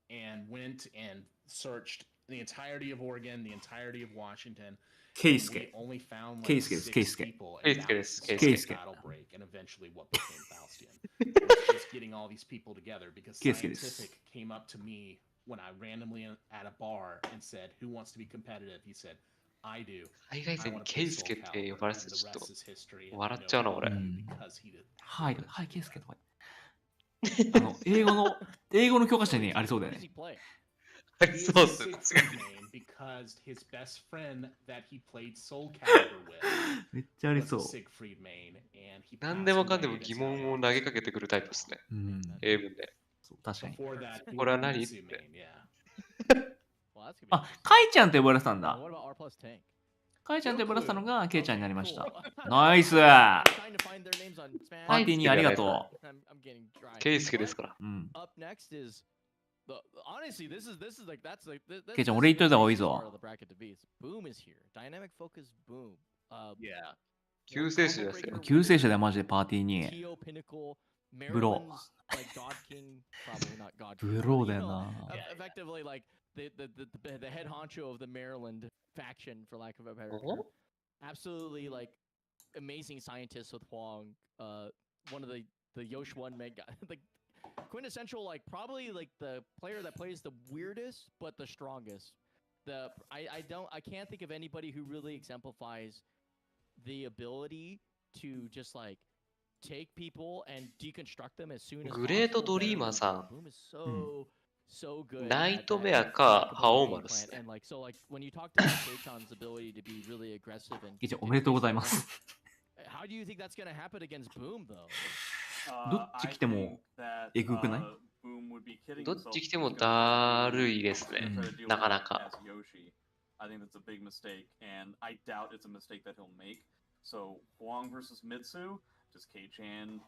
And went and searched the entirety of Oregon, the entirety of Washington. ケイ We スケ。 only found like ケイスケです、ケイ six スケ。 people, Keisuke and that です、 was ケイ スケ。 just battle break, and eventually what became Faustian. It was just getting all these people together because ケイスケです。 Scientific came up to me when I randomly at a bar and said, "Who wants to be competitive?" He said, "I do." 海外戦 I に wanna ケ play イスケ Soul って呼 Calibur, ばれて and て the ちょっと rest is history, and 笑っ I ちゃうな know 俺。because he did. はい、はい、ケイスケとか。英語の教科書にありそうだよ Easy ね。 play. はい、 He is そう a っす。 Siegfried main because his best friend that he played Soul Calibur with めっちゃあり was そ a う。 Siegfried main, and he 何 passed でもかんで away も at 疑 his 問を young 投 age. げかけてくるタイプですね。うん。英文で。そう確かに。 Before that, he これは was 何 Mitsu って main, yeah. Well, that's gonna be あ、カイちゃんって呼ばれてたん interesting. だ What。about R plus tank? カイちゃんって呼ばれてたのがケイちゃんになりました。 Cool. ナイス。 I'm trying to find their names on Spanish. パーティーにありがと I'm getting dry. ケイスケですから。う。うん。 Up next is honestly, this is like that's likeケイちゃん、俺言っといた方がいいぞ。 Boom is here. Dynamic focus boom. Yeah. 救世主ですよ。救世主だよ、マジでパーティーに。 Tio Pinnacle, ブロ Maryland's like God King, probably not God ブ King. ロ but, ーだ you よ know, な。 effectively like the head honcho of the Maryland faction, for lack of a better term. お Absolutely like amazing scientist with Huang. One of the Yosh One mega, like quintessential, like probably like the player that plays the weirdest but the strongest. I can't think of anybody who really exemplifies the ability to just like take people and deconstruct them as soon as グレート possible. ドリーマーさん、 Boom is so good. ナイ at ト that メアか impeccable 覇王 game 丸です plan. ね。 And like so like when you talk about Keichan's ability to be really aggressive and ケイちゃん、おめでとうございます。 how do you think that's going to happen against Boom though? どっち来てもえぐくない？どっち来てもだるいですね。なかなか。 I think that's a big mistake, and I doubt it's a mistake that he'll make. So Huang versus Mitsu, does Kei-chan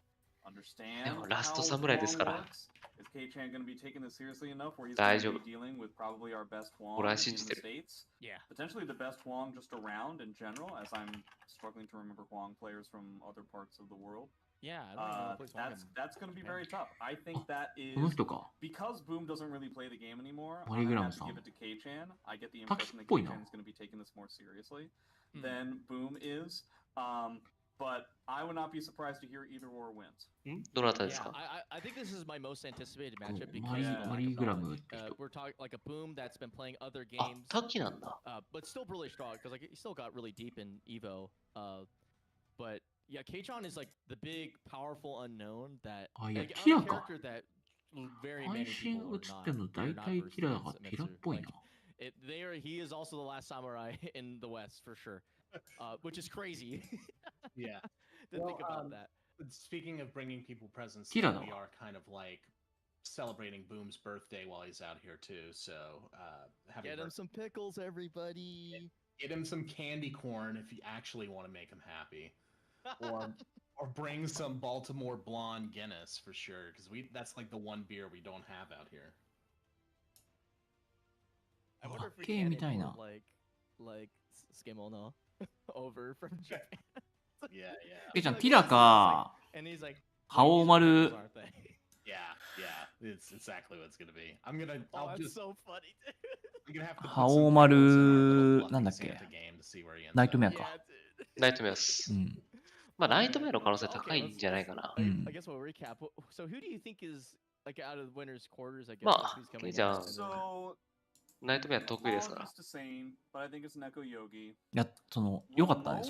understand でも how ラスト侍ですから Huang works? Is Kei-chan going to be taking this seriously enough where he's 大 going 丈 to 夫。 be dealing with probably our best Huang 俺は in 信じて the る。 States? Yeah. Potentially the best Huang just around in general, as I'm struggling to remember Huang players from other parts of the world. Yeah, I don't even know who plays Huang in That's going to be very tough. I think that この is 人か。 because Boom doesn't really play the game anymore. What are you I'm gonna gonna have to say? give it to Kei-chan. I get the Taki impression that っぽいな。 Kei-chan is going to be taking this more seriously Hmm. than Boom is. But I would not be surprised to hear either or wins. んどなたです Yeah, か？ I think this is my most anticipated matchup マ because リ of the マ lack リ of ーグラ knowledge. ムって人。 We're talking like a Boom that's been playing other あ、 games, 滝なんだ。 but still really strong because like he still got really deep in Evo. But yeah, Kei-chan is like the big, powerful unknown that あ、いや、 like ティ a ラか。 character that very 配 many 信 people 映 are ってん not. の They're 大 not 体 versed ティラ in がティラっ Zenitsu. ぽい Like な。he is also the last samurai in the West for sure, which is crazy Yeah. to think about that. Speaking of bringing people presents, Kira we da. are kind of like celebrating Boom's birthday while he's out here too. So happy Get him birthday. some pickles, everybody. Get him some candy corn if you actually want to make him happy, or bring some Baltimore Blonde Guinness for sure, because that's like the one beer we don't have out here. I wonder if we ケイ can みたい import な。 like Skimono over from Japan. Yeah, ケイ yeah, ちゃん、ティラか。 And he's like, 覇王丸。 aren't they? yeah, yeah. It's exactly what it's gonna be. Oh, I'll that's just so funny, dude. I'm gonna have to put 覇 some 王 pickles in our little 丸、なんだっ fluffy け。 Santa game to see where he ends ナイト up. メア Yeah, か。 dude. ナイトメアス。うん。まあ、ナイトメアの可能性高いんじゃないかな。 I うん guess we'll recap. So who do you think is like out of the winners' quarters? I guess ま like, あ who's、ケイ coming ちゃ next? ん、 So ナイトメア得意ですから。 apologies to Sane, but I think it's Neko Yogi. よかったね。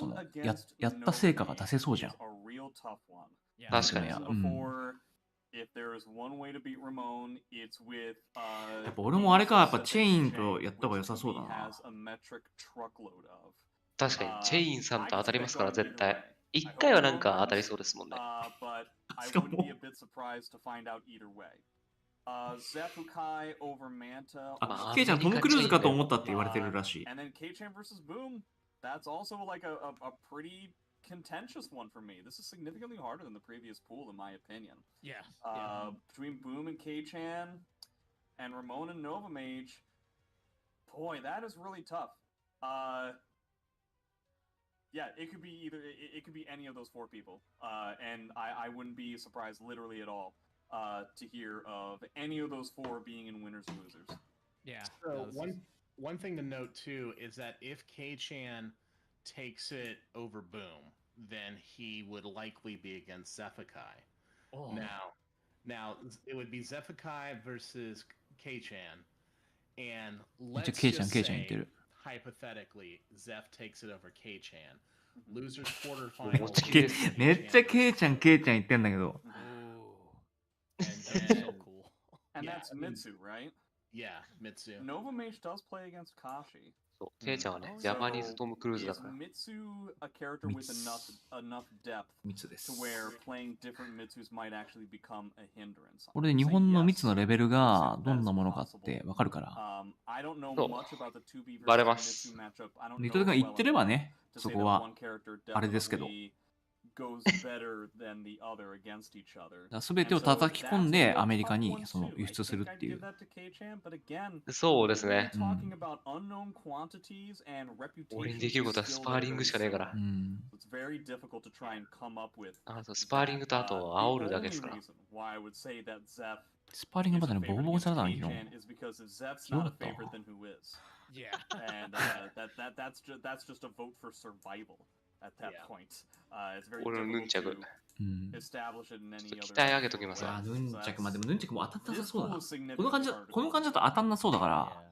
やった成果が出せそうじゃん。 Is a real tough one. Yeah. 確かに。 As before, if there is one way to beat Ramon, it's with やっぱ俺もあれか、やっぱチェインとやった方が良さそうだな。 has a metric truckload of. 確かに、チェインさんと当たりますから、絶対。一回はなんか当たりそうですもんね。 But I wouldn't be a bit surprised to find out either way. Zefukai over Manta. あ、ケイちゃんトム・クルーズかと思ったって言われてるらしい。 And then K-Chan versus Boom. That's also like a pretty contentious one for me. This is significantly harder than the previous pool, in my opinion. Yeah. Between Boom and K-Chan and Ramon and Nova Mage, boy, that is really tough. Yeah, it could be either. It could be any of those four people, and I wouldn't be surprised literally at all to hear of any of those four being in winners or losers. Yeah. So one thing to note too is that if K-Chan takes it over Boom, then he would likely be against Zefukai. Oh. Now it would be Zefukai versus K-Chan, and めっちゃ let's ケイちゃん、 just ケイちゃん言って say る。 hypothetically Zeph takes it over K-Chan. Losers も quarterfinal. ちき ケイですね。めっちゃケイちゃん、ケイちゃん言ってんだけど。 Ooh. And That's then, so cool. And Yeah, that's I mean- Mitsu, right? yeah, Mitsu. Nova Mage does play against Kashi. そう、ケイちゃんはね、ジャパニーズトム・クルーズだ Is から。 Mitsu a character with enough depth ミツで to す。 where playing different Mitsus might actually become a hindrance? これで日本のミツのレベルがどんなものかってわかるから。 I don't know そう much about the 2B バレ versus ます。 Mitsu matchup. I don't ネッ know トが well 言ってれば enough ね、 to そ say こ that は one character あれですけど。 definitely goes better than the other against each other. 全てを叩き込んでアメリカにその輸出するっていう。そうですね。 talking about unknown quantities and 俺 reputations にできることは is ス still パーリング very しかねえから う。ん。 It's very difficult to try and come up with あとスパーリングとあと the 煽るだけ only ですから。 reason why I would say that Zeph スパーリング is まで a ね、ボコ favorite ボコに against されたの、ヒロ。 K-Chan is because if Zeph's ひど not か a った。 favorite, then who is? Yeah. And that's just a vote for survival at that Yeah. point. It's very 俺のヌン difficult チャク。 to うん。 establish it in ちょ any っと other 鍛え上げときますわ。あ、ヌンチャク、まあでもヌンチャクも当たんなさ This そうだ pool な。 is significantly この感じ harder to この感じだと call. 当たんなそうだから。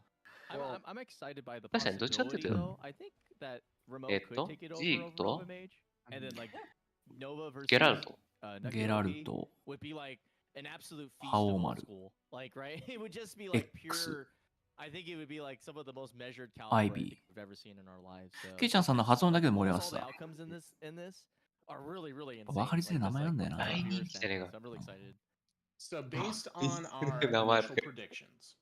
Yeah. I'm excited by the 確かにどっちかっていうと possibility though. I think that remote could take it over ジー over と Nova Mage, and then like Nova versus ゲラルト。 ゲラル Nakoki ト、 would be like an absolute feast 覇 of 王 old 丸、 school. Like right, it would just be like X pure. I think it would be like some of the most measured caliber I IB think we've ever seen in our lives. So ケイちゃんさんの発音だけで盛り上がっ almost て all た。 the outcomes in this are really really insane. 分かりづらい名前なんだよ Like, な。 just, like, I what the need viewers to think. get So I'm really excited. So based on our Now I- initial predictions,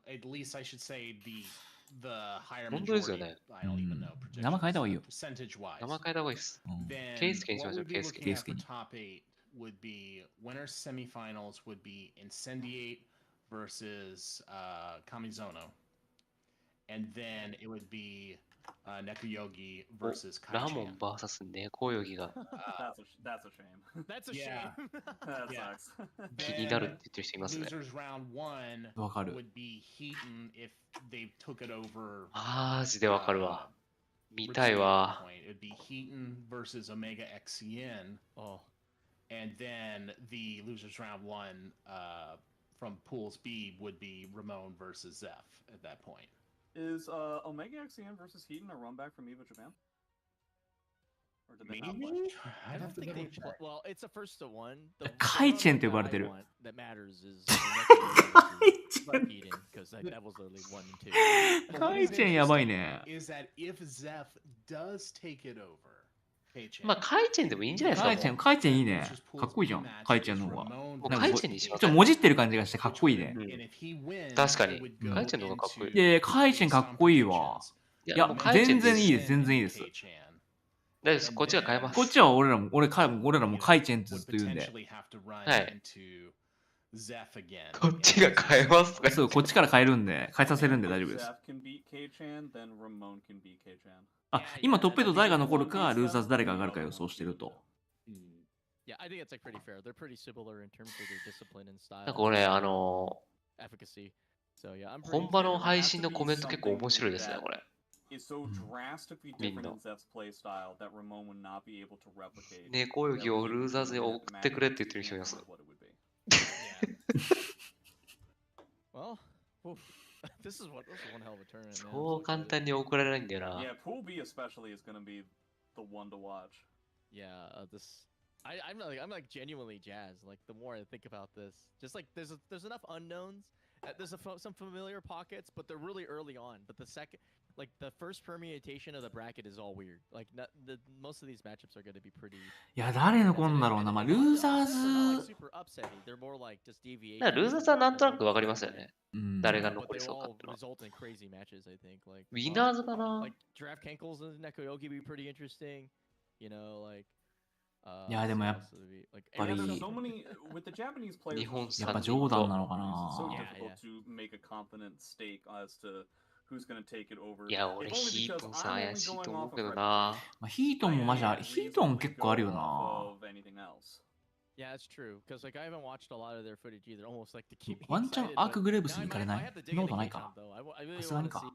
at least I should say the higher 本当ですよ majority. ね。 I don't even know 名前変えた方がいい projections, よ。 percentage wise. 名前変えた方がいいっす。うん Then ケイスケにしま what しょう、 we'd ケ be イスケ。 looking at for Keisuke. top 8 would be winner semifinals would be Incendiate versus Kamizono, and then it would be Nekuyogi versus ラモン Kai-chan. VS 猫泳ぎが That's a shame. That's a Yeah. shame. That Yeah. sucks. 気になるって言ってる人いますね。 Losers round 1わかる。 would be Heaton if they took it over. マジでわかるわ。 見たい Retreat わ。 point. It would be Heaton versus Omega XCN, Oh. and then the losers round 1 from pools B would be Ramon versus Zeph at that point. Is Omega XCN versus Heaton a run back from EVO Japan? Or did they not play? Maybe? I I'd don't have to think they. double check. Well, it's a first to one. The Kai-chen one って呼ばれ that て I る。 want that matters is カイチェン because that was literally 1 and 2. カイチェンやばいね。 Is that if Zeph does take it over, K-Chan, まあ、カイチェンでもいいんじゃないですか。カイチェン、カイチェンいいね。かっこいいじゃん。カイチェンの方が。もうカイチェンにしますちょっともじってる感じがしてかっこいいね。うん and if he wins, 確かに it would go カイチェンの方がかっこいい。 into いやいや、カイチェンかっこいいわ。いいやもうカイチェン全然いいでです全然いいです大大丈夫です。こっちが変えます。こっちは俺らもカイチェンってずっと言うんで。はいここっちが変えますとかそう、こっちから変えるんで、変えさせるんで大丈夫です。 Zeph can beat K-Chan, then Ramon can beat K-Chan. あ、今トップ8誰が残るか、ルーザーズ誰が上がるか予想してると。 Yeah, I think it's like pretty fair. They're pretty similar in terms of their discipline and style. なんか俺、 efficacy. So yeah, I'm pretty 本場の配信のコメント結構面白いですね、これ。 Is so drastically different in Zeph's playstyle that Ramon would not be able to replicate. 猫泳ぎをルーザーズに送ってくれって言ってる人います。 What it would be. Well, oof. This is one hell of a tournament. Man. そう簡単に送られないんだよな。 Yeah, Pool B especially is going to be the one to watch. Yeah, I'm like genuinely jazzed. Like the more I think about this, just like there's enough unknowns. There's some familiar pockets, but they're really early on. But the second, like the first permutation of the bracket is all weird. Like most of these matchups are going to be pretty. いや、誰残るんだろうな。まあ、ルーザーズ。 super upsetting. They're more like just deviation. だからルーザーズはなんとなくわかりますよね。うん誰が But 残り they そうか all ってのは。 result in crazy matches, I think. Like ウィナーズかな like Draft Cankles and Nekoyogi be pretty interesting. You know, like. いや、でもやっ like ぱり Yeah, there's so many with the Japanese players. 日本 it's やっぱ 3ジョーダンな人のか so な。 Yeah, difficult to make a confident stake as to who's going to take it over. いや、 If 俺 only ヒー because トンさん I'm 怪 only しい going と思 off うけ of ど Reddit. な。まあ、ヒートンもマジあれ、ヒートン結構あるよな。 Of anything else. Yeah, that's true. Because like I haven't watched a lot of their footage either. Almost like to keep me ワンチャン excited, アーク but グレーブス now に行かれ I な might い have to そ dig んなこ into とない K-Town か。 though. I really さすがに want to か see.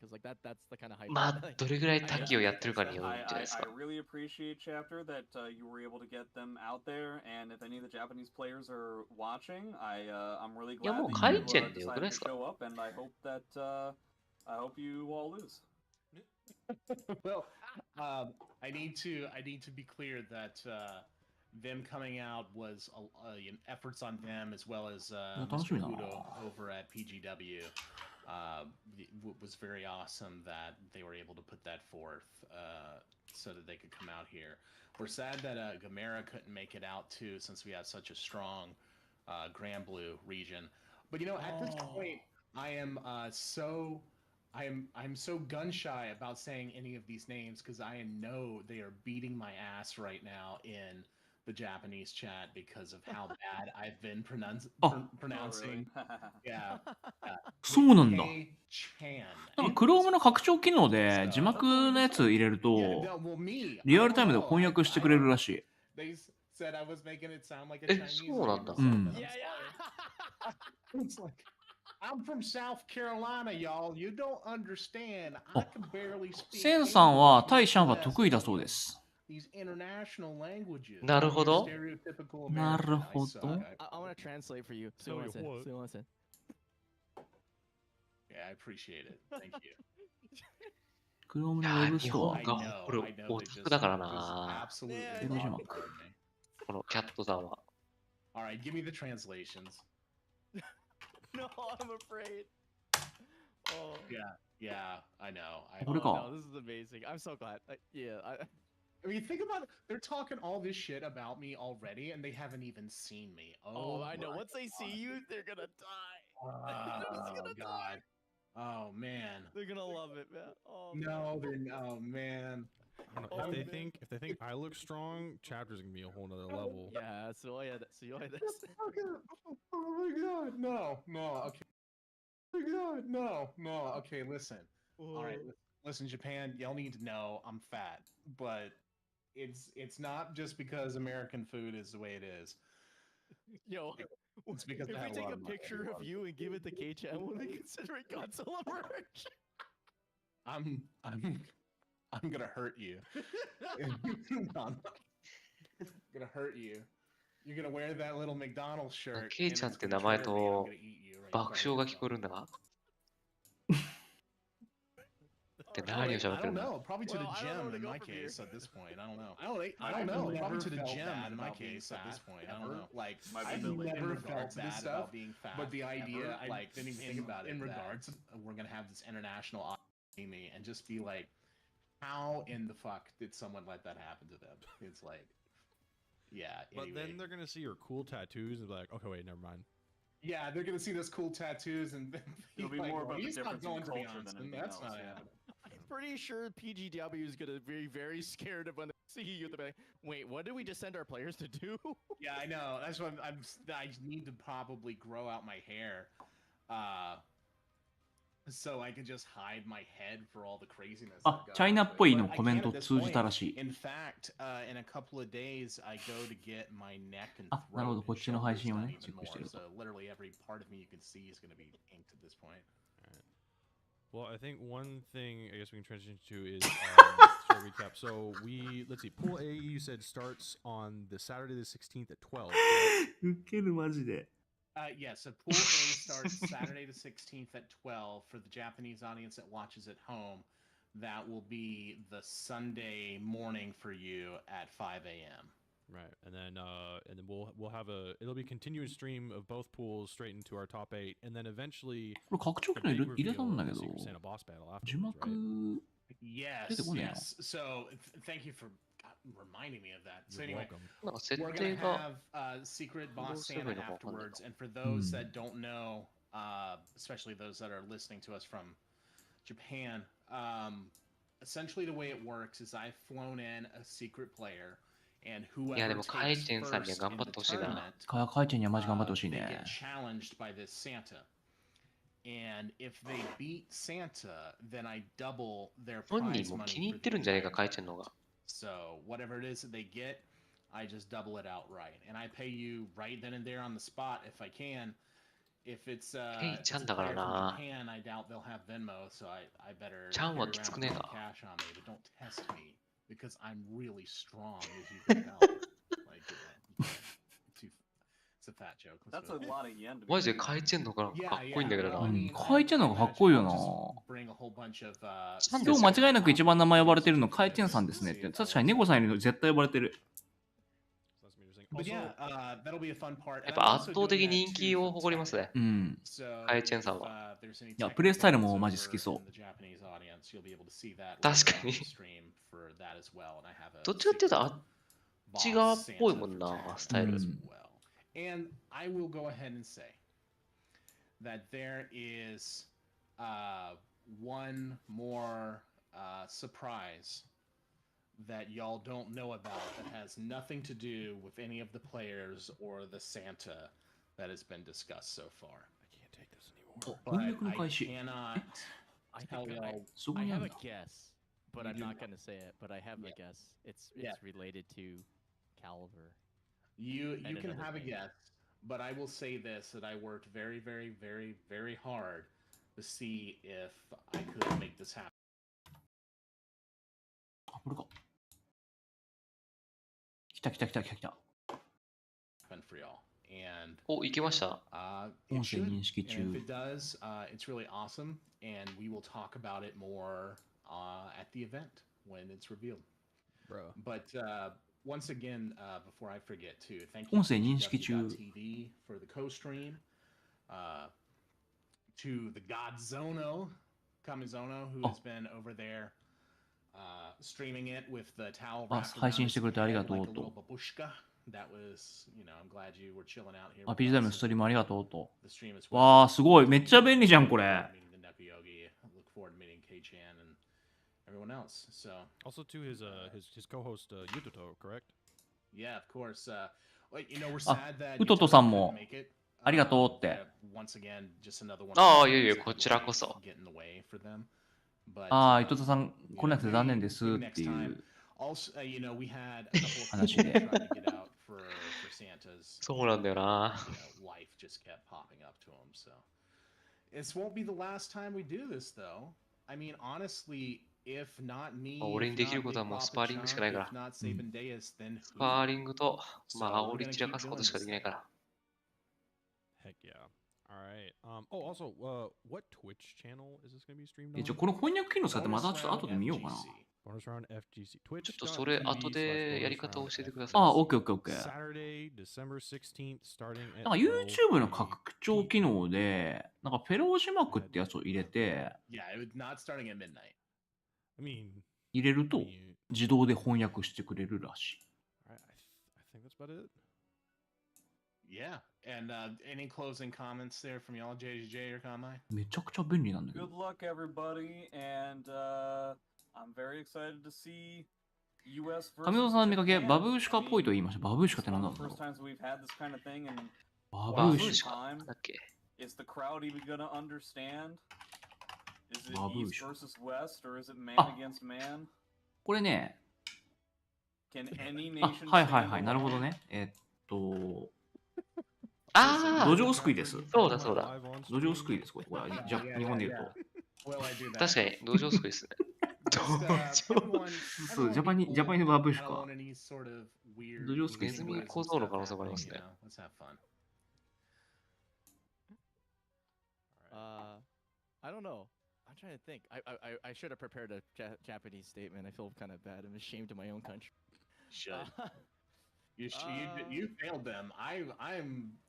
Because like that's the kind of hype. まあ、どれぐらい滝をやってるかによるんじゃないです I か。 really appreciate Chapter that you were able to get them out there, and if any of the Japanese players are watching, I'm really いや、 glad もう that カ you イチェンでよくないで decided す to か show up, and I hope you all lose. Well, I need to be clear that them coming out was efforts on them as well as Mr. Kudo over at PGW. Was very awesome that they were able to put that forth so that they could come out here. We're sad that Gamera couldn't make it out too, since we have such a strong Grand Blue region. But you know, at this point, I am so I'm so gun shy about saying any of these names because I know they are beating my ass right now in the Japanese chat because of how bad I've been pronouncing. Yeah. そうなんだ。 K Chan. なんか Chrome の拡張機能で字幕のやつ入れると リアルタイムで翻訳してくれるらしい。They said I was making it sound like a Chinese そうなんだ。 name. It's like I'm from South Carolina, y'all. You don't understand. I can barely speak. センさんはタイシャンは得意だそうです。These international languages. なるほど。 Stereotypical なる American. ほ I ど。 suck. I want to translate for you. So listen. So listen. Yeah, I appreciate it. Thank you. Chrome のウいやェブス日トア。本がこれオタクだからな。 Absolutely. ウェブ字幕。このキャットさんは。 All right, give me the translations. No, I'm afraid. Oh. Yeah, I know. What do you call? No, this is amazing. I'm so glad. I mean, think about it. They're talking all this shit about me already, and they haven't even seen me. Oh, I know. Once they see you, they're gonna die. Oh, God. Oh, man. They're gonna love it, man. Oh, No, oh, man. I don't know. If they think I look strong, chapter's gonna be a whole nother level. yeah. So this. Oh my God, no, okay. Oh my God, no, okay, listen. All right, listen, Japan, y'all need to know I'm fat, but it's not just because American food is the way it is. Yo, It's because if I we had a take lot a of money. picture of you and give it to K-Chan, will they consider it Godzilla merch? I'm gonna hurt you. I'm gonna hurt you. You're gonna wear that little McDonald's shirt. ケイちゃんって名前と爆笑が聞こえるんだが。って何を喋ってるんだ。 Probably to the gym in my case at this point. I don't know. I don't know. Probably to the gym in my case at this point. I don't know. Like I've never felt bad about being fat. But the idea, I didn't even think about it. In regards, we're gonna have this international me and just be like, how in the fuck did someone let that happen to them? It's like, yeah. But Anyway. then they're gonna see your cool tattoos and be like, okay, wait, never mind. Yeah, they're gonna see those cool tattoos and It'll be more about the he's not difference in going to the culture than Onsen. anything That's else, not yeah. happening. I'm pretty sure PGW is gonna be very scared of when they see you. They'll be like, wait, what did we just send our players to do? Yeah, I know. That's what I need to probably grow out my hair, so I can just hide my head for all the craziness. あ、チャイナっぽいのコメント通じたらしい。 In fact, in a couple of days, I go to get my neck and あ、なるほど、 throat こっちの配信をね、 shoulders チェックしてる done と。 even more. So literally every part of me you can see is going to be inked at this point. Well, I think one thing I guess we can transition to is sort of recap. So let's see, Pool A you said starts on the Saturday the 16th at 12. ウケるマジで。 Yes, so Pool A starts Saturday the 16th at 12 for the Japanese audience that watches at home. That will be the Sunday morning for you at 5 a.m. Right, and then we'll have it'll be a continuous stream of both pools straight into our top 8, and then eventually これ拡張機 the 能 big 入れたんだ reveal け of ど the Secret Santa boss battle 字 afterwards, 幕 right? Yes, Good. yes. So thank you for reminding me of that. So You're anyway, welcome. なんか設 we're 定 gonna が have Secret Boss Most of Santa it are afterwards, Wakanda. and for those that don't know, especially those that are listening to us from Japan, essentially the way it works is I've flown in a secret player, and いやで whoever もカイ takes チェンさんには first 頑 in 張 the ってほしいな。 tournament, カイチェンにはマジ頑張ってほしい they ね get。challenged by this Santa. And if they beat Santa, then I double their 本 prize 人も money 気に入 for って the るんじゃないか、 entire カイチェン tournament. の方が。 So whatever it is that they get, I just double it outright, and I pay you right then and there on the spot if I can. If it's Hey, if it's a Chan だから player な。 from Japan, I doubt they'll have Venmo, so I better チャンは carry きつ around くねえ a little か。 cash on me, but don't test me because I'm really strong, as you can tell. Like it's a fat joke. Let's That's go. a lot of yen to be マジで paying. カイチェンの方がか Yeah, っこいいんだけど yeah. な。 Well, I mean, カイチェンの方がかっこいいよな。 I'll just bring a whole bunch of, チャンで今すよ。日間違いなく一番名前呼ばれてるのカイチェンさんですねって。確かにネゴさんより絶対呼ばれてる。 So that's interesting. But Also, yeah, that'll be a fun part. やっぱ圧倒的人気を誇りますね。うん。カイチェンさんは。いや、プレイスタイルもマジ好きそう。確かに。どっちかっていうとあっち側っぽいもんな、スタイル。And I will go ahead and say that there is one more surprise that y'all don't know about that has nothing to do with any of the players or the Santa that has been discussed so far. I can't take this anymore. 翻 But 訳の I 開始。 cannot I tell think y'all. そこ I にあ have る a んだ。 guess, but You I'm do not know. gonna say it. But I have a Yeah. guess. It's Yeah. related to Caliber. You And can another have a thing. guess, but I will say this: that I worked very, very, very, very hard to see if I could make this あ、これか。来た来た来た来た来た。 happen for y'all. And お、行きました。 it 音声 should. 認識 And 中 if。it does, it's really awesome, and we will talk about it more at the event when it's revealed. Bro. But once again, before I forget too, thank you 音声認識中。 TV for the co-stream. To the Godzono, Kamizono, who has been over there streaming it with the towel あ、 wrapped 配 around 信 his してくれてあり head がと like う a little と。 babushka. That was, you know, I'm glad you were chilling out here あ、 with ピジダ us ムストリームありがとうと。 the stream as わ well. あ、すごい。めっちゃ便利じゃん、これ。 Meeting the Nekuyogi. Look forward to meeting K-chan and everyone else. So Also to his co-host Yutoto, correct? yeah, of course. Well, you know, we're あ sad that ウトトさん Yutoto も couldn't make it. ありがとうって。 Once again, just another one. ああ、いやいや、こちらこそ。 Get in the way for them. But ああ、伊藤さん来なくて残念ですっていう。 also, you know, we had a couple of 話 people で。 trying to get out for Santa's. そうなんだよな。 You know, life just kept popping up to him. So this won't be the last time we do this, though. I mean, honestly, if not me, 俺に if できる not ことは Big もうス Papa パーリングしかない Chunk, から if。not Sabandeus, then スパ who? ーリングと、ま So あ、煽 we're り gonna 散ら keep かすこと doing しか this できない thing. から。 Heck yeah. All right. Oh, also, what Twitch channel is this going to be streamed え、 on? この翻訳機能使ってま Bonus たちょっと round 後で見ようかな。 FGC. Bonus round FGC. ちょっとそれ後でやり方を教えてください。あ、オッケーオッケーオッケー。 Saturday, December 16th, starting at なんか YouTube の拡張機能で、なんかフェロー字幕ってやつを入れて、 Yeah, it was not starting at midnight. I mean, 入れると自動で翻訳してくれるらしい。 I think that's about it. Yeah, and any closing comments there from y'all, JJ or Kamai? めちゃくちゃ便利なんだけど。 Good luck, everybody, and I'm very excited to see US versus 上戸さんの見かけ、 Japan. バブーシカっぽいと言いました。バブーシカって It's 何 one なん of だ the ろ first times we've had this kind of thing, and う。ババブブーシカ。ーシカだっけ？ is the crowd even gonna understand? Is it Babushka. East versus West, or is it man Ah. against man? これね、 Can any あ、 nation はいはい stand はい、なるほ alone? どね。ああ、土壌すくいです。そうだそうだ。土壌すくいです、これ。じゃ日本で言うと。 Well, I do that. 確かに、土壌すくいですね。 Just, 土壌 everyone, そう、 everyone ジャパニ be ジャパニ cool. バブー I シ don't カ want。any sort of weird 土壌すくいですネズミ ね。小僧の可能性もありますね。 You know, let's have fun. I don't know. I'm trying to think. I should have prepared a Japanese statement. I feel kind of bad. I'm ashamed of my own country. Should. You failed them. I'm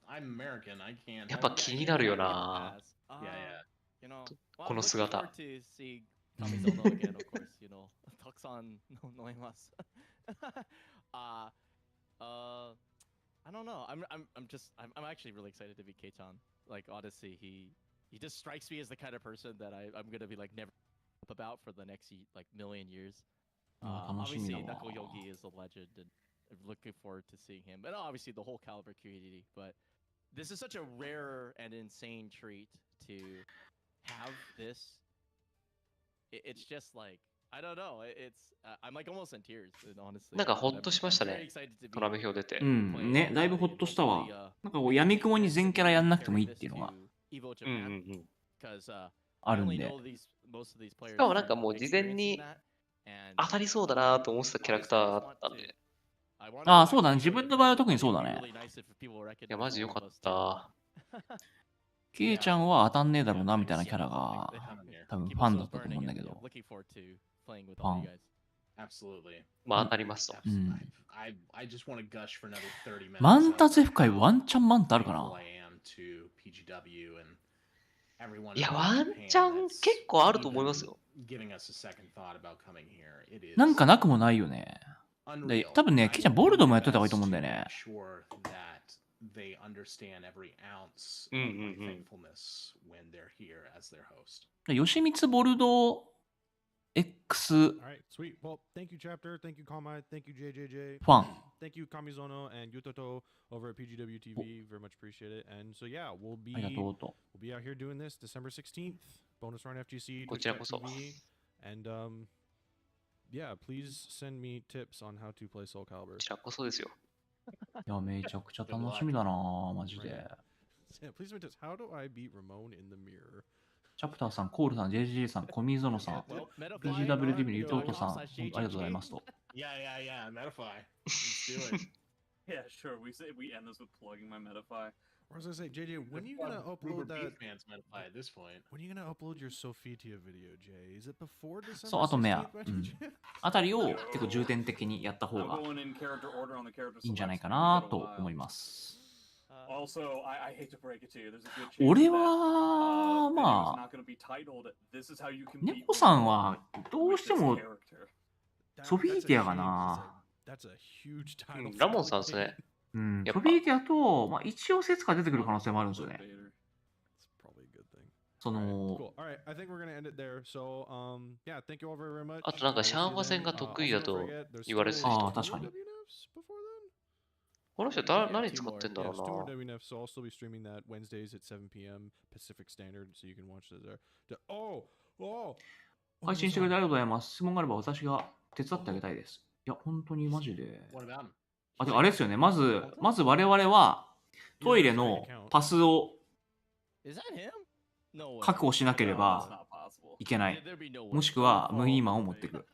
American. I can't. やっぱ気になるよな。 Yeah, yeah. You know, この姿。 I'm looking forward to see Kamizono again, of course. You know, たくさん飲みます。I don't know. I'm actually really excited to be K-chan. Like honestly, he just strikes me as the kind of person that I'm gonna be like never up about for the next like million years. あー楽しみ Obviously, だわ。 Nakoyogi is a legend, and I'm looking forward to seeing him. And obviously, the whole Caliber community. But this is such a rare and insane treat to have this. It's just like I don't know. It's I'm like almost in tears, honestly. なんかほっとしましたね。 I'm very excited to be トラメ表出てう。ん、ね、だいぶほっとしたわ。なんかこう、闇雲に全キャラやんなくてもいいっていうのがEvo うん Japan うんうん。 because あるんで。 most of these players しかもなんかもう事前に and 当たりそうだなと思ってたキャラクターだったんで。ああ、そうだね。自分の場合は特にそうだね。いや、マジよかった。ケイちゃんは当たんねえだろうなみたいなキャラが多分ファンだったと思うんだけど。ファン。 Absolutely. まあ当たりますと。うん。 I just want to gush for another 30 minutes. マンタゼフ界ワンチャンマンタあるかな。 Grateful I am to PGW and everyone いや、 in ワン Japan チャン that's 結構あると思いますよ。 giving us a second thought about coming here. It is なんかなくもないよね。で unreal. 多分ね、ケイちゃんボルドもやっといた方がいいと思うんだよね。 Sure that they understand every ounce うん of うん my うん。 thankfulness when they're here as their host. 吉光ボルド X All right, sweet. Well, thank you, Chapter. Thank you, Kalmai. Thank you, JJJ. ファン。 Thank you, Kamizono and Yutoto over at PGW TV. Very much appreciate it. And so, yeah, ありがとうと。 we'll be out here doing this December 16th. Bonus round FGC, こちらこそ。 Twitch.tv. And yeah, please send me tips on how to play Soul こ Calibur. ちらこそですよ。いや、めちゃくちゃ楽しみだなマジで。 Yeah, please send me tips. How do I beat Ramon in the mirror? チャプターさん、コールさん、JGG さん、コミゾノさん、PGWTV のゆとうとさん、本当ありがとうございますと。 Yeah, Metafy. Let's do it. Yeah, sure. We end this with plugging my Metafy. Or as I say, JJ, when are you gonna Uber upload that? Beat fans Metafy at this point. When are you gonna upload your Sofitia video, Jay? Is it before December そう、あとメア 16th by any chance? あたりを結構重点的にやった方 I'm が going in character order on the character いいんじゃない selects か for な a と while. 思います。 Also, I hate to break it to you. There's a good chance 俺 that は、 video is まあ、 not going to be titled "This is how you can beat 猫さんはどう with して this も character."ソフィーティアがな。 That's a huge う title. ん、ラモンさんですね。うん、やっぱソフィーティアと、まあ、一応説が出てくる可能性もあるんですよね。 It's probably a good thing. そ Alright, の、 cool. All right, I think we're gonna end it there. So, yeah, thank you all very much. あとなんか We'll シャ see ン you ハ戦 then. が得意だ Also, と don't forget, there's 言われてた still 人。ああ、確かに。 2 more WNFs before then? この人何使ってんだ Yeah, ろ two more うな。 WNFs. So I'll still be streaming that Wednesdays at 7 p.m. Pacific Standard, so you can watch it there. Oh, 配信してくれてありがとうございます。質問があれば私が手伝ってあげたいです。いや、本当にマジで。 What about him? あ、でもあれですよね。まず我々はトイレのパスを Is that him? No way. 確保しなけれ No, that's ば not possible. いけない。 There'd be no way. もしくはムイーマンを持ってくる。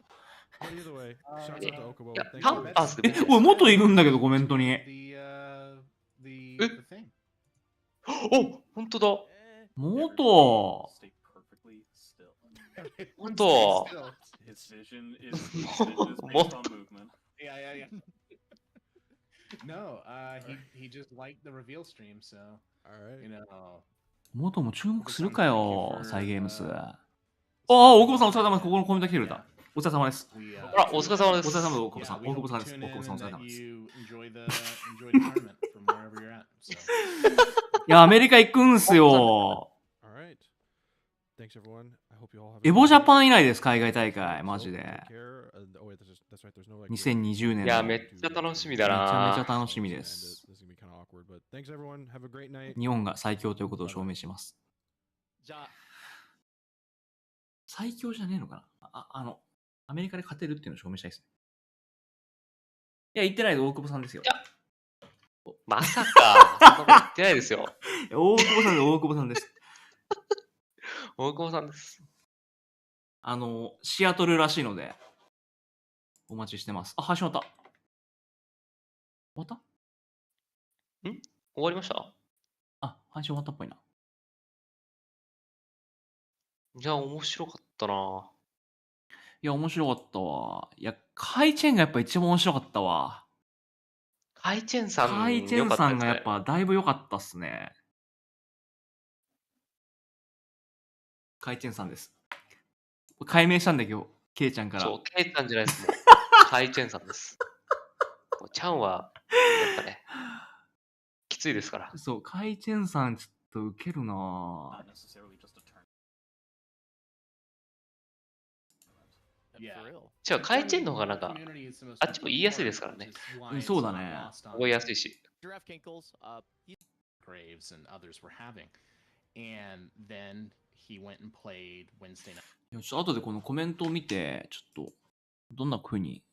But either way, shouts out to Okubo. いや、 Thank パ you. ンパスでえ、おい、元いるんだけどコメントに。 The thing. お、本当だ。 Eh, 元 Stay perfectly still. 本当。 His vision is based on movement. Yeah. No, he just liked the reveal stream, so All you right. know. 元も注目するかよ、サイゲームス。ああ、大久保さんお疲れ様です。ここのコメント来てくれた。お疲れ様です。 We, あら、お疲れ様です。お疲れ様です、大久保 yeah, さん。 we 大久 hope 保さん you です。 tune 大 in 久保さんお疲れ and 様 that です。 you enjoy the tournament from wherever you're at. So. いや、アメリカ行くんすよ。 All right. Thanks, everyone. I hope you all have a エ good ボジャ night. パン以来です、海外大会。マ So, ジで。 take care. Oh, wait, that's right. There's no like. 2020年いや、の。めっちゃ楽しみだめちゃめちゃな。楽しみです。 This is gonna be kind of awkward, but thanks everyone. Have a great night. 日本が最強ということを証明します。じゃあ、最強じゃねえのかなアメリカで勝てるっていうのを証明したいですね。いや、言ってないで大久保さんですよ。まさか、そんなこと言ってないですよ。大久保さんで大久保さんです。大久保さんです。シアトルらしいので、お待ちしてます。あ、配信終わった。終わった終わりました？あ、配信終わったっぽいな。いや、面白かったな。いや、面白かったわ。いや、カイチェンがやっぱ一番面白かったわ。カイチェンさん、カイチェンさんがやっぱだいぶ良かったっすね。カイチェンさんです。解明したんだけど、ケイちゃんから。そう、ケイちゃんじゃないです。もうカイチェンさんです。もうちゃんは、やっぱね、きついですから。そう、カイチェンさんちょっとウケるな Not necessarily just a turn. Yeah. For real. 違う、カイチェンの方がなんか、 Community is the most あっちも言いやすいですからね。 which is why it's そうだ not ね。 lost on 覚えやすいし。 Giraffe Kinkles, he's Graves and others were having. And then he went and played Wednesday night. いやちょっと後でこのコメントを見て、ちょっと、どんな風に、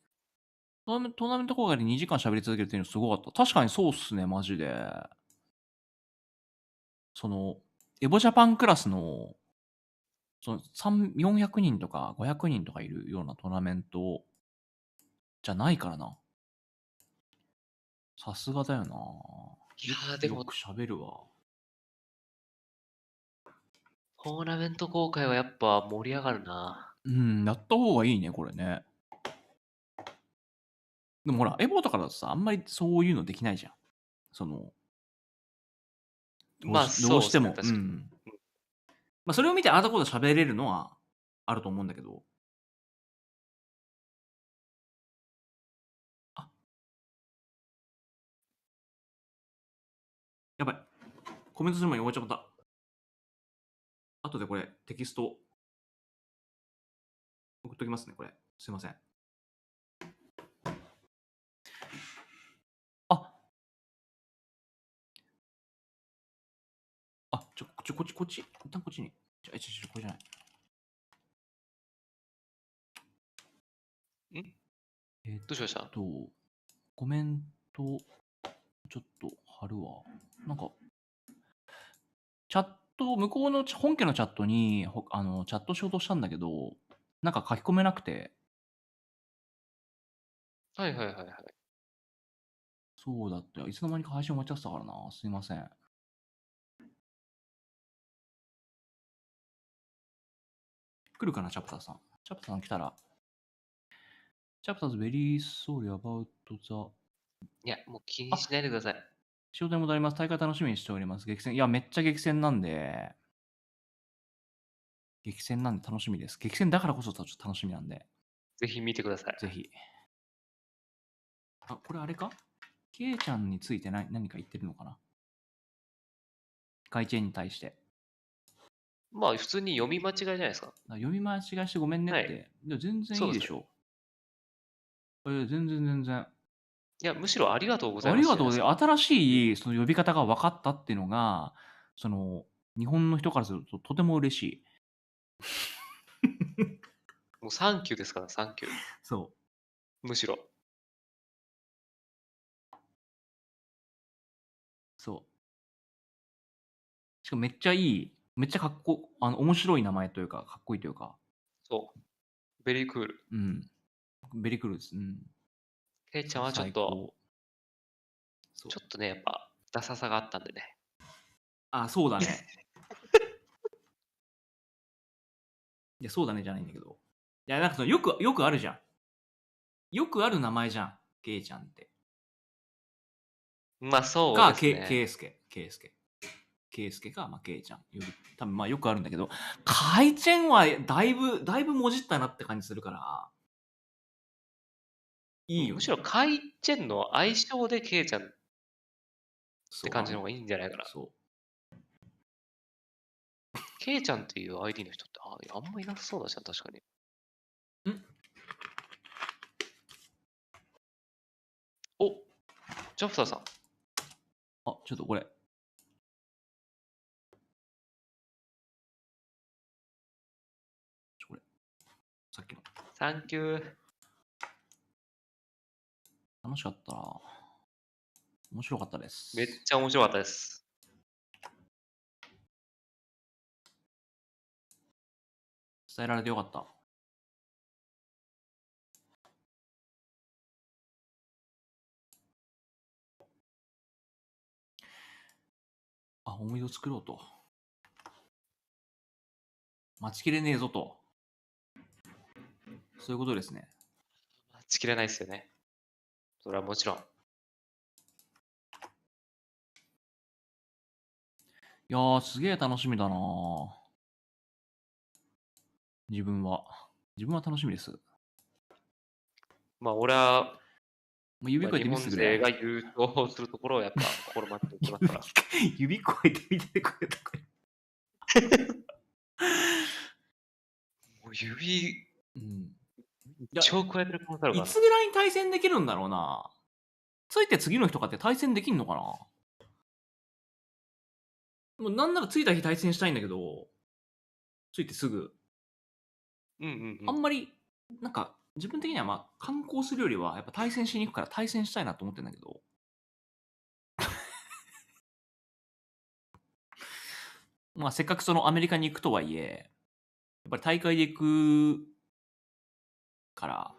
トーナメント公開で2時間喋り続けるっていうのすごかった。確かにそうっすね、マジで。その、エボジャパンクラスの、その400人とか500人とかいるようなトーナメントじゃないからな。さすがだよな。いやー、でもよく喋るわ。トーナメント公開はやっぱ盛り上がるな。うん、やった方がいいね、これね。でもほら、エボとかだとさ、あんまりそういうのできないじゃん。その、まあ、どそううしても。確かに。うんまあ、それを見てあなたこと喋れるのはあると思うんだけど。あやばい。コメントする前に終わっちゃった。後でこれ、テキスト送っときますね、これ。すいません。ああ、こっち。一旦こっちに。これじゃない。どうしました？コメント、ちょっと貼るわ。なんか、チャット、向こうの本家のチャットに、チャットしようとしたんだけど、なんか書き込めなくて。はい。そうだって、いつの間にか配信終わっちゃってたからな。すいません。来るかな、チャプターさん。チャプターさん来たら。チャプターズ very sorry about the... いや、もう気にしないでください。仕事に戻ります。大会楽しみにしております。激戦。いや、めっちゃ激戦なんで楽しみです。激戦だからこそちょっと楽しみなんで。ぜひ見てください。ぜひ。あ、これあれか？ケイちゃんについて何か言ってるのかな？カイチェンに対して。まあ、普通に読み間違いじゃないですか。読み間違いしてごめんねって。はい、いや全然いいでしょ。全然。いや、むしろありがとうございます。ありがとうで、新しいその呼び方が分かったっていうのが、その、日本の人からするととても嬉しい。もうサンキューですから、サンキュー。そう。むしろ。そう。しかもめっちゃいい、めっちゃ面白い名前というか、かっこいいというか。そう。ベリークール。うん。ベリークールです。うん。ケイちゃんはちょっとね、やっぱ、ダサさがあったんでね。あ、そうだね。いや、そうだねじゃないんだけど。いや、なんかそのよくあるじゃん。よくある名前じゃん。ケイちゃんって。まあそうですね。ケイスケか、まあ、ケイちゃん。多分まあよくあるんだけど、カイチェンはだいぶもじったなって感じするから。いいよ、ね。むしろカイチェンの相性でケイちゃんって感じの方がいいんじゃないかな。そう。ケイちゃんっていう ID の人ってあんまいなさそうだしな、確かに。お、ジャプターさん。あ、ちょっとこれ。さっきの。サンキュー。楽しかったな。面白かったです。めっちゃ面白かったです。伝えられてよかった。思い出を作ろうと。待ちきれねえぞと。そういうことですね。待ちきれないですよね。それはもちろん。いやー、すげえ楽しみだな。自分は楽しみです。まあ、俺は、指こえて日本見せてくれ。勢が優勝するところをやっぱ心待っておきますから。指こえて見てくれとか。もう指、超超えてる可能性あるから。いつぐらいに対戦できるんだろうな。ついて次の日とかって対戦できんのかな。もうなんならついた日対戦したいんだけど、ついてすぐ。あんまり、なんか、自分的にはまあ、観光するよりは、やっぱ対戦しに行くから対戦したいなと思ってるんだけど。まあ、せっかくそのアメリカに行くとはいえ、やっぱり大会で行くから、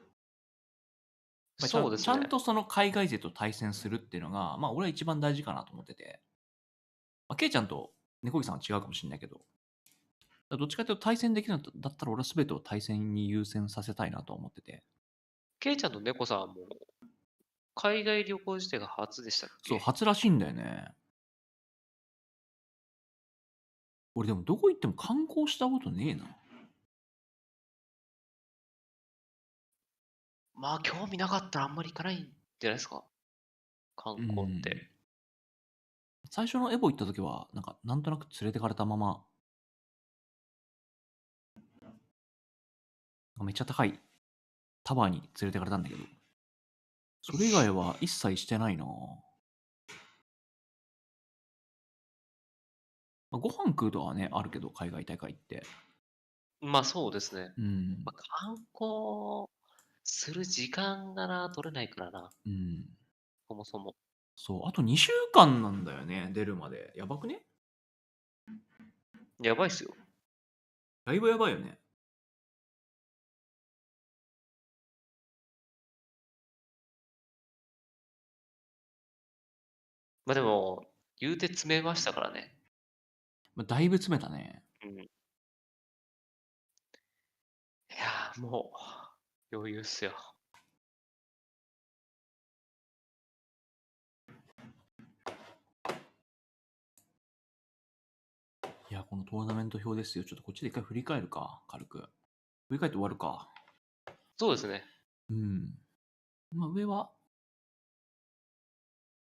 そうですね。ちゃんとその海外勢と対戦するっていうのが、まあ、俺は一番大事かなと思ってて。まあ、ケイちゃんと猫木さんは違うかもしれないけど、どっちかというと対戦できるんだったら俺は全てを対戦に優先させたいなと思ってて。ケイちゃんと猫さんはもう、海外旅行自体が初でしたっけ？そう、初らしいんだよね。俺でもどこ行っても観光したことねえな。まあ、興味なかったらあんまり行かないんじゃないですか。観光って。最初のエボ行った時は、なんとなく連れてかれたまま、めっちゃ高いタワーに連れてかれたんだけど、それ以外は一切してないな。ご飯食うとはね、あるけど、海外大会って。まあそうですね。うん。観光する時間が取れないからな、うん。そもそも。そう、あと2週間なんだよね、出るまで。やばくね？やばいっすよ。だいぶやばいよね。まあでも、言うて詰めましたからね。だいぶ詰めたね。うん。いやー、もう、余裕っすよ。いや、このトーナメント表ですよ。ちょっとこっちで一回振り返るか、軽く。振り返って終わるか。そうですね。うん。上は、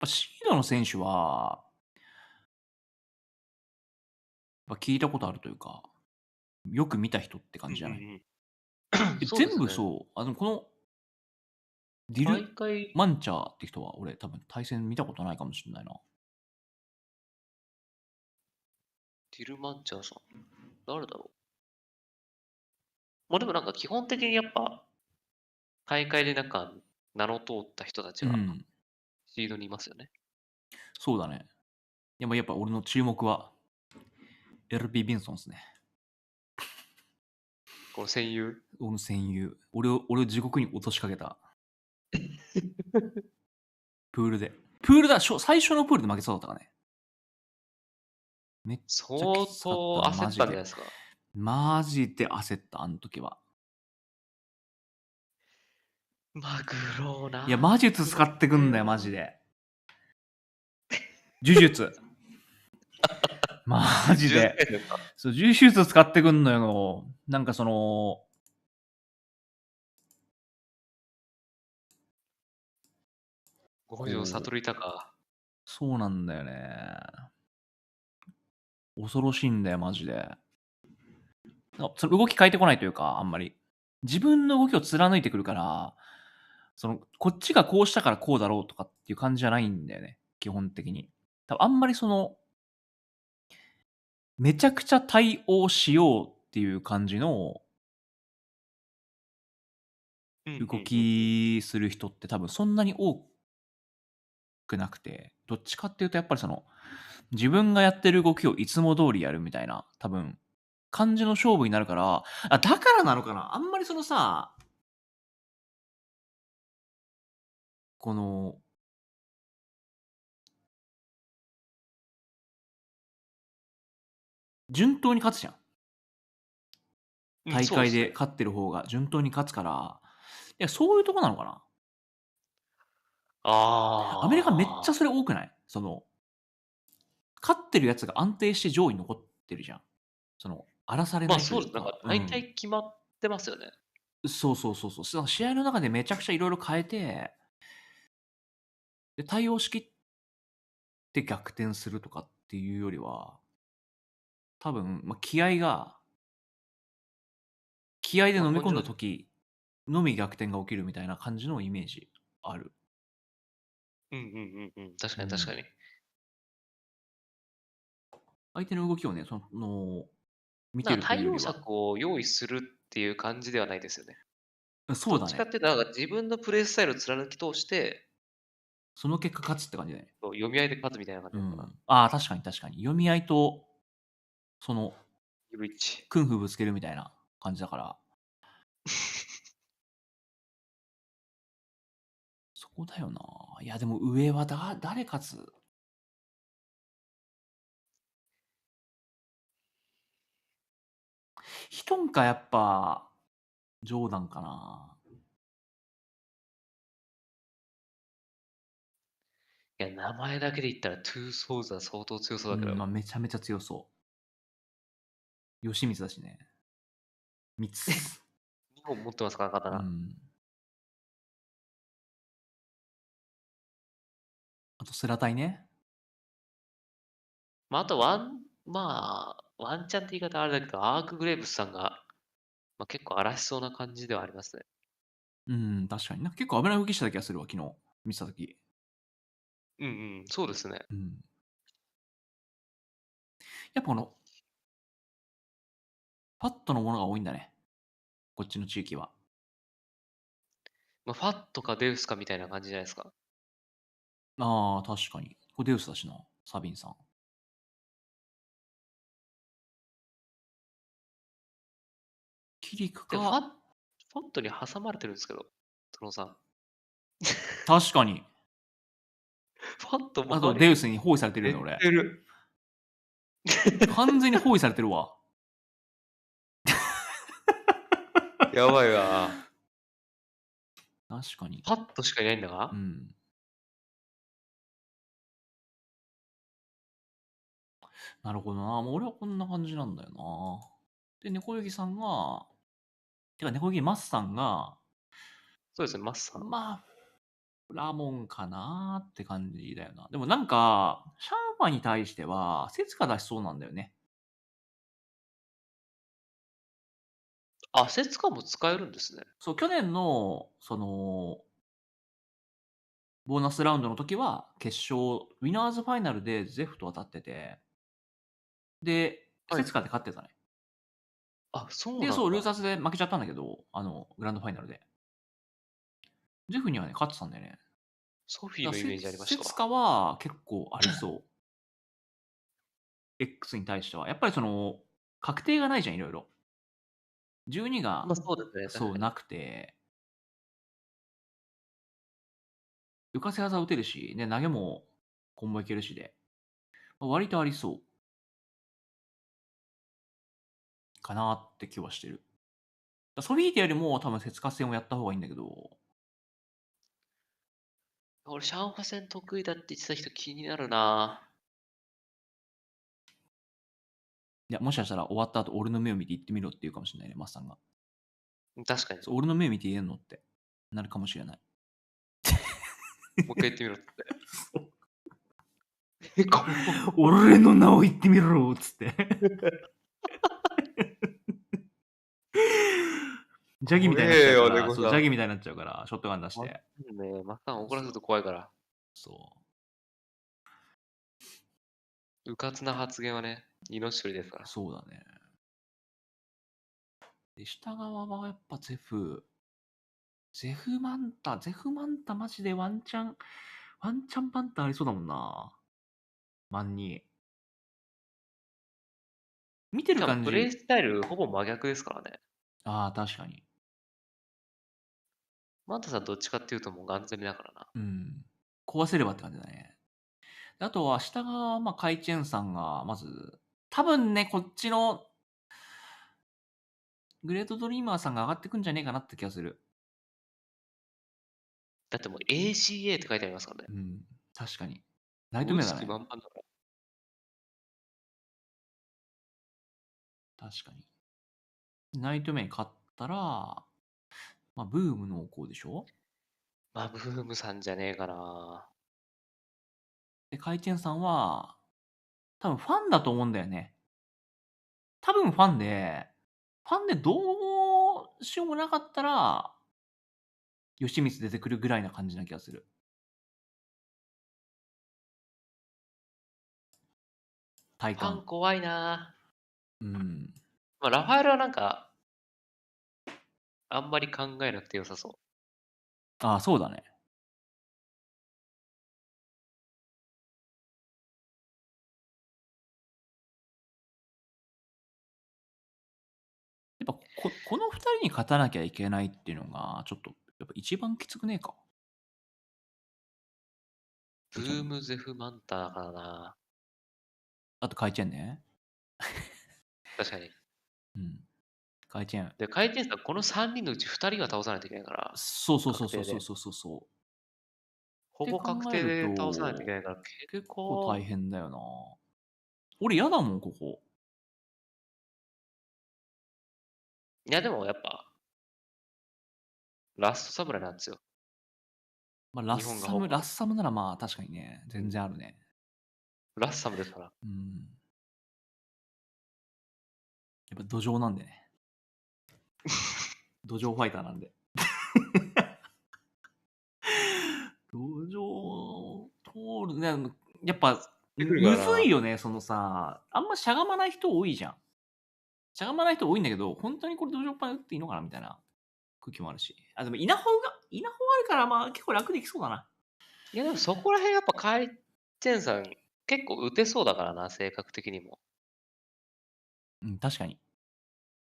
シードの選手は、聞いたことあるというか、よく見た人って感じじゃない？全部そう。でもこの、ディル・マンチャーって人は、俺多分対戦見たことないかもしれないな。ディルマンチャーさん。誰だろう。まあでも基本的にやっぱ、大会で名の通った人たちは、シードにいますよね。そうだね。やっぱ俺の注目は、LP ビンソンですね。この戦友。俺の戦友。俺を地獄に落としかけた。プールで。最初のプールで負けそうだったからね。めっちゃ相きつか当ったな、焦ったんじゃないですか。マジで焦った、あの時は。マグロな。いや、魔術使ってくんだよ、マジで。呪術。マジで。そう、呪術使ってくんのよ。五条悟りたか。そうなんだよね。恐ろしいんだよ、マジで。その動き変えてこないというか、あんまり。自分の動きを貫いてくるから、こっちがこうしたからこうだろうとかっていう感じじゃないんだよね、基本的に。あんまりめちゃくちゃ対応しようっていう感じの動きする人って多分そんなに多くなくて、どっちかっていうとやっぱり自分がやってる動きをいつも通りやるみたいな、多分、感じの勝負になるから、だからなのかな、あんまりこの、順当に勝つじゃん。大会で勝ってる方が順当に勝つから、いや、そういうとこなのかな。アメリカめっちゃそれ多くない？勝ってるやつが安定して上位に残ってるじゃん。荒らされないというか。まあそうです。大体決まってますよね。そう。試合の中でめちゃくちゃいろいろ変えて、で、対応しきって逆転するとかっていうよりは、多分、気合で飲み込んだ時のみ逆転が起きるみたいな感じのイメージある。確かに。相手の動きをね、見てるというよりは。対応策を用意するっていう感じではないですよね。そうだね。どっちかっていうと、自分のプレイスタイルを貫き通して、その結果勝つって感じだね。読み合いで勝つみたいな感じなのかな。確かに。読み合いと、クンフぶつけるみたいな感じだから。そこだよな。いや、でも上は誰勝つ？ヒトンかやっぱ、ジョーダンかな。いや、名前だけで言ったら、トゥーソーズは相当強そうだけど。めちゃめちゃ強そう。吉光だしね。3つ。2本持ってますから、刀。あと、スラタイね。まあ、あとまあ、ワンチャンって言い方あれだけど、アークグレーブスさんが、まあ、結構荒らしそうな感じではありますね。うん、確かに。なんか結構危ない動きした気がするわ、昨日。見てたとき。うんうん、そうですね。うん。やっぱこの、パットのものが多いんだね。こっちの地域は。まあ、ファットかデウスかみたいな感じじゃないですか。ああ、確かに。これデウスだしな、サビンさん。キリクで、フか、ァットに挟まれてるんですけど、トロさん。確かに。ファットあと、周りデウスに包囲されてるよね、俺。減ってる。完全に包囲されてるわ。やばいわ。確かに。ファットしかいないんだが、うん。なるほどな。もう俺はこんな感じなんだよな。で、猫ゆきさんが、てか猫ゆきマスさんが、そうですね、マッサン。まあ、ラモンかなって感じだよな。でもなんか、シャーマンに対しては、節が出しそうなんだよね。あ、節感も使えるんですね。そう、去年の、その、ボーナスラウンドの時は、決勝、ウィナーズファイナルでゼフと当たってて、で、はい。節かで勝ってたね。あ、そうで、なんそう、ルーだ。ザスで負けちゃったんだけど、グランドファイナルで。ゼフにはね、勝ってたんだよね。ソフィーだからのイメージありましたわ。節かは結構ありそう。X に対しては。やっぱりその、確定がないじゃん、いろいろ。12が、まあそうですね、確そう、かに。なくて、浮かせ技打てるし、ね、投げもコンボいけるしで、割とありそうかなって気はしてる。ソフィーテよりも多分節化戦をやった方がいいんだけど、俺、シャンファ戦得意だって言ってた人気になるな。いや、もしかしたら終わった後俺の目を見て言ってみろって言うかもしれないね、マッサンが。確かに。そう、俺の目を見て言えんのってなるかもしれない。もう一回言ってみろって。俺の名を言ってみろっつって。ジャギみたいになっちゃうから、そう、ジャギみたいになっちゃうから、ショットガン出して。ね、マッサン怒らせると怖いから。そうかつな発言はね、命取りですかう、ら。そうだね。で、下側はやっぱゼフマンタマジでワンチャンパンタありそうだもんな。マンに。見てしかもる感じ、プレイスタイルほぼ真逆ですからね。ああ、確かに。マンタさんどっちかっていうともうガン攻めだからな。うん。壊せればって感じだね。であとは、下が、まあ、カイチェンさんが、まず、多分ね、こっちの、グレートドリーマーさんが上がってくんじゃねえかなって気がする。だってもう ACA って書いてありますからね。うん。確かに。ナイト打メアだね。つ気満々だから。確かに。ナイトメアに勝ったら、まあ、ブーム濃厚でしょ。まあ、ブームさんじゃねえかな。で、カイチェンさんは、多分ファンだと思うんだよね。多分ファンでどうしようもなかったら、吉光出てくるぐらいな感じな気がする。体ファン感。怖いな。うん。まあ、ラファエルはなんか、あんまり考えなくて良さそああ、そうだね。やっぱこの二人に勝たなきゃいけないっていうのが、ちょっと、やっぱ一番きつくねえか。う。ブームゼフマンタだからな。あと、カイチェンね。確かに。うん。カイチェン。で、回転数はこの3人のうち2人が倒さないといけないから、そうそうそう確定でそうそうそうそう。ほぼ確定で倒さないといけないから、結構大変だよな。俺嫌だもん、ここ。いや、でもやっぱ、ラストサムライなんですよ。まあ、日本が誇るラッサムならまあ確かにね、全然あるね。ラッサムですから。うん。やっぱ土壌なんでね。土壌ファイターなんで。土壌通るね。やっぱむずいよね。そのさ、あんましゃがまない人多いじゃん。しゃがまない人多いんだけど、本当にこれ土壌パン打っていいのかなみたいな空気もあるし。あ、でも稲穂あるからまあ結構楽できそうだな。いやでもそこら辺やっぱカイチェンさん結構打てそうだからな、性格的にも。うん、確かに。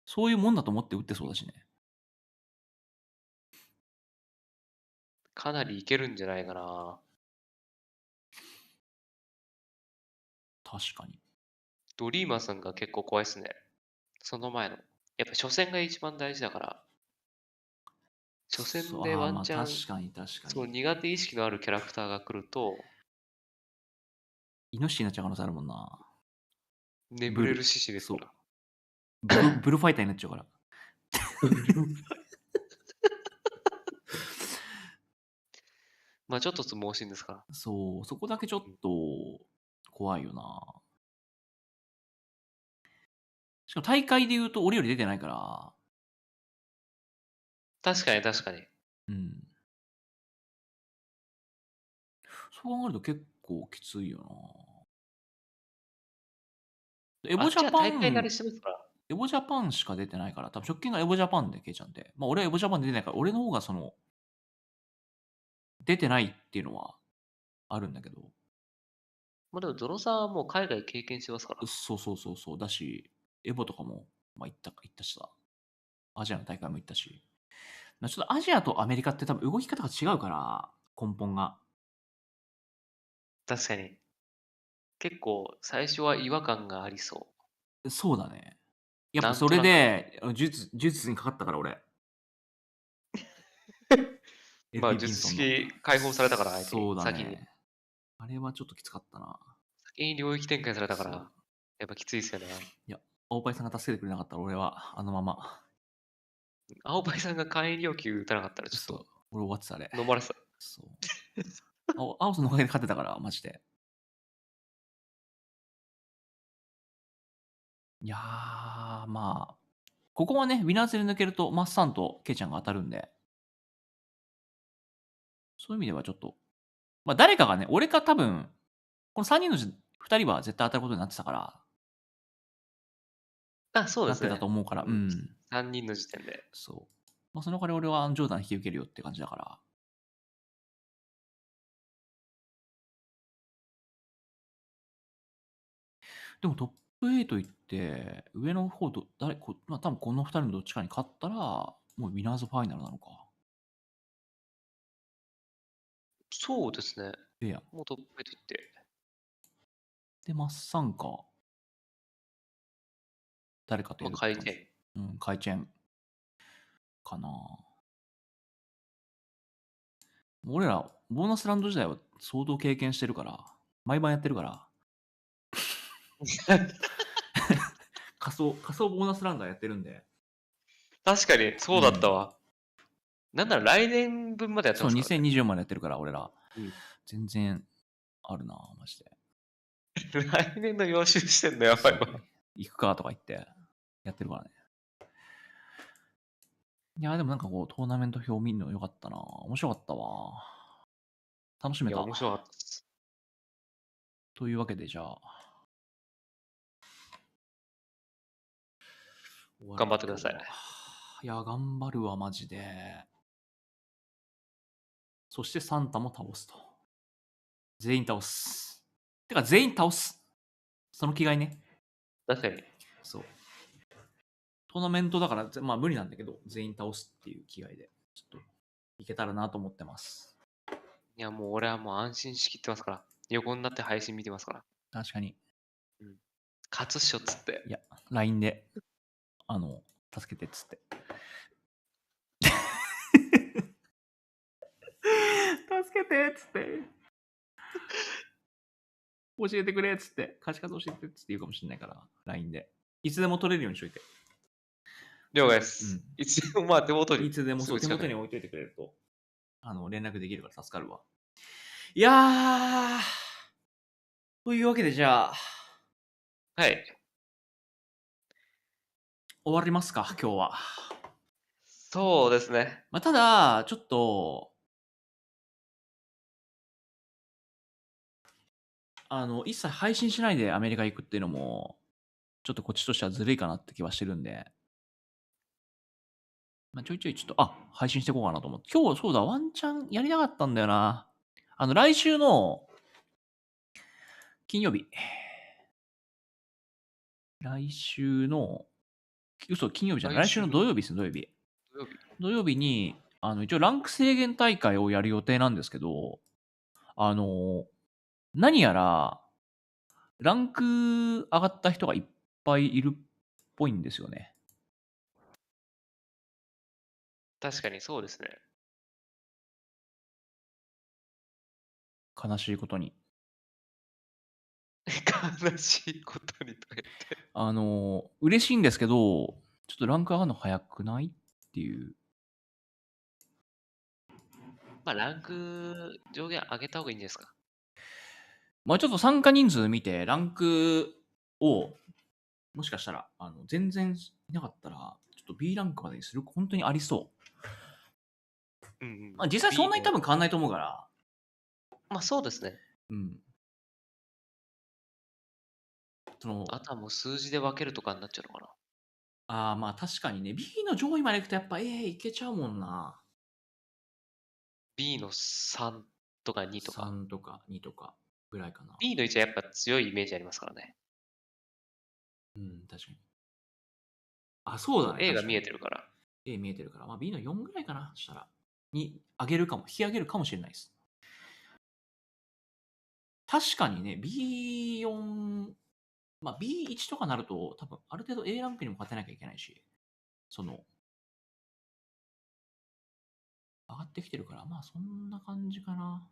そういうもんだと思って打ってそうだしね。かなりいけるんじゃないかな。確かに。ドリーマーさんが結構怖いっすね。その前の。やっぱ初戦が一番大事だから。初戦でワンチャン、まあ確かにそう苦手意識のあるキャラクターが来ると、イノシシになっちゃう可能性あるもんな。眠れる獅子ですから。ブルファイターになっちゃうから。まあちょっと盲信ですから。そう、そこだけちょっと怖いよな。しかも大会で言うと俺より出てないから。確かに確かに。うん。そう考えると結構きついよな。エボジャパン、大会慣れしてますから。エボジャパンしか出てないから、多分直近がエボジャパンで、ケイちゃんって。まあ俺はエボジャパンで出てないから、俺の方がその、出てないっていうのはあるんだけど。まあでもゾロさんはもう海外経験してますから。そう。だし、エボとかも、まあ行ったしさ。アジアの大会も行ったし。ちょっとアジアとアメリカって多分動き方が違うから、根本が。確かに。結構最初は違和感がありそう。そうだね。やっぱそれで、呪術にかかったから俺。まあ、術式解放されたから、相手に。そうだ先に。ね。あれはちょっときつかったな。先に領域展開されたから、やっぱきついですよね。いや、青パイさんが助けてくれなかったら俺はあのまま。青パイさんが会員料金打たなかったらちょっと。俺終わってたあれ。飲まれてた。そう。青さんのおかげで勝てたから、マジで。いやー、まあ、ここはね、ウィナーズで抜けると、マッサンとケイちゃんが当たるんで、そういう意味ではちょっと、まあ誰かがね、俺か多分、この3人の2人は絶対当たることになってたから、あ、そうですね。なってたと思うから、うん。3人の時点で。そう。まあその代わり俺はジョーダン引き受けるよって感じだから。でもトップ8行って、上の方と、まあ多分この2人のどっちかに勝ったら、もうウィナーズファイナルなのか。そうですね。いや。もうトップ8行って。で、マッサンか。誰かとやる。カイチェン。うん、カイチェン。かな。俺ら、ボーナスラウンド時代は相当経験してるから、毎晩やってるから。仮想ボーナスラウンドやってるんで。確かに、そうだったわ。なんなら来年分までやってますからね。そう、2024までやってるから、俺ら。うん、全然あるな、マジで。来年の予習してんだよ、やっぱり。行くかとか言ってやってるからね。いや、でもなんかこう、トーナメント表見るのよかったな。面白かったわ。楽しめた。いや、面白かったです。というわけで、じゃあ。頑張ってください。いや、頑張るわ、マジで。そしてサンタも倒すと。全員倒す。てか、全員倒す。その気概ね。確かに。そう。トーナメントだから、まあ無理なんだけど、全員倒すっていう気概で、ちょっといけたらなと思ってます。いや、もう俺はもう安心しきってますから。横になって配信見てますから。確かに。うん。勝つっしょっつって。いや、LINE で、助けてっつって。助けてっつって。教えてくれっつって。勝ち方教えてっつって言うかもしれないから、LINE で。いつでも取れるようにしといて。了解です。いつでもまあ手元に。いつでもそう手元に置いといてくれると、連絡できるから助かるわ。いやー。というわけで、じゃあ、はい。終わりますか、今日は。そうですね。まあ、ただ、ちょっと、一切配信しないでアメリカ行くっていうのも、ちょっとこっちとしてはずるいかなって気はしてるんで、まあ、ちょいちょいちょっと、配信していこうかなと思って。今日、そうだ、ワンチャンやりたかったんだよな。来週の金曜日。来週の、金曜日じゃない。来週の土曜日ですね、土曜日。土曜日に、一応ランク制限大会をやる予定なんですけど、何やら、ランク上がった人がいっぱいいるっぽいんですよね。確かにそうですね。悲しいことに。悲しいことにと言って。嬉しいんですけど、ちょっとランク上がるの早くないっていう。まあ、ランク上限上げた方がいいんじゃないですか。まあちょっと参加人数見て、ランクを、もしかしたら、全然いなかったら、ちょっと B ランクまでにする、本当にありそう。うんうん。まあ実際そんなに多分変わんないと思うから。まあそうですね。うん。あとはもう数字で分けるとかになっちゃうのかな。まあ確かにね、B の上位まで行くとやっぱ A いけちゃうもんな。B の3とか2とか。3とか2とかぐらいかな。 B の1はやっぱ強いイメージありますからね。うん、確かに。そうだね。A が見えてるから。A 見えてるから。まあ B の4ぐらいかな。したら。に上げるかも。引き上げるかもしれないです。確かにね、B4、まあ B1 とかなると、多分ある程度 A ランクにも勝てなきゃいけないし、上がってきてるから、まあそんな感じかな。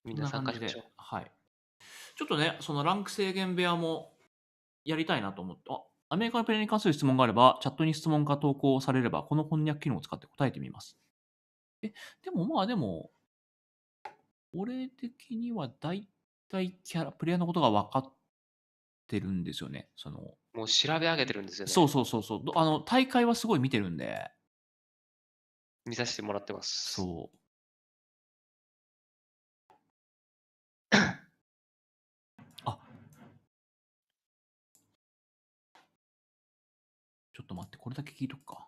みんな参加しましょう。はい。ちょっとね、そのランク制限部屋もやりたいなと思って、アメリカのプレイに関する質問があれば、チャットに質問が投稿されれば、この翻訳機能を使って答えてみます。でも、俺的には大体プレイヤーのことが分かってるんですよね。もう調べ上げてるんですよね。そう。大会はすごい見てるんで。見させてもらってます。そう。ちょっと待って、これだけ聞いとくか。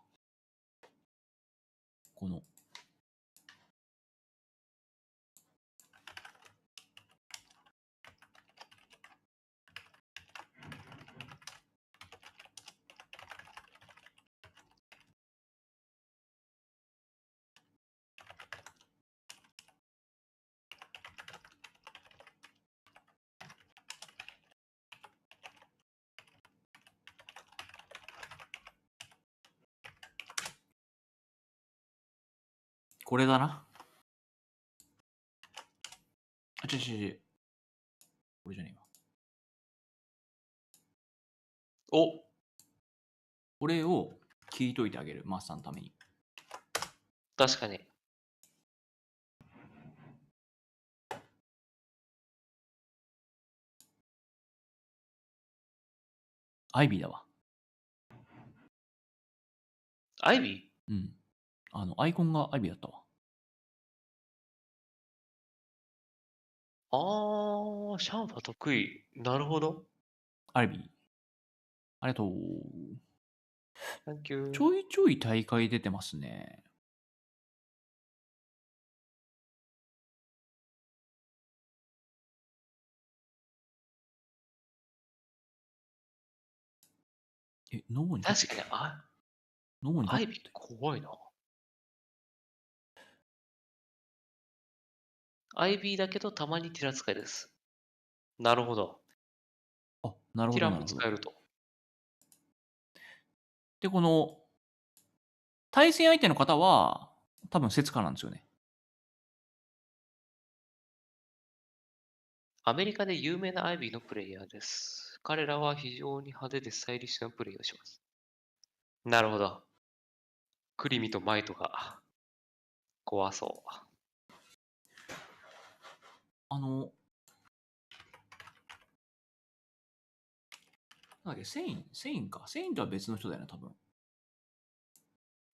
これだな。違う。これじゃねえわ。これを聞いといてあげる、マスターのために。確かに。アイビーだわ。アイビー？うん。アイコンがアイビーだったわ。シャンファ得意。なるほど。アイビー。ありがとう。Thank you。ちょいちょい大会出てますね。脳に確かに、アイビーって怖いな。アイビーだけどたまにティラ使いです。なるほど。なるほど。ティラも使えると。で、この、対戦相手の方は、多分、節家なんですよね。アメリカで有名なアイビーのプレイヤーです。彼らは非常に派手でスタイリッシュなプレイをします。なるほど。クリミとマイトが怖そう。なんだっけ、セインか。セインとは別の人だよね、多分。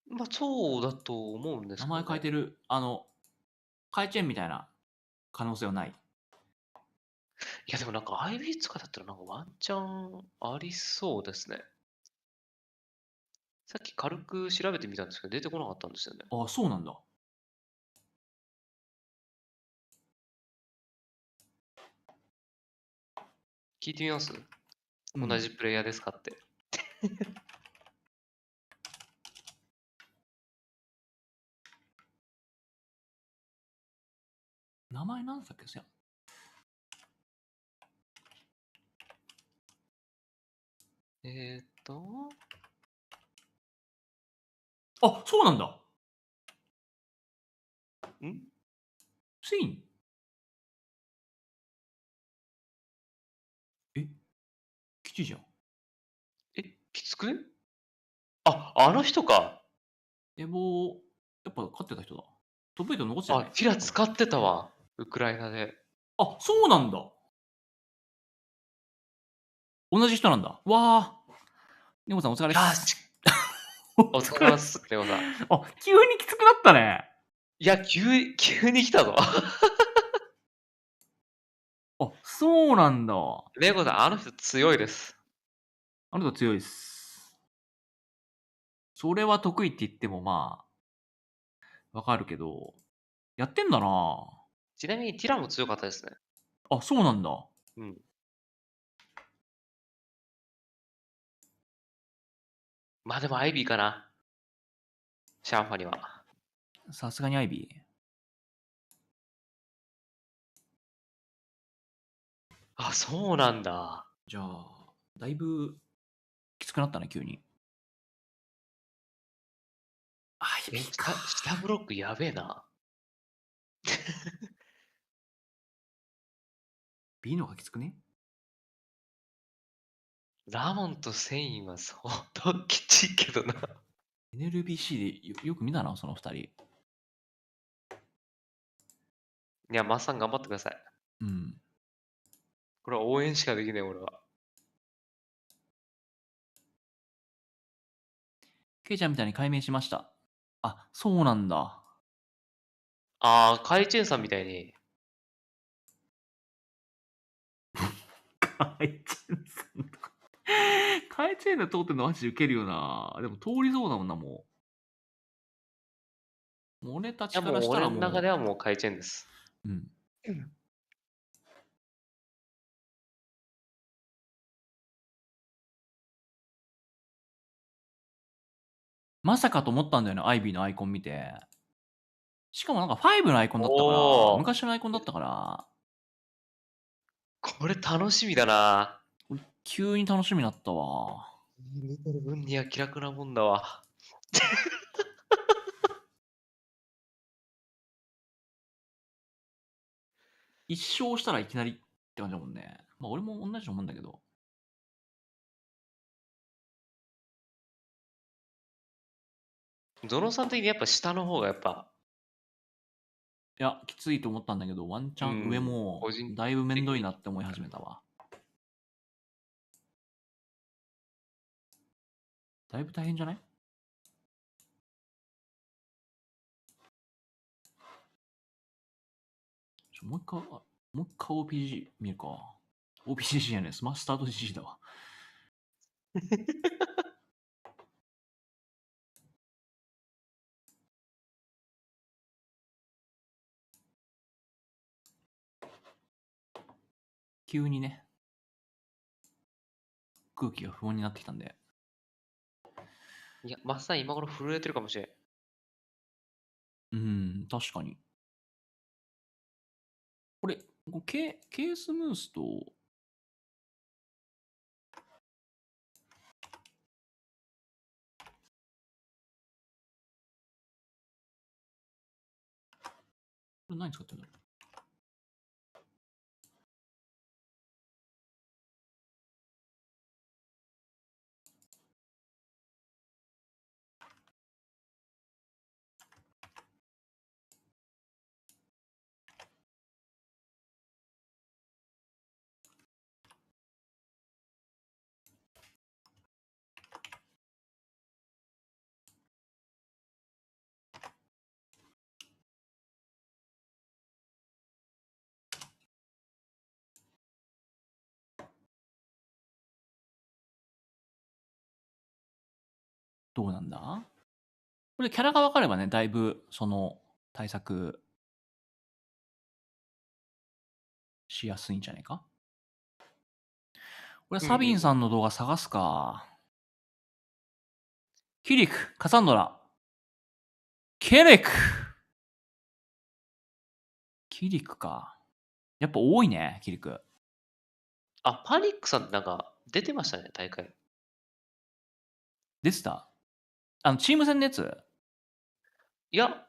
まあ、そうだと思うんです名けど、ね。前変えてる。カイチェンみたいな可能性はない。いや、でもなんか IB 使だったらなんかワンチャンありそうですね。さっき軽く調べてみたんですけど、出てこなかったんですよね。あ、そうなんだ。聞いてみます、うん同じプレイヤーですかって。名前なんだっけ、あ、そうなんだ。んセイン基地じゃん。きつくね？あの人か。エボー、やっぱ勝ってた人だ。トップ8残ってたよね。ティラ使ってたわ。ウクライナで。あ、そうなんだ。同じ人なんだ。わあ。ネゴさんお疲れっす。お疲れ様です、レオさん。あ、急にきつくなったね。いや、急に来たぞ。あ、そうなんだ。レゴさん、あの人強いです。あの人強いっす。それは得意って言ってもまあ、わかるけど、やってんだな。ちなみにティラも強かったですね。あ、そうなんだ。うん。まあでもアイビーかな。シャンファには。さすがにアイビー。あ、そうなんだ。じゃあ、だいぶきつくなったね、急に。アイビーか。下ブロックやべえな。B の方がきつくね？ラモンとセインは相当きちいけどな。NLBC でよく見たな、その二人。いや、マッサン頑張ってください。うん。これは応援しかできない、俺は。ケイちゃんみたいに解明しました。あ、そうなんだ。カイチェンさんみたいに。カイチェンさんとか。カイチェンで通ってんのマジでウケるよな。でも通りそうだもんな、もう。もう俺たいや、もうちからしたらもう。俺の中ではもうカイチェンです。うん。まさかと思ったんだよね、アイビーのアイコン見て。しかもなんか5のアイコンだったから、昔のアイコンだったから、これ楽しみだな。急に楽しみになったわ。見てる分には気楽なもんだわ。一勝したらいきなりって感じだもんね。まあ俺も同じと思うんだけど。ゾノさん的にやっぱ下の方がやっぱ。いや、きついと思ったんだけど、ワンチャン上も個人だいぶめんどいなって思い始めたわ。だいぶ大変じゃない？もう一回 OPG 見るか。OPG じゃねえ、スマスタート GG だわ。急にね、空気が不穏になってきたんで。いや、マッサン今頃震えてるかもしれん。確かに。これ、ケースムースと、これ何使ってるんだろう？どうなんだこれキャラが分かればね、だいぶその対策しやすいんじゃないか。これサビンさんの動画探すか。キリク、カサンドラ。キリクか。やっぱ多いね、キリク。あ、パニックさんってなんか出てましたね、大会。出てたチーム戦のやついや、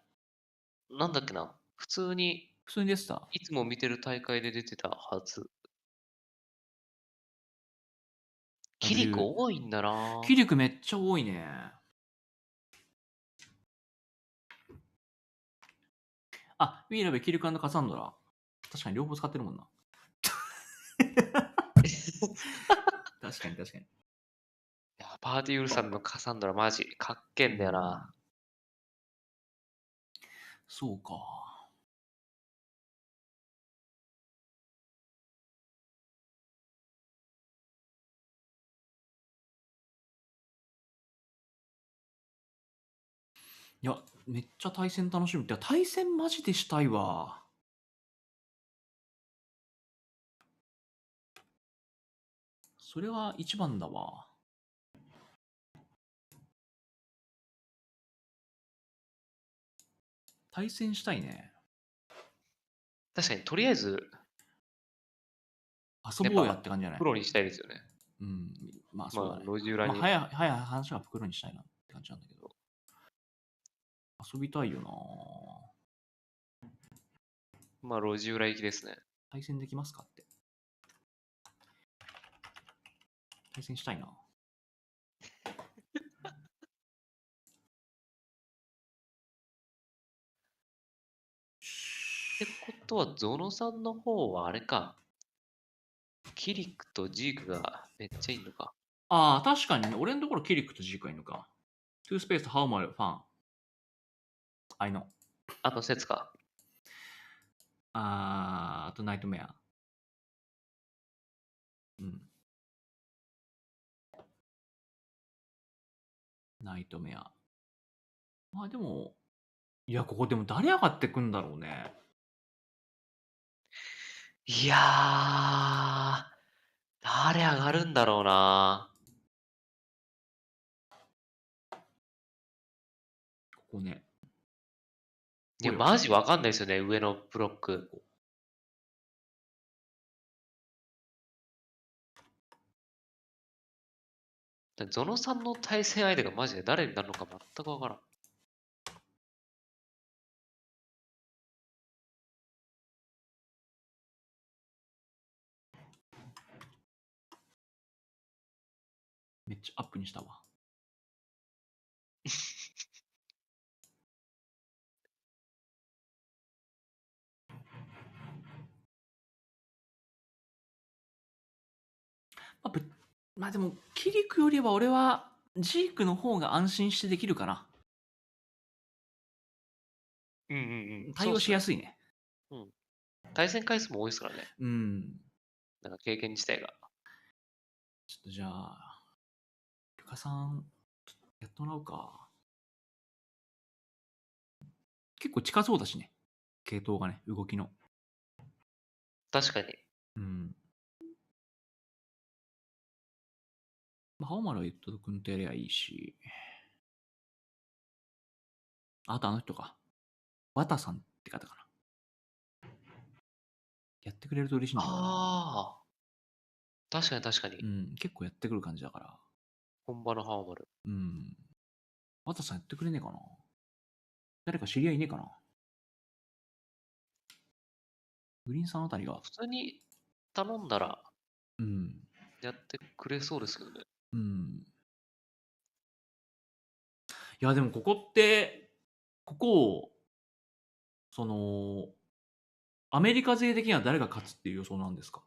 なんだっけな。普通に出てたいつも見てる大会で出てたはず。キリク多いんだな。キリクめっちゃ多いね。あ、ウィーラベ、キリク&カサンドラ。確かに両方使ってるもんな。確かに。いや、パーティーウルさんのカサンドラマジかっけんだよな。そうか。いや、めっちゃ対戦楽しみ。いや、対戦マジでしたいわ。それは一番だわ。対戦したいね。確かに、とりあえず、遊ぼうやって感じじゃないプロにしたいですよね。うん。まあそうだね。路地裏に。早い話はプロにしたいなって感じなんだけど。遊びたいよな。路地裏行きですね。対戦できますかって。対戦したいな。ってことは、ゾノさんの方はあれか。キリクとジークがめっちゃいいのか。ああ、確かにね。俺のところキリックとジークがいるのか。トゥースペース、ハウマル、ファン。I know。あと説か。あとナイトメア。うん。ナイトメア。まあでも、いや、ここでも誰上がってくんだろうね。いやー、誰上がるんだろうな。ここね。いや、マジわかんないですよね、上のブロック。ゾノさんの対戦相手がマジで誰になるのか全くわからん。めっちゃアップにしたわ。まあでも、キリクよりは俺はジークの方が安心してできるかな。対応しやすいね。対戦回数も多いですからね。うん。なんか経験自体が。ちょっとじゃあ、ルカさん、やってもらうか。結構近そうだしね。系統がね、動きの。確かに。うん。まあ、ハオマルは言ったと君とやりゃいいし。あとあの人か。ワタさんって方かな。やってくれると嬉しいんだけどな。ああ。確かに確かに。うん、結構やってくる感じだから。本場のハーマル。うん。ワタさんやってくれねえかな。誰か知り合いいねえかな。グリーンさんあたりが。普通に頼んだら、うん。やってくれそうですけどね。うん。いや、でもここって、ここを、アメリカ勢的には誰が勝つっていう予想なんですか？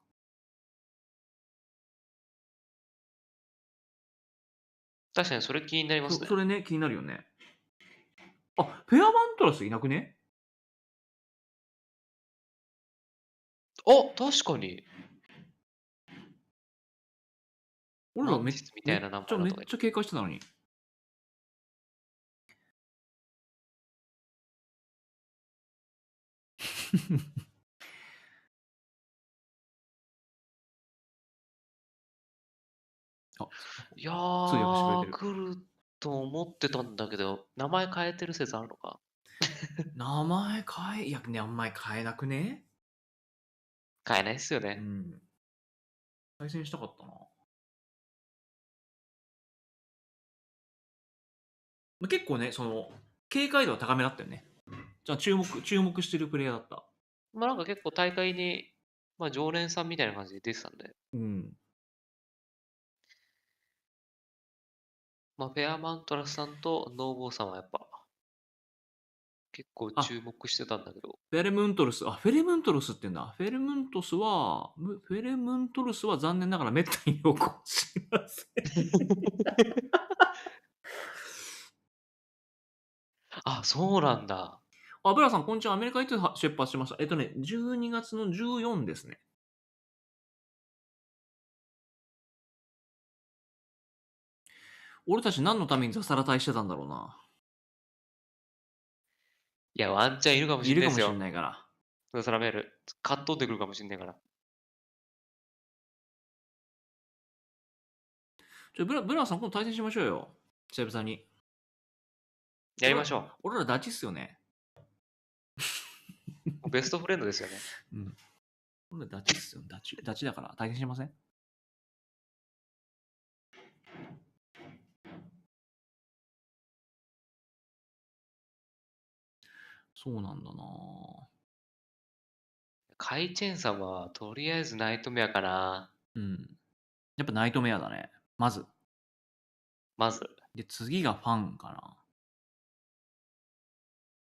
確かにそれ気になりますね。それね、気になるよね。あ、フェアマントラスいなくね？あ、確かに。俺らめっマンティスみたいな名前だとかちゃ警戒してたのに。あ、いや通訳してくれてー、る。来ると思ってたんだけど、名前変えてる説あるのか。名前変え、いや、名前変えなくね？変えないっすようね。ん。対戦したかったな。結構ね、その、警戒度は高めだったよね。じゃあ注目してるプレイヤーだった。まあなんか結構大会に、まあ常連さんみたいな感じで出てたんで、うん。まあフェアマントラスさんとノーボーさんはやっぱ、結構あ、注目してたんだけど、フェレムントルス、あ、フェレムントルスって言うんだ。フェレムントルスは残念ながらめったに良好しません。あ、そうなんだ。あ、ブラさん、こんにちは。アメリカいつ出発しました？12月の14ですね。俺たち何のためにザサラ隊してたんだろうな。いや、ワンチャンいるかもしいるかもしれれないですよ。ないから。そらメール、カットってくるかもしれないから。ブラさん、今度対戦しましょうよ。久々に。やりましょ俺らダチっすよね。う。ベストフレンドですよね。うん。俺らダチっすよ。ダチだから対戦しません？そうなんだな。カイチェンさんは、とりあえずナイトメアかな。うん。やっぱナイトメアだね。まず。まず。で、次がファンかな。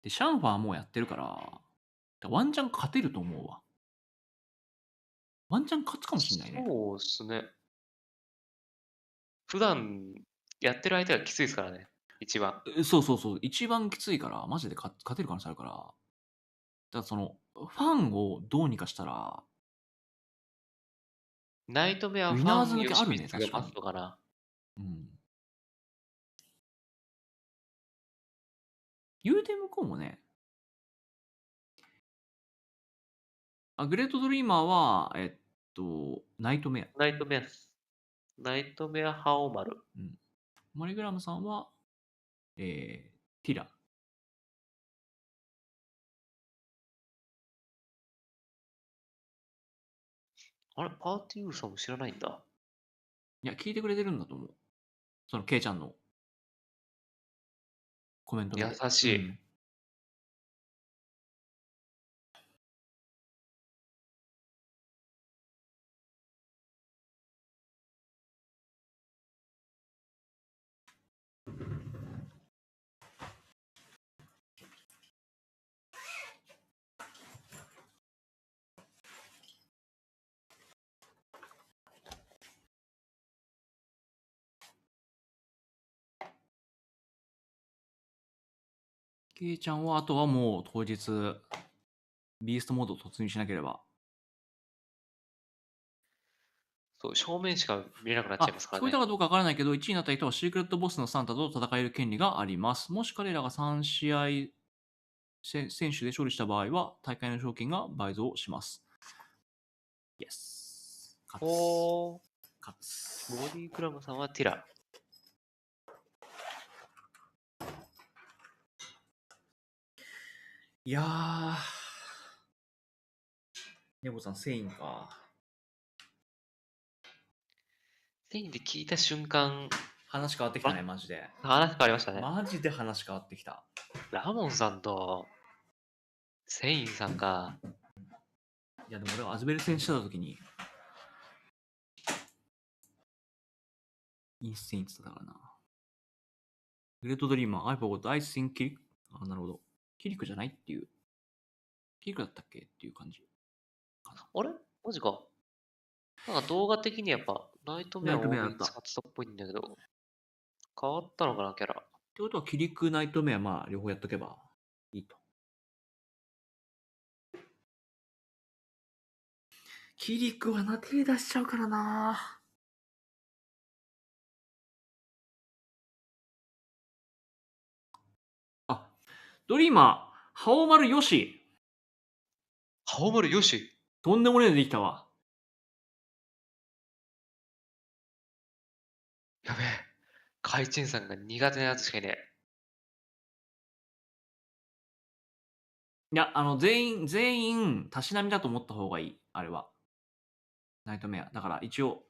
で、シャンファーもうやってるから、ワンチャン勝てると思うわ。ワンチャン勝つかもしんないね。そうっすね。普段やってる相手がきついですからね。一番。そうそうそう。一番きついから、マジで勝てる可能性あるから。だからその、ファンをどうにかしたら、ナイトメアフウィナーズァン抜けあるね、吉光がマ確かに。ストかな。うん。言うて向こうもね、グレートドリーマーは、ナイトメア。ナイトメア。ナイトメアハオマル。うん。マリグラムさんは、ティラ。あれ、パーティーウーさんも知らないんだ。いや、聞いてくれてるんだと思う。その、ケイちゃんのコメント見て。優しい。うん。ケイちゃんは、あとはもう当日、ビーストモード突入しなければ。そう、正面しか見れなくなっちゃいますからね。聞こえたかどうかわからないけど、1位になった人はシークレットボスのサンタと戦える権利があります。もし彼らが3試合選手で勝利した場合は、大会の賞金が倍増します。イエス。おー。勝つ。ボディクラムさんはティラ。いやー。ネコさん、セインか。セインで聞いた瞬間、話変わってきたね、マジで。話変わりましたね。マジで話変わってきた。ラモンさんとセインさんが、いや、でも俺はアズベル戦してた時に、インステインって言ってたからな。グレートドリーマー、I forgot, I think キリク。なるほど。キリクじゃないっていう。キリクだったっけっていう感じ。あれマジか。なんか動画的にやっぱ、ナイトメアを多めに使ってたっぽいんだけど、変わったのかな、キャラ。ってことは、キリク、ナイトメア、まあ、両方やっとけばいいと。キリクはな、手出しちゃうからな。ドリーマー、ハオマルヨシ。青丸よし。とんでもねえのできたわ。やべえ。カイチンさんが苦手なやつしかいねえ。いや、全員、たしなみだと思った方がいい。あれは。ナイトメア。だから一応、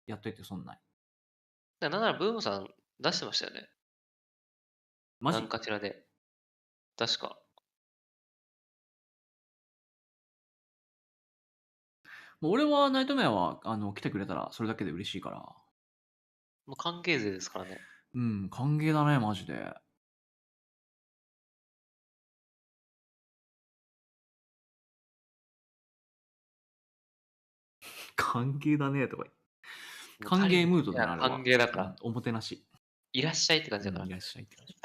やっといて損ない。なんならブームさん出してましたよね。マジ何かしらで。確か。もう俺はナイトメアは、来てくれたらそれだけで嬉しいから。もう関係税ですからね。うん、歓迎だね、マジで。歓迎だね、とか言って。歓迎ムードだな、あれは。歓迎だからうんおもてなし。いらっしゃいって感じだから。いらっしゃいって感じ。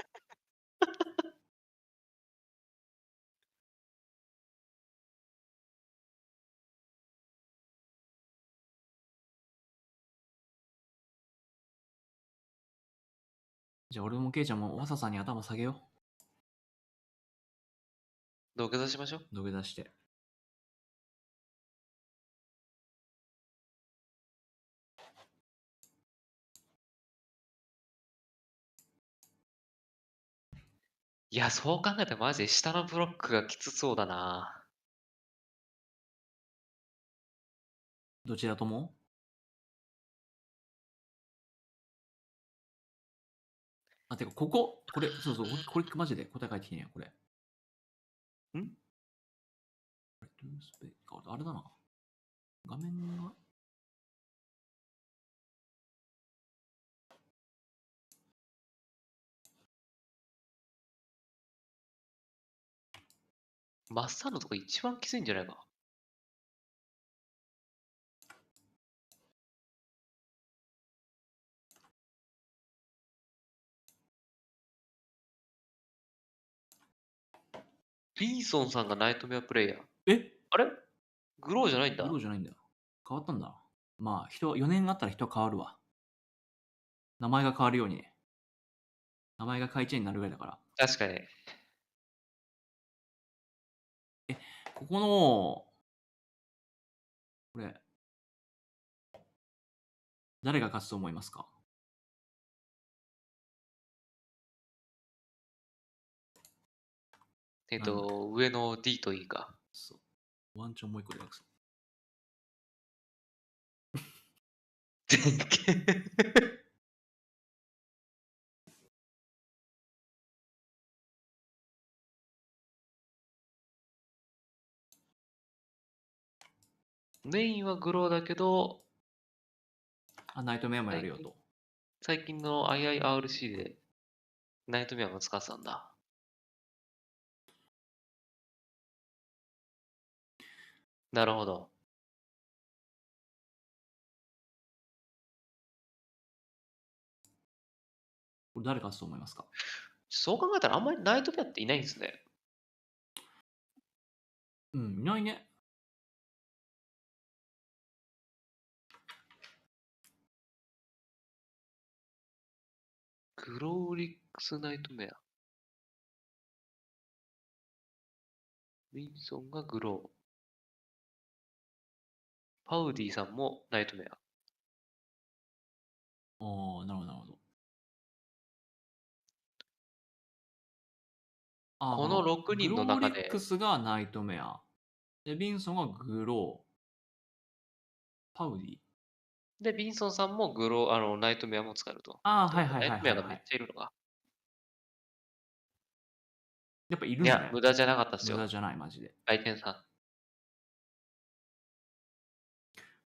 じゃあ俺もケイちゃんもわささんに頭下げよ土下座しましょう。う。土下座して。いや、そう考えたらマジで下のブロックがきつそうだな。どちらともあ、てか、これ、そうそう、これマジで答え書いてきてねこれ。んあれだな。画面が。マッサンのとこ一番きついんじゃないか。ビーソンさんがナイトメアプレイヤー。えあれグローじゃないんだ。グローじゃないんだよ。変わったんだ。まあ、4年あったら人変わるわ。名前が変わるようにね。名前がカイチェンになるぐらいだから。確かに。ここの、これ、誰が勝つと思いますか？上の D と E か。そう。ワンチャンもう一個でかくす。メインはグローだけど、あ、ナイトメアもやるよと。最近の IIRC でナイトメアも使ってたんだ。なるほど。これ誰勝つと思いますか？そう考えたらあんまりナイトメアっていないんですね。うん、いないね。グローリックスナイトメア。ウィンソンがグロー。パウディさんもナイトメア。ああ、なるほど、なるほど。この6人の中でグローリックスがナイトメア。で、ビンソンがグロー。パウディ。で、ビンソンさんもグロー、ナイトメアも使えると。ああ、はいはいはいはい、ナイトメアがめっはい。ちゃいるのが。やっぱいるんいや、だね。無駄じゃなかったっすよ。無駄じゃない、マジで。回転さん。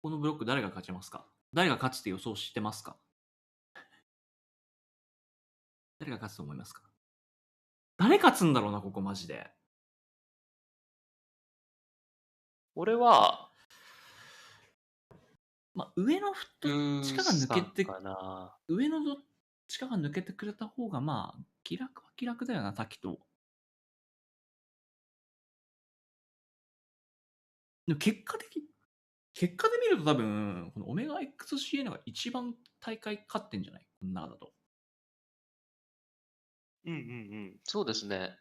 このブロック誰が勝ちますか？誰が勝つって予想してますか？誰が勝つと思いますか？誰勝つんだろうな、ここマジで。俺は、まあ、上のどっちかが抜けて、かな。上のどっちかが抜けてくれた方が、まあ、気楽は気楽だよな、滝と。でも結果で見ると多分、このオメガ XCN が一番大会勝ってんじゃない？この中だと。うんうんうん。そうですね。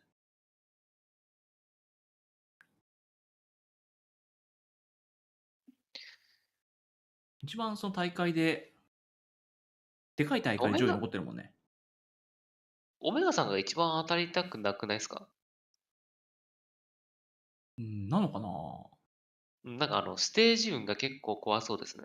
一番その大会で、でかい大会で上位残ってるもんね。オメガさんが一番当たりたくなくないですか？うん、なのかな。なんかステージ運が結構怖そうですね。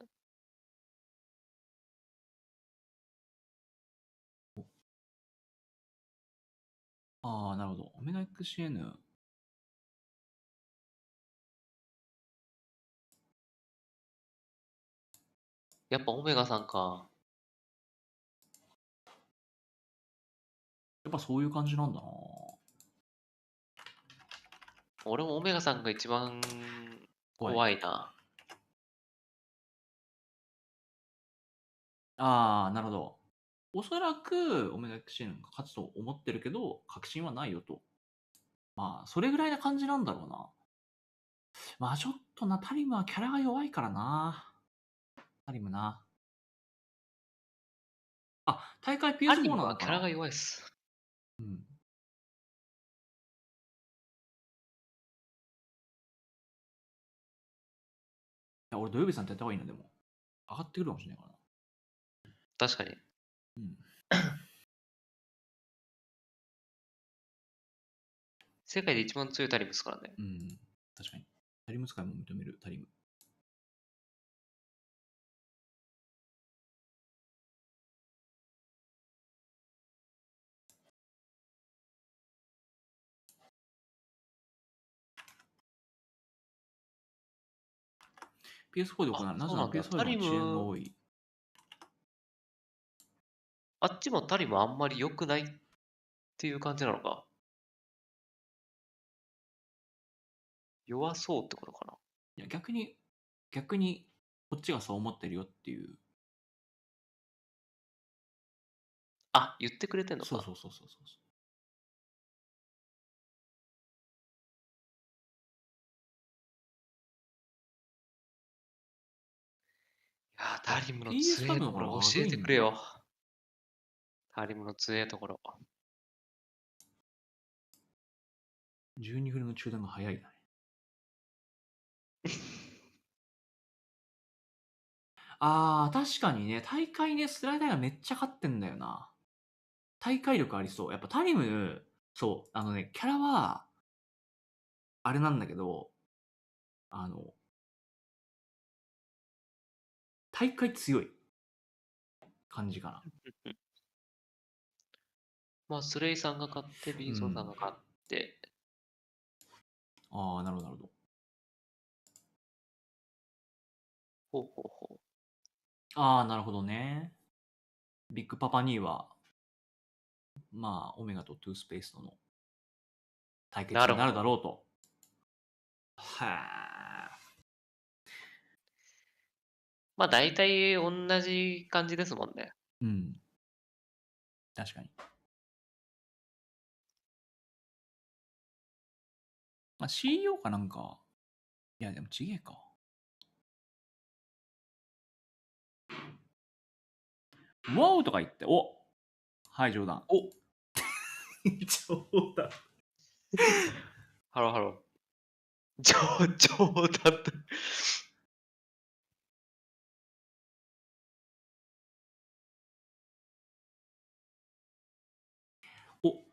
ああ、なるほど。オメガ XCN。やっぱオメガさんか。やっぱそういう感じなんだな。俺もオメガさんが一番怖いな。ああ、なるほど。おそらく、オメガ XCN が勝つと思ってるけど、確信はないよと。まあ、それぐらいな感じなんだろうな。まあ、ちょっとな、タリムはキャラが弱いからな。タリムな。あ、大会 PS4 タリムなのかな。はキャラが弱いっす。うん。いや、俺土曜日さんとやった方がいいのでも。上がってくるかもしれないからな。確かに。うん。世界で一番強いタリムですからね。うん。確かに。タリム使いも認める、タリム。PS4 で行う。なぜなら PS4 の遅延が多い。あっちもタリムあんまり良くないっていう感じなのか。弱そうってことかな。いや、逆に、こっちがそう思ってるよっていう。あ、言ってくれてんのか。そうそうそうそうそう。いやー、タリムの強いところ教えてくれよ。タリムの強いところ。12フレの中断が早いな。あー、確かにね、大会ね、スライダーがめっちゃ勝ってんだよな。大会力ありそう。やっぱタリム、そう、キャラは、あれなんだけど、大会強い感じかな。まあ、スレイさんが勝って、ビーソンさんが勝って。ああ、なるほど、なるほど。ほうほうほう。ああ、なるほどね。ビッグパパには、まあ、オメガとトゥースペースとの対決になるだろうと。はあ。まあ、大体同じ感じですもんね。うん。確かに。まあ、CEO かなんか。いや、でもちげえか。ワオとか言って、おはい、冗談。お冗談。ハローハロー。冗談って。お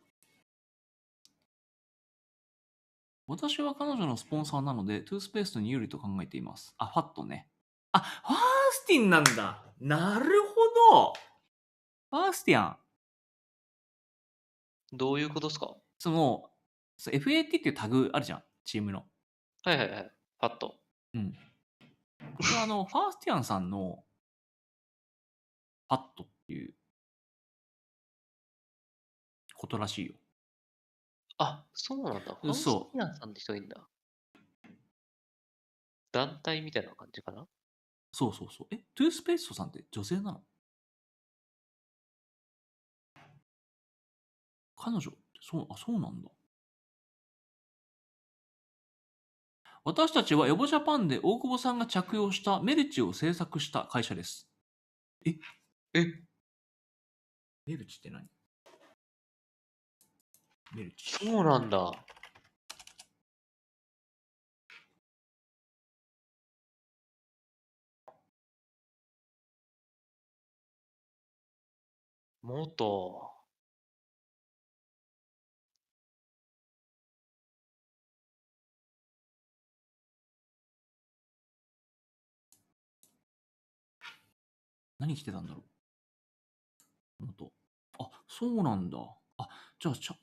私は彼女のスポンサーなので、トゥースペースに有利と考えています。あ、ファットね。あ、ファースティンなんだ。なるほど。ファースティアン。どういうことですか？FAT っていうタグあるじゃん。チームの。はいはいはい。パッと。うん。これはファースティアンさんのパットっていうことらしいよ。あ、そうなんだ。ファースティアンさんって人いいんだ。団体みたいな感じかな？そうそうそう。トゥースペーストさんって女性なの？彼女ってそうなんだ。私たちはヨボジャパンで大久保さんが着用したメルチを制作した会社です。えメルチって何？メルチ。そうなんだ。元。何着てたんだろう。元。あ、そうなんだ。あ、じゃあ、ちゃ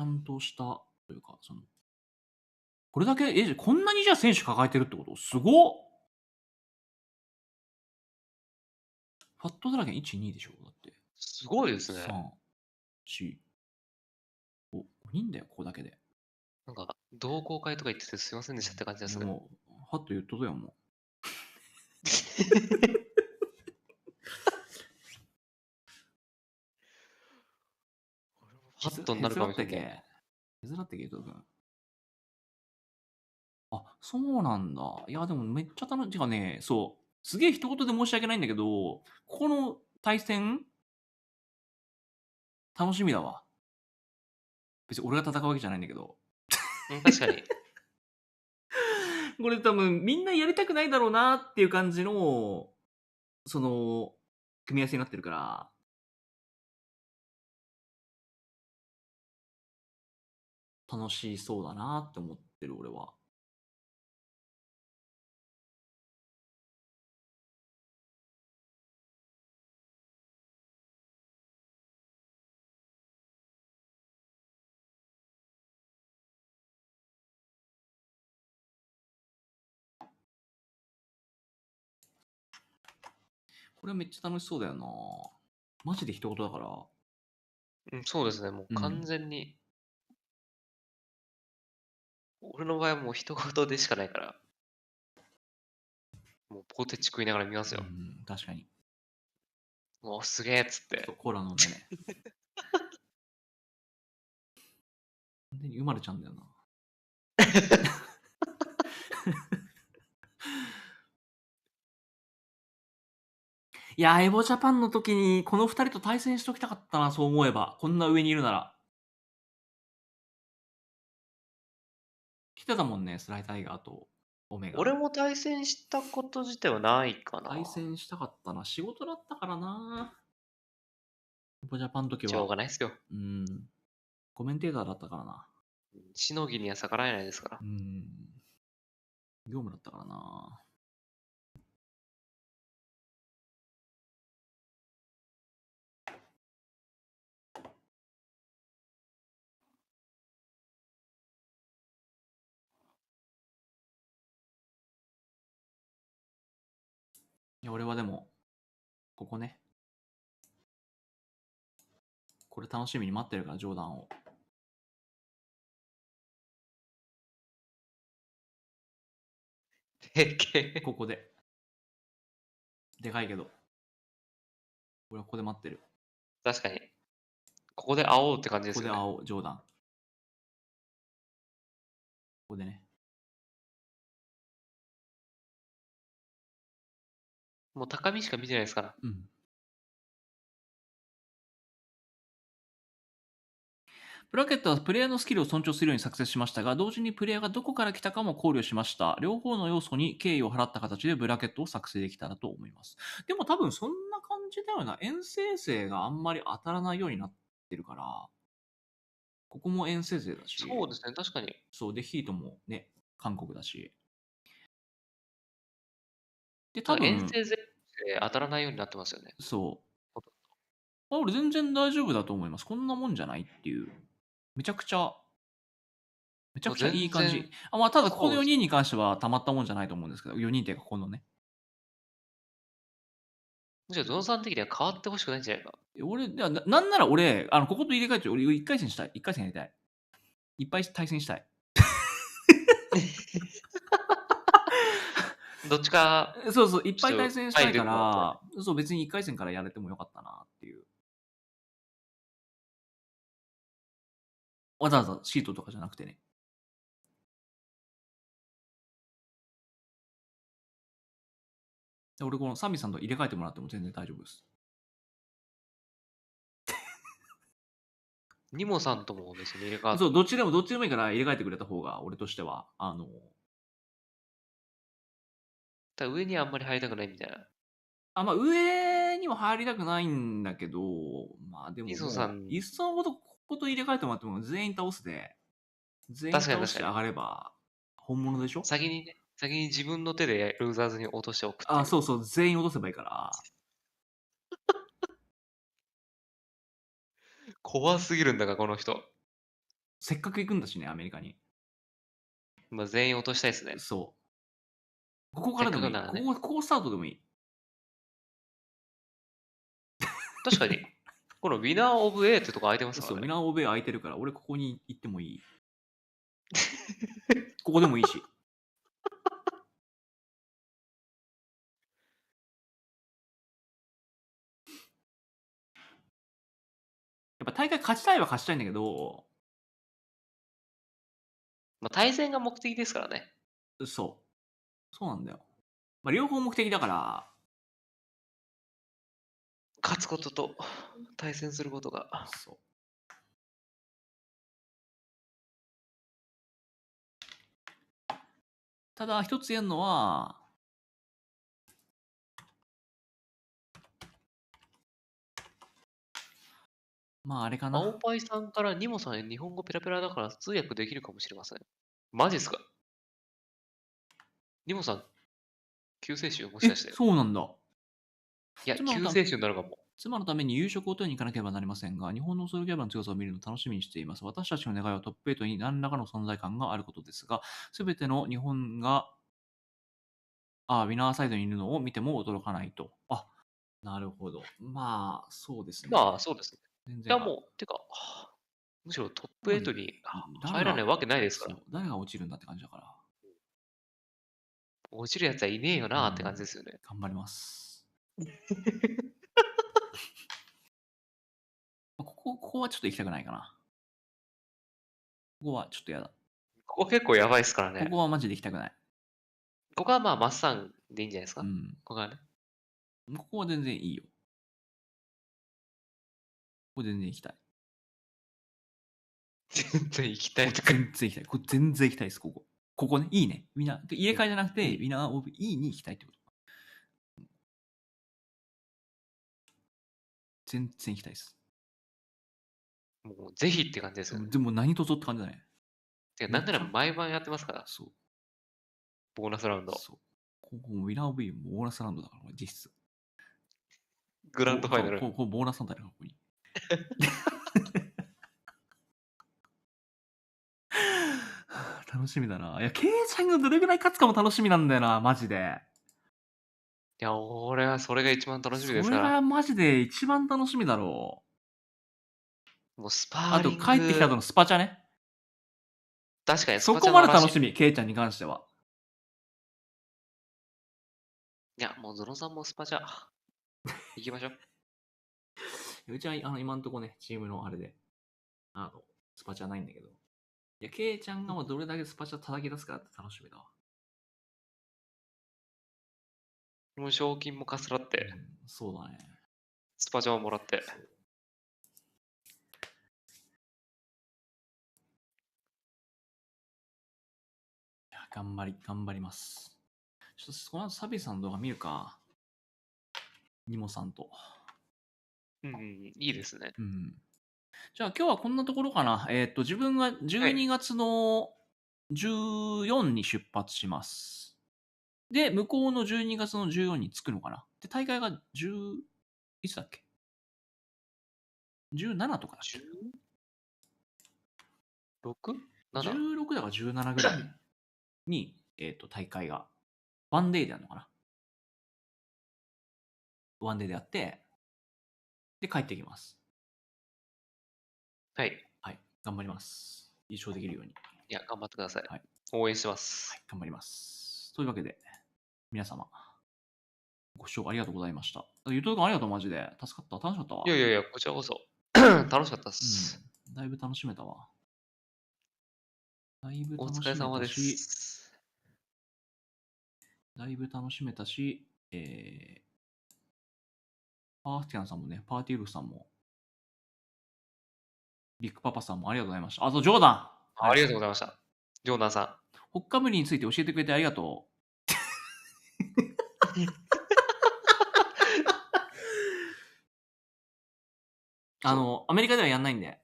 んとしたというか、これだけ、こんなにじゃあ選手抱えてるってことすごっ。ファットドラゴン1、2でしょだって。すごいですね。3、4、5人だよ、ここだけで。なんか、同好会とか言っててすいませんでしたって感じですね。もう、ファット言っとくよ、もう。ハットになるかもしれない。ヘズラってけ、言うとくん。あ、そうなんだ。いや、でもめっちゃ楽しい。てかね、そう。すげえ一言で申し訳ないんだけど、ここの対戦、楽しみだわ。別に俺が戦うわけじゃないんだけど。確かに。これ多分みんなやりたくないだろうなっていう感じの、組み合わせになってるから、楽しそうだなって思ってる俺は。これめっちゃ楽しそうだよな。マジで一言だから。そうですね、もう完全に。俺の場合はもう一言でしかないから。もうポテチ食いながら見ますよ。確かに。もうすげえっつって。コーラ飲んでね。完全に生まれちゃうんだよな。いや、エボジャパンの時にこの二人と対戦しときたかったな、そう思えば。こんな上にいるなら。来てたもんね、スライタイガーとオメガ。俺も対戦したこと自体はないかな。対戦したかったな。仕事だったからな。エボジャパンの時は。しょうがないっすよ。コメンテーターだったからな。しのぎには逆らえないですから。業務だったからな。いや、俺はでも、ここね。これ楽しみに待ってるから、ジョーダンを。ここで。でかいけど。俺はここで待ってる。確かに。ここで会おうって感じですよね。ここで会おう、ジョーダン。ここでね。もう高みしか見てないですから。ブラケットはプレイヤーのスキルを尊重するように作成しましたが、同時にプレイヤーがどこから来たかも考慮しました。両方の要素に敬意を払った形でブラケットを作成できたらと思います。でも多分そんな感じだよな。遠征勢があんまり当たらないようになってるから、ここも遠征勢だし。そうですね、確かに。そう、で、ヒートもね、韓国だし。で、多分遠征勢当たらないようになってますよね。そう。俺全然大丈夫だと思います。こんなもんじゃないっていう。めちゃくちゃいい感じ。ただここの4人に関してはたまったもんじゃないと思うんですけど、4人っていうかこのね。じゃあ、ゾウさん的には変わってほしくないんじゃないか。なんなら俺、ここと入れ替えて、俺1回戦したい。1回戦やりたい。いっぱい対戦したい。どっちか。そう、いっぱい対戦したいから、そう、別に1回戦からやれてもよかったなっていう。わざわざシートとかじゃなくてね。俺このサミさんと入れ替えてもらっても全然大丈夫です。ニモさんとも別に入れ替わって。そう、どっちでもいいから入れ替えてくれた方が、俺としては、上にはあんまり入りたくないみたいな。上にには入りたくないんだけど、まあでも、磯さんいっそのこと入れ替えてもらっても全員倒すで、全員確かに確かに倒して上がれば本物でしょ。先に自分の手でルーザーズに落としておくっていう。あ、そうそう、全員落とせばいいから。怖すぎるんだが、この人。せっかく行くんだしね、アメリカに。まあ、全員落としたいですね。そう。ここからでもいい。せっかくならねここスタートでもいい。確かに、このウィナーオブ A ってとこ空いてますかそう、らね。ミラーオベ空いてるから、俺ここに行ってもいい。ここでもいいし。やっぱ大会勝ちたいは勝ちたいんだけど、まあ、対戦が目的ですからね。そう。そうなんだよ。まあ、両方目的だから、勝つことと対戦することが。そう。ただ、一つ言えるのは、まあ、あれかな。青パイさんからニモさん日本語ペラペラだから通訳できるかもしれません。マジっすか？ニモさん、救世主もしかして。そうなんだ。いや、救世主になるかも。妻のために夕食を取りに行かなければなりませんが、日本のソロキャラの強さを見るのを楽しみにしています。私たちの願いはトップ8に何らかの存在感があることですが、すべての日本がウィナーサイドにいるのを見ても驚かないと。あ、なるほど。まあ、そうですね。まあ、そうですね。全然いや、もう、てか、むしろトップ8に入らないわけないですから。誰が落ちるんだって感じだから。落ちるやつはいねえよなって感じですよね。頑張ります。ここはちょっと行きたくないかな。ここはちょっとやだ。ここ結構やばいですからね。ここはマジで行きたくない。ここはまあ、マッサンでいいんじゃないですか。うん。ここはね。ここは全然いいよ。ここ全然行きたい。全然行きたいとか。全然行きたい。ここ全然行きたいです、ここ。ここね、いいね。みんな、入れ替えじゃなくて、ウィナーオブ E に行きたいってこと。全然行きたいです。もう、ぜひって感じですよね。でも何とぞって感じだね。てか、なんなら毎晩やってますから。そう。ボーナスラウンド。そう。ここウィナーオブ E もボーナスラウンドだから、実質。グランドファイナル。ここボーナスなんだよ、ここに。楽しみだな。いや、ケイちゃんがどれぐらい勝つかも楽しみなんだよな、マジで。いや、俺はそれが一番楽しみですそれがから。マジで一番楽しみだろもうスパう。あと、ーリング。帰ってきた後のスパチャね。確かにそこまで楽しみ、ケイちゃんに関しては。いや、もうゾノさんもスパチャ。行きましょう。うちは今んとこね、チームのあれで、スパチャないんだけど。いや、ケイちゃんがどれだけスパチャ叩き出すかって楽しみだわ。もう賞金もかすらって、そうだね。スパチャをもらって。いや、頑張ります。ちょっとこの後サビさんの動画見るか。ニモさんと。いいですね。じゃあ今日はこんなところかな。自分が12月の14に出発します。で、向こうの12月の14に着くのかな。で、大会がいつだっけ ?17 とかだっけ 6?7? 16だから17ぐらいに、大会が、ワンデーでやるのかな。ワンデーでやって、で、帰ってきます。はい。はい。頑張ります。優勝できるように。いや、頑張ってください。はい、応援してます。はい。頑張ります。というわけで、皆様、ご視聴ありがとうございました。ゆとりくんありがとう、マジで。助かった。楽しかったわ。いや、こちらこそ。楽しかったっす。だいぶ楽しめたわ。お疲れ様です。だいぶ楽しめたし、パーティアンさんもね、パーティーウルフさんも、ビッグパパさんもありがとうございました。あと、ジョーダンありがとうございました。ジョーダンさん。ホッカムリについて教えてくれてありがとう。アメリカではやんないんで。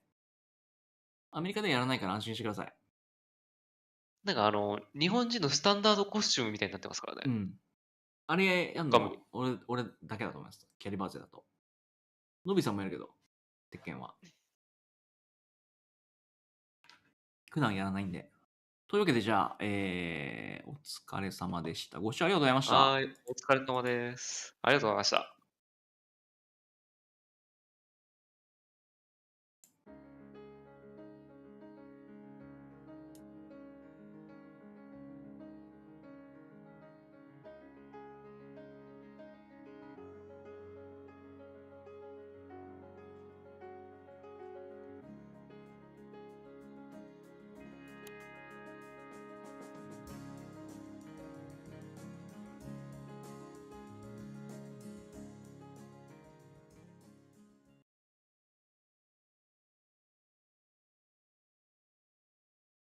アメリカではやらないから安心してください。なんか日本人のスタンダードコスチュームみたいになってますからね。うん。あれやんガムの俺だけだと思います。キャリバーゼだと。ノビさんもやるけど、鉄拳は。普段やらないんで。というわけで、じゃあ、お疲れ様でした。ご視聴ありがとうございました。はい、お疲れ様です。ありがとうございました。